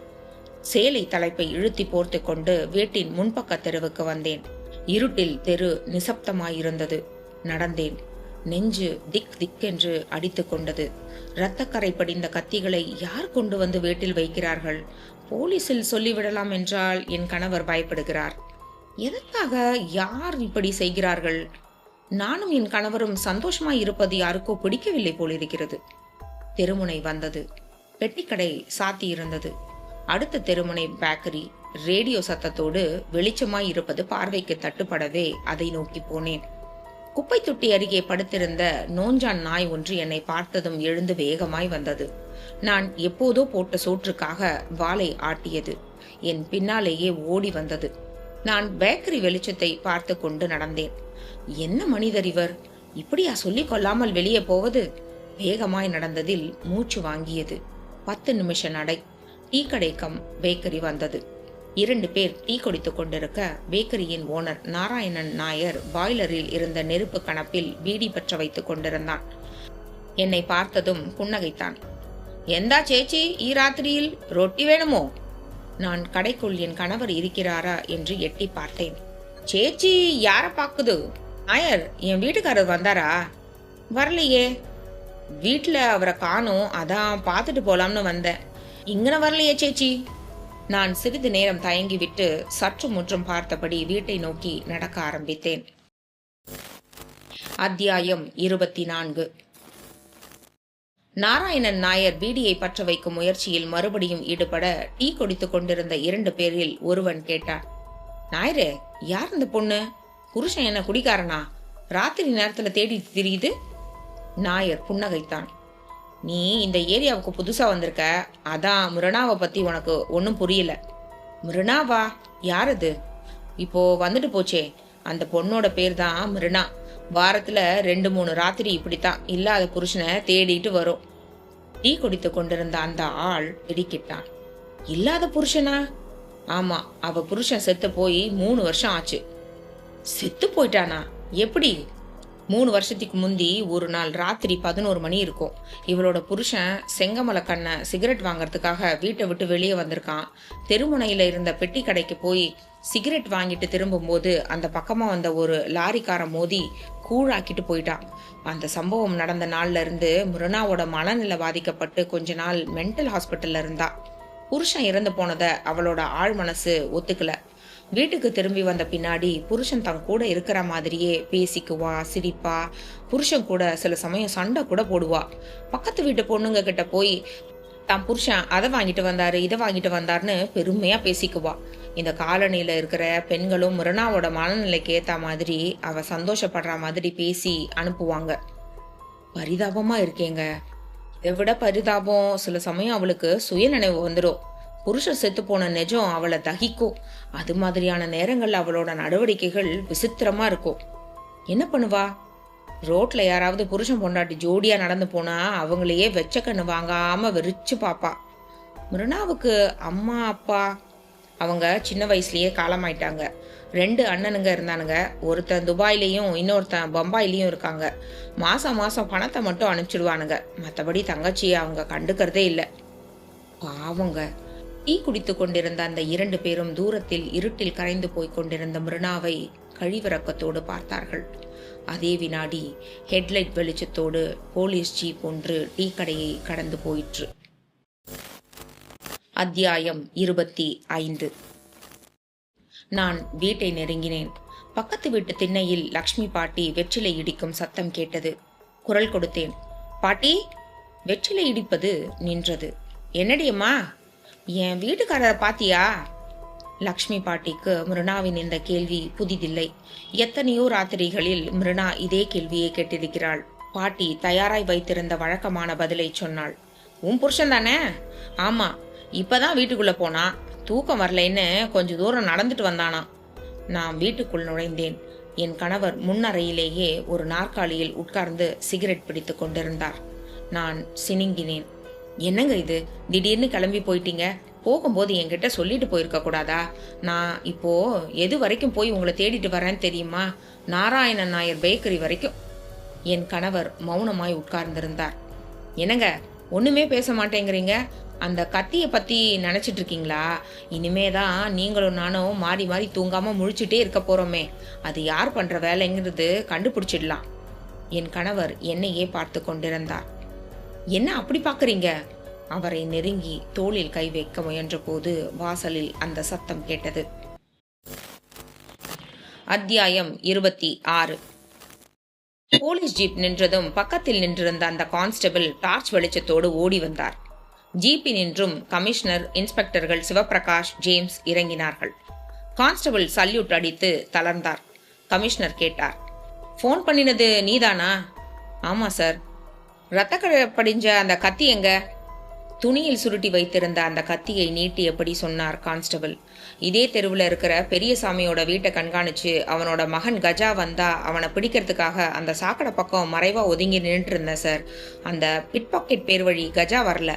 சேலை தலைப்பை இழுத்தி போர்த்து கொண்டு வீட்டின் முன்பக்க தெருவுக்கு வந்தேன். இருட்டில் தெரு நிசப்தமாயிருந்தது. நடந்தேன். நெஞ்சு திக் திக்கென்று அடித்து கொண்டது. இரத்தக்கரை படிந்த கத்திகளை யார் கொண்டு வந்து வீட்டில் வைக்கிறார்கள்? போலீசில் சொல்லிவிடலாம் என்றால் என் கணவர் பயப்படுகிறார். எதற்காக யார் இப்படி செய்கிறார்கள்? நானும் என் கணவரும் சந்தோஷமாய் இருப்பது யாருக்கோ பிடிக்கவில்லை போலிருக்கிறது. தெருமுனை வந்தது. பெட்டிக்கடை சாத்தி இருந்தது. அடுத்த தெருமுனை பேக்கரி. ரேடியோ சத்தத்தோடு வெளிச்சமாய் இருப்பது பார்வைக்கு தட்டுப்படவே அதை நோக்கி போனேன். குப்பை தொட்டி அருகே படுத்திருந்த நோஞ்சான் நாய் ஒன்று என்னை பார்த்ததும் எழுந்து வேகமாய் வந்தது. நான் எப்போதோ போட்ட சோற்றுக்காக வாலை ஆட்டியது. என் பின்னாலேயே ஓடி வந்தது. நான் பேக்கரி வெளிச்சத்தை பார்த்து கொண்டு நடந்தேன். என்ன மனிதர் இவர்? இப்படியா சொல்லிக் கொள்ளாமல் வெளியே போவது? வேகமாய் நடந்ததில் மூச்சு வாங்கியது. 10 நிமிஷ நடை. டீ கடைக்கம் பேக்கரி வந்தது. 2 பேர் டீ குடித்துக் கொண்டிருக்க பேக்கரியின் ஓனர் நாராயணன் நாயர் பாய்லரில் இருந்த நெருப்பு கணப்பில் பீடி பற்ற வைத்துக் கொண்டிருந்தான். என்னை பார்த்ததும் புன்னகைத்தான். எந்தா சேச்சி, ஈ ராத்திரியில் ரொட்டி வேணுமோ? நான் கடைக்குள் என் கணவர் இருக்கிறாரா என்று எட்டி பார்த்தேன். சேச்சி யார பாக்குது? நாயர், என் வீட்டுக்காரர் வந்தாரா? வரலையே. வீட்டுல அவரை காணோம், அதான் பார்த்துட்டு போலாம்னு வந்தேன். இங்கன வரலையே சேச்சி. நான் சிறிது நேரம் தயங்கிவிட்டு சற்று முற்றும் பார்த்தபடி வீட்டை நோக்கி நடக்க ஆரம்பித்தேன். அத்தியாயம் 24. நாராயணன் நாயர் பீடியை பற்ற வைக்கும் முயற்சியில் மறுபடியும் ஈடுபட டீ குடித்துக் கொண்டிருந்த 2 பேரில் ஒருவன் கேட்டான். நாயரே, யார் இந்த பொண்ணு? புருஷன் என்ன குடிக்காரனா? ராத்திரி நேரத்துல தேடி திரியுது. நாயர் புன்னகைத்தான். நீ இந்த ஏரியாவுக்கு புதுசா வந்திருக்க, அதான் மிருணாவை பத்தி உனக்கு ஒன்னும் புரியல. மிருணாவா? யாரது? இப்போ வந்துட்டு போச்சே, அந்த பொண்ணோட பேர் தான் மிருணா. வாரத்துல 2-3 ராத்திரி இப்படித்தான் இல்லாத புருஷனை தேடிட்டு வரும். டீ குடித்து கொண்டிருந்த அந்த ஆள் திடுக்கிட்டான். இல்லாத புருஷனா? ஆமா, அவ புருஷன் செத்து போய் 3 வருஷம் ஆச்சு. செத்து போயிட்டானா? எப்படி? 3 வருஷத்துக்கு முந்தி ஒரு நாள் ராத்திரி 11 மணி இருக்கும். இவளோட புருஷன் செங்கமலை கண்ணை சிகரெட் வாங்கறதுக்காக வீட்டை விட்டு வெளியே வந்திருக்கான். தெருமுனையில இருந்த பெட்டி கடைக்கு போய் சிகரெட் வாங்கிட்டு திரும்பும்போது அந்த பக்கமா வந்த ஒரு லாரிக்காரன் மோதி கூழாக்கிட்டு போயிட்டான். அந்த சம்பவம் நடந்த நாள்ல இருந்து மிருணாவோட மனநிலை பாதிக்கப்பட்டு கொஞ்ச நாள் மென்டல் ஹாஸ்பிட்டல்ல இருந்தா. புருஷன் இறந்து போனத அவளோட ஆழ் மனசு ஒத்துக்கல. வீட்டுக்கு திரும்பி வந்த பின்னாடி புருஷன் தன் கூட இருக்கிற மாதிரியே பேசிக்குவா, சிரிப்பா. புருஷன் கூட சில சமயம் சண்டை கூட போடுவா. பக்கத்து வீட்டு பொண்ணுங்க கிட்ட போய் தான் புருஷன் அதை வாங்கிட்டு வந்தாரு, இதை வாங்கிட்டு வந்தாருன்னு பெருமையா பேசிக்குவா. இந்த காலனியில இருக்கிற பெண்களும் மிருணாவோட மனநிலைக்கு ஏத்த மாதிரி அவ சந்தோஷப்படுற மாதிரி பேசி அனுப்புவாங்க. பரிதாபமா இருக்கேங்க. இதை விட பரிதாபம், சில சமயம் அவளுக்கு சுயநினைவு வந்துடும். புருஷன் செத்து போன நெஜம் அவளை தகிக்கும். அது மாதிரியான நேரங்கள்ல அவளோட நடவடிக்கைகள் விசித்திரமா இருக்கும். என்ன பண்ணுவா? ரோட்ல யாராவது புருஷன் பொண்டாட்டி ஜோடியா நடந்து போனா அவங்களையே வெச்ச கண்ணு வாங்காம வெறிச்சு பாப்பா. மிருணாவுக்கு அம்மா அப்பா அவங்க சின்ன வயசுலயே காலமாயிட்டாங்க. 2 அண்ணனுங்க இருந்தானுங்க. ஒருத்தன் துபாயிலையும் இன்னொருத்தன் பம்பாயிலையும் இருக்காங்க. மாசம் மாசம் பணத்தை மட்டும் அனுப்பிச்சிடுவானுங்க. மற்றபடி தங்கச்சியை அவங்க கண்டுக்கிறதே இல்லை. பாவங்க. டீ குடித்து கொண்டிருந்த அந்த 2 பேரும் தூரத்தில் இருட்டில் கரைந்து போய் கொண்டிருந்த மிருனாவை கழிவிறக்கத்தோடு பார்த்தார்கள். அதே வினாடி ஹெட்லைட் வெளிச்சத்தோடு போலீஸ் ஜீப் ஒன்று டீ கடையை கடந்து போயிற்று. அத்தியாயம் 25. நான் வீட்டை நெருங்கினேன். பக்கத்து வீட்டு திண்ணையில் லக்ஷ்மி பாட்டி வெற்றிலை இடிக்கும் சத்தம் கேட்டது. குரல் கொடுத்தேன். பாட்டி. வெற்றிலை இடிப்பது நின்றது. என்னடியம்மா, என் வீட்டுக்காரரை பாத்தியா? லக்ஷ்மி பாட்டிக்கு மிருனாவின் இந்த கேள்வி புதிதில்லை. எத்தனையோ ராத்திரிகளில் மிருனா இதே கேள்வியை கேட்டிருக்கிறாள். பாட்டி தயாராய் வைத்திருந்த வழக்கமான பதிலை சொன்னாள். உன் புருஷன் தானே? ஆமா, இப்பதான் வீட்டுக்குள்ள போனா. தூக்கம் வரலைன்னு கொஞ்ச தூரம் நடந்துட்டு வந்தானா. நான் வீட்டுக்குள் நுழைந்தேன். என் கணவர் முன்னறையிலேயே ஒரு நாற்காலியில் உட்கார்ந்து சிகரெட் பிடித்து கொண்டிருந்தார். நான் சினிங்கினேன். என்னங்க இது, திடீர்னு கிளம்பி போயிட்டீங்க? போகும்போது என்கிட்ட சொல்லிட்டு போயிருக்க கூடாதா? நான் இப்போ எது வரைக்கும் போய் உங்களை தேடிட்டு வரேன்னு தெரியுமா? நாராயணன் நாயர் பேக்கரி வரைக்கும். என் கணவர் மௌனமாய் உட்கார்ந்திருந்தார். என்னங்க ஒண்ணுமே பேச மாட்டேங்கிறீங்க? அந்த கத்தியை பத்தி நினைச்சிட்டு இருக்கீங்களா? இனிமேதான் நீங்களும் நானும் மாறி மாறி தூங்காம முழிச்சுட்டே இருக்க போறோமே. அது யார் பண்ற வேலைங்கிறது கண்டுபிடிச்சிடலாம். என் கணவர் என்னையே பார்த்து கொண்டிருந்தார். என்ன அப்படி பாக்குறீங்க? அவரை நெருங்கி தோளில் கை வைக்க முயன்ற போது வாசலில் அந்த சத்தம் கேட்டது. அத்தியாயம் 26. போலீஸ் ஜீப் நின்றதும் பக்கத்தில் நின்றிருந்த அந்த கான்ஸ்டபிள் டார்ச் வெளிச்சத்தோடு ஓடி வந்தார். ஜீப்பில் நின்றும் கமிஷனர், இன்ஸ்பெக்டர்கள் சிவபிரகாஷ், ஜேம்ஸ் இறங்கினார்கள். கான்ஸ்டபிள் சல்யூட் அடித்து தளர்ந்தார். கமிஷனர் கேட்டார். ஃபோன் பண்ணினது நீதானா? ஆமா சார். ரத்தக்கரை படிஞ்ச அந்த கத்தி எங்க? துணியில் சுருட்டி வைத்திருந்த அந்த கத்தியை நீட்டியபடி சொன்னார் கான்ஸ்டபிள். இதே தெருவில் இருக்கிற பெரியசாமியோட வீட்டை கண்காணிச்சு அவனோட மகன் கஜா வந்தா அவனை பிடிக்கிறதுக்காக அந்த சாக்கடை பக்கம் மறைவா ஒதுங்கி நின்றுட்டு இருந்தேன் சார். அந்த பிட் பாக்கெட் பேர் வழி கஜா வரல.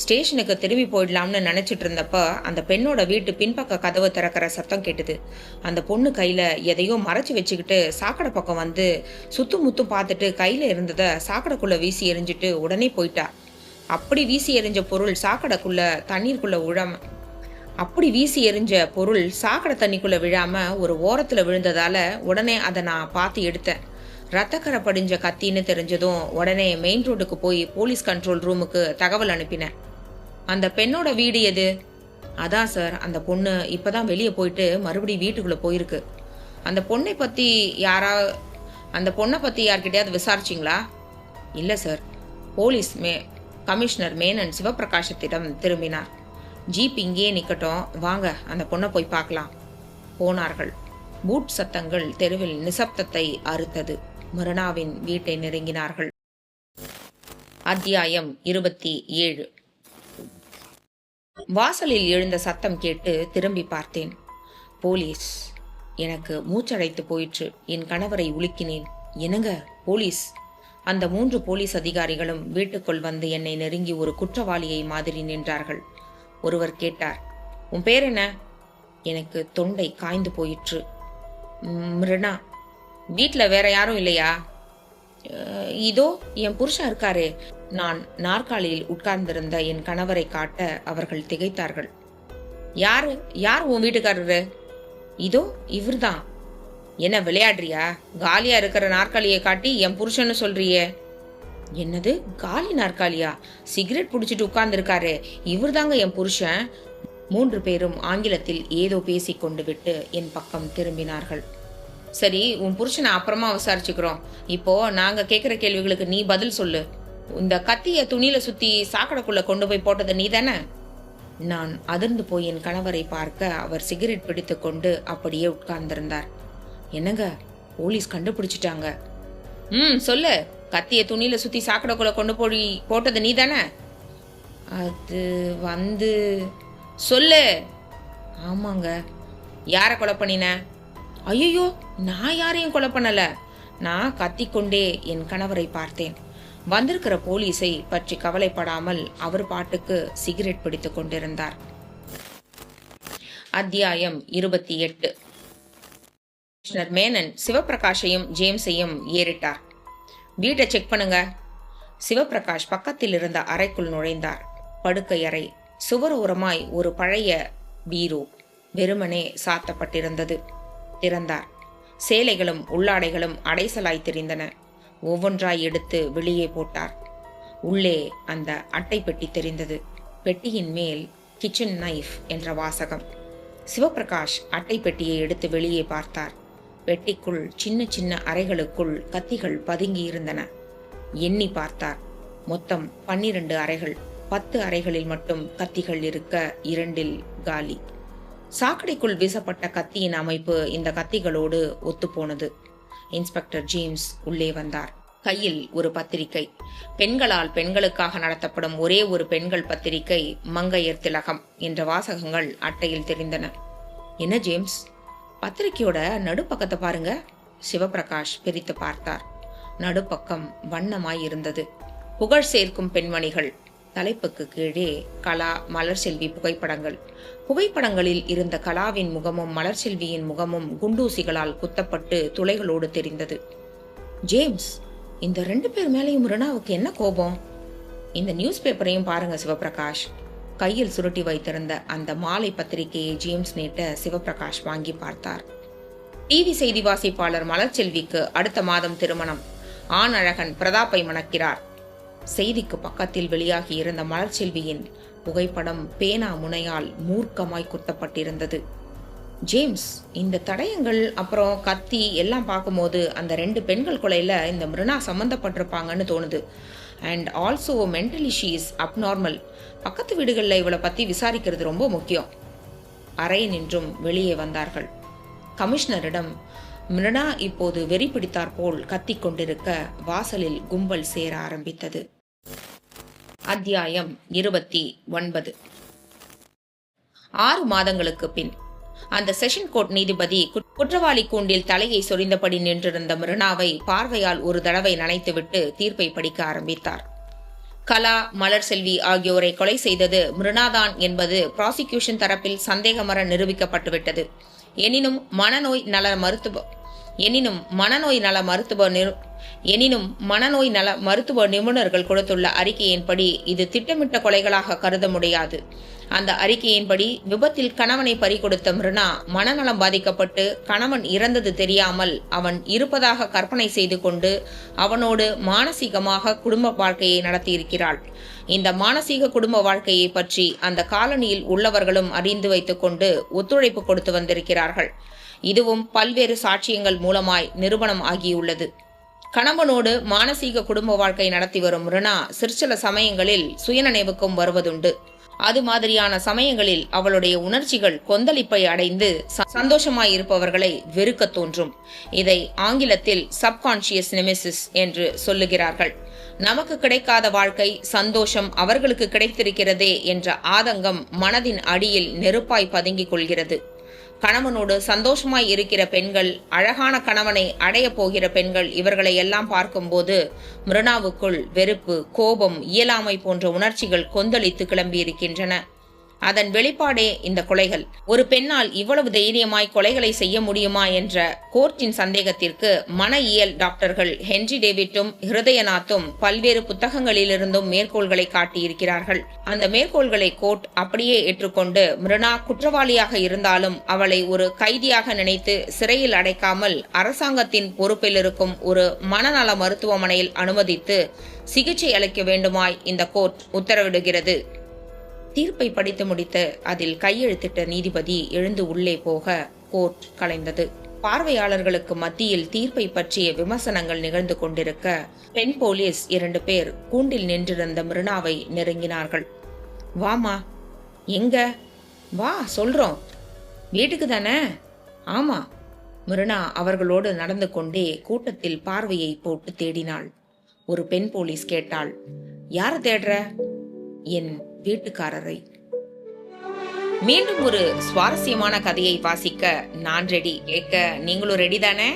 ஸ்டேஷனுக்கு திரும்பி போயிடலாம்னு நினைச்சிட்டு இருந்தப்ப அந்த பெண்ணோட வீட்டு பின்பக்க கதவை திறக்கிற சத்தம் கேட்டுது. அந்த பொண்ணு கையில எதையோ மறைச்சு வச்சுக்கிட்டு சாக்கடை பக்கம் வந்து சுத்து முத்தும் பார்த்துட்டு கையில இருந்ததை சாக்கடைக்குள்ள வீசி எறிஞ்சிட்டு உடனே போயிட்டா. அப்படி வீசி எறிஞ்ச பொருள் சாக்கடைக்குள்ள தண்ணீருக்குள்ள சாக்கடை தண்ணிக்குள்ள விழாம ஒரு ஓரத்துல விழுந்ததால உடனே அதை நான் பார்த்து எடுத்தேன். ரத்தக்கரை படிஞ்ச கத்தின்னு தெரிஞ்சதும் உடனே மெயின் ரோடுக்கு போய் போலீஸ் கண்ட்ரோல் ரூமுக்கு தகவல் அனுப்பினேன். அந்த பெண்ணோட வீடு எது? அதான் சார், அந்த பொண்ணு இப்பதான் வெளியே போயிட்டு மறுபடியும் வீட்டுக்குள்ள போயிருக்கு. அந்த பொண்ணை பத்தி யார்கிட்டயாவது விசாரிச்சிங்களா? இல்ல சார். போலீஸ் கமிஷனர் மேனன் சிவபிரகாசத்திடம் திரும்பினார். ஜீப் இங்கேயே நிக்கட்டும், வாங்க அந்த பொண்ணை போய் பார்க்கலாம். போனார்கள். பூட் சத்தங்கள் தெருவில் நிசப்தத்தை அறுத்தது. மிருனாவின் வீட்டை நெருங்கினார்கள். அத்தியாயம் 27. வாசலில் எழுந்த சத்தம் கேட்டு திரும்பி பார்த்தேன். போலீஸ். எனக்கு மூச்சடைத்து போயிற்று. என் கணவரை உலுக்கினேன். என்னங்க போலீஸ்? அந்த 3 போலீஸ் அதிகாரிகளும் வீட்டுக்குள் வந்து என்னை நெருங்கி ஒரு குற்றவாளியை மாதிரி நின்றார்கள். ஒருவர் கேட்டார். உன் பேர் என்ன? எனக்கு தொண்டை காய்ந்து போயிற்று. மிருனா. வீட்டில் வேற யாரும் இல்லையா? இதோ என் புருஷன் இருக்காரே. நான் நாற்காலியில் உட்கார்ந்திருந்த என் கணவரை காட்ட அவர்கள் திகைத்தார்கள். யார் உன் வீட்டுக்காரரு? இதோ இவர்தான். என்ன விளையாடுறியா? காலியா இருக்கிற நாற்காலியை காட்டி என் புருஷன்னு சொல்றியே. என்னது காலி நாற்காலியா? சிகரெட் புடிச்சிட்டு உட்கார்ந்து இருக்காரு, இவர்தாங்க என் புருஷன். 3 பேரும் ஆங்கிலத்தில் ஏதோ பேசிக்கொண்டு விட்டு என் பக்கம் திரும்பினார்கள். சரி, உன் புருஷனை அப்புறமா விசாரிச்சுக்கிறோம். இப்போ நாங்க கேட்கிற கேள்விகளுக்கு நீ பதில் சொல்லு. இந்த கத்திய துணியில சுத்தி சாக்கடைக்குள்ள கொண்டு போய் போட்டது நீ தானே? நான் அதிர்ந்து போய் என் கணவரை பார்க்க அவர் சிகரெட் பிடித்து கொண்டு அப்படியே உட்கார்ந்திருந்தார். என்னங்க போலீஸ் கண்டுபிடிச்சிட்டாங்க. சொல்லு. கத்திய துணியில சுத்தி சாக்கடைக்குள்ள கொண்டு போய் போட்டது நீ தானே? அது சொல்லு. ஆமாங்க. யார கொலை பண்ணின? ஐயோ, நான் யாரையும் கொலை பண்ணல. நான் கத்திக்கொண்டே என் கணவரை பார்த்தேன். வந்திருக்கிற போலீஸை பற்றி கவலைப்படாமல் அவர் பாட்டுக்கு சிகரெட் பிடித்துக் கொண்டிருந்தார். அத்தியாயம் 28. கமிஷனர் மேனன் சிவபிரகாஷையும் ஜேம்ஸையும் ஏறிட்டார். வீட்டை செக் பண்ணுங்க. சிவபிரகாஷ் பக்கத்தில் இருந்த அறைக்குள் நுழைந்தார். படுக்கை அறை. சுவர் ஓரமாய் ஒரு பழைய பீரோ வெறுமனே சாத்தப்பட்டிருந்தது. திறந்தார். சேலைகளும் உள்ளாடைகளும் அடைசலாய் தெரிந்தன. ஒவ்வொன்றாய் எடுத்து வெளியே போட்டார். உள்ளே அந்த அட்டை பெட்டி தெரிந்தது. பெட்டியின் மேல் கிச்சன் நைஃப் என்ற வாசகம். சிவபிரகாஷ் அட்டை பெட்டியை எடுத்து வெளியே பார்த்தார். பெட்டிக்குள் சின்ன சின்ன அறைகளுக்குள் கத்திகள் பதுங்கி இருந்தன. எண்ணி பார்த்தார். மொத்தம் 12 அறைகள். 10 அறைகளில் மட்டும் கத்திகள் இருக்க 2இல் காலி. சாக்கடைக்குள் வீசப்பட்ட கத்தியின் அமைப்பு இந்த கத்திகளோடு ஒத்துப்போனது. இன்ஸ்பெக்டர் ஜேம்ஸ் உள்ளே வந்தார். கையில் ஒரு பத்திரிகை. பெண்களால் பெண்களுக்காக நடத்தப்படும் ஒரே ஒரு பெண்கள் பத்திரிகை மங்கையர் திலகம் என்ற வாசகங்கள் அட்டையில் தெரிந்தன. என்ன ஜேம்ஸ், பத்திரிகையோட நடுப்பக்கத்தை பாருங்க. சிவபிரகாஷ் பிரித்து பார்த்தார். நடுப்பக்கம் வண்ணமாய் இருந்தது. புகழ் சேர்க்கும் பெண்மணிகள். தலைப்புக்கு கீழே கலா, மலர்செல்வி புகைப்படங்கள். புகைப்படங்களில் இருந்த கலாவின் முகமும் மலர்செல்வியின் முகமும் குண்டூசிகளால் குத்தப்பட்டு துளைகளோடு தெரிந்தது. ஜேம்ஸ், இந்த 2 பேர் மேலேயும் ரினாவுக்கு என்ன கோபம்? இந்த நியூஸ் பேப்பரையும் பாருங்க சிவபிரகாஷ். கையில் சுருட்டி வைத்திருந்த அந்த மாலை பத்திரிகையை ஜேம்ஸ் நீட்ட சிவபிரகாஷ் வாங்கி பார்த்தார். டிவி செய்தி வாசிப்பாளர் மலர்செல்விக்கு அடுத்த மாதம் திருமணம். ஆண் அழகன் பிரதாப்பை மணக்கிறார். செய்திக்கு பக்கத்தில் வெளியாகி இருந்த மலர்செல்வியின் புகைப்படம் பேனா முனையால் மூர்க்கமாய் குத்தப்பட்டிருந்தது. ஜேம்ஸ், இந்த தடயங்கள் அப்புறம் கத்தி எல்லாம் பார்க்கும்போது அந்த 2 பெண்கள் கொலையில இந்த மிருனா சம்பந்தப்பட்டிருப்பாங்கன்னு தோணுது. And also mentally she is abnormal. பக்கத்து வீடுகளில் இவளை பத்தி விசாரிக்கிறது ரொம்ப முக்கியம். அறை நின்றும் வெளியே வந்தார்கள். கமிஷனரிடம் மிருனா இப்போது வெறி பிடித்தார் போல் கத்திக் கொண்டிருக்க வாசலில் கும்பல் சேர ஆரம்பித்தது. அத்தியாயம் 29. 6 மாதங்களுக்கு பின் அந்த செஷன் கோர்ட் நீதிபதி குற்றவாளி கூண்டில் தலையை சொரிந்தபடி நின்றிருந்த மிருனாவை பார்வையால் ஒரு தடவை நனைத்துவிட்டு தீர்ப்பை படிக்க ஆரம்பித்தார். கலா, மலர்செல்வி ஆகியோரை கொலை செய்தது மிருனாதான் என்பது ப்ராசிக்யூஷன் தரப்பில் சந்தேகமற நிரூபிக்கப்பட்டுவிட்டது. எனினும் மனநோய் நல மருத்துவ நிபுணர்கள் கொடுத்துள்ள அறிக்கையின்படி இது திட்டமிட்ட கொலைகளாக கருத முடியாது. அந்த அறிக்கையின்படி விபத்தில் கணவனை பறிகொடுத்த மிருனா மனநலம் பாதிக்கப்பட்டு கணவன் இறந்தது தெரியாமல் அவன் இருப்பதாக கற்பனை செய்து கொண்டு அவனோடு மானசீகமாக குடும்ப வாழ்க்கையை நடத்தியிருக்கிறாள். இந்த மானசீக குடும்ப வாழ்க்கையை பற்றி அந்த காலனியில் உள்ளவர்களும் அறிந்து வைத்துக் கொண்டு ஒத்துழைப்பு கொடுத்து வந்திருக்கிறார்கள். இதுவும் பல்வேறு சாட்சியங்கள் மூலமாய் நிரூபணம் ஆகியுள்ளது. கணவனோடு மானசீக குடும்ப வாழ்க்கை நடத்தி வரும் மிருனா சிற்சில சமயங்களில் சுயநினைவுக்கும் வருவதுண்டு. அது மாதிரியான சமயங்களில் அவளுடைய உணர்ச்சிகள் கொந்தளிப்பை அடைந்து சந்தோஷமாயிருப்பவர்களை வெறுக்க தோன்றும். இதை ஆங்கிலத்தில் சப்கான்ஷியஸ் நெமெசிஸ் என்று சொல்லுகிறார்கள். நமக்கு கிடைக்காத வாழ்க்கை சந்தோஷம் அவர்களுக்கு கிடைத்திருக்கிறதே என்ற ஆதங்கம் மனதின் அடியில் நெருப்பாய் பதுங்கிக் கொள்கிறது. கணவனோடு சந்தோஷமாய் இருக்கிற பெண்கள், அழகான கணவனை அடைய போகிற பெண்கள், இவர்களை எல்லாம் பார்க்கும்போது மிருனாவுக்குள் வெறுப்பு, கோபம், இயலாமை போன்ற உணர்ச்சிகள் கொந்தளித்து கிளம்பியிருக்கின்றன. அதன் வெளிப்பாடே இந்த கொலைகள். ஒரு பெண்ணால் இவ்வளவு தைரியமாய் கொலைகளை செய்ய முடியுமா என்ற கோர்ட்டின் சந்தேகத்திற்கு மன இயல் டாக்டர்கள் ஹென்றி டேவிட்டும் ஹிருதயநாத்தும் பல்வேறு புத்தகங்களிலிருந்தும் மேற்கோள்களை காட்டியிருக்கிறார்கள். அந்த மேற்கோள்களை கோர்ட் அப்படியே ஏற்றுக்கொண்டு மிருனா குற்றவாளியாக இருந்தாலும் அவளை ஒரு கைதியாக நினைத்து சிறையில் அடைக்காமல் அரசாங்கத்தின் பொறுப்பில் இருக்கும் ஒரு மனநல மருத்துவமனையில் அனுமதித்து சிகிச்சை அளிக்க வேண்டுமாய் இந்த கோர்ட் உத்தரவிடுகிறது. தீர்ப்பை படித்து முடித்து அதில் கையெழுத்திட்ட நீதிபதி எழுந்து உள்ளே போக கோர்ட் கலைந்தது. பார்வையாளர்களுக்கு மத்தியில் தீர்ப்பை பற்றிய விமர்சனங்கள் நிகழ்ந்து கொண்டிருக்க பெண் போலீஸ் 2 பேர் கூண்டில் நின்றிருந்த மிருனாவை நெருங்கினார்கள். வாமா. எங்க? வா, சொல்றோம். வீட்டுக்கு தானே? ஆமா. மிருனா அவர்களோடு நடந்து கொண்டே கூட்டத்தில் பார்வையை போட்டு தேடினாள். ஒரு பெண் போலீஸ் கேட்டாள், யார தேடுற? என் வீட்டுக்காரரை. மீண்டும் ஒரு சுவாரஸ்யமான கதையை வாசிக்க நான் ரெடி. கேட்க நீங்களும் ரெடி தானே?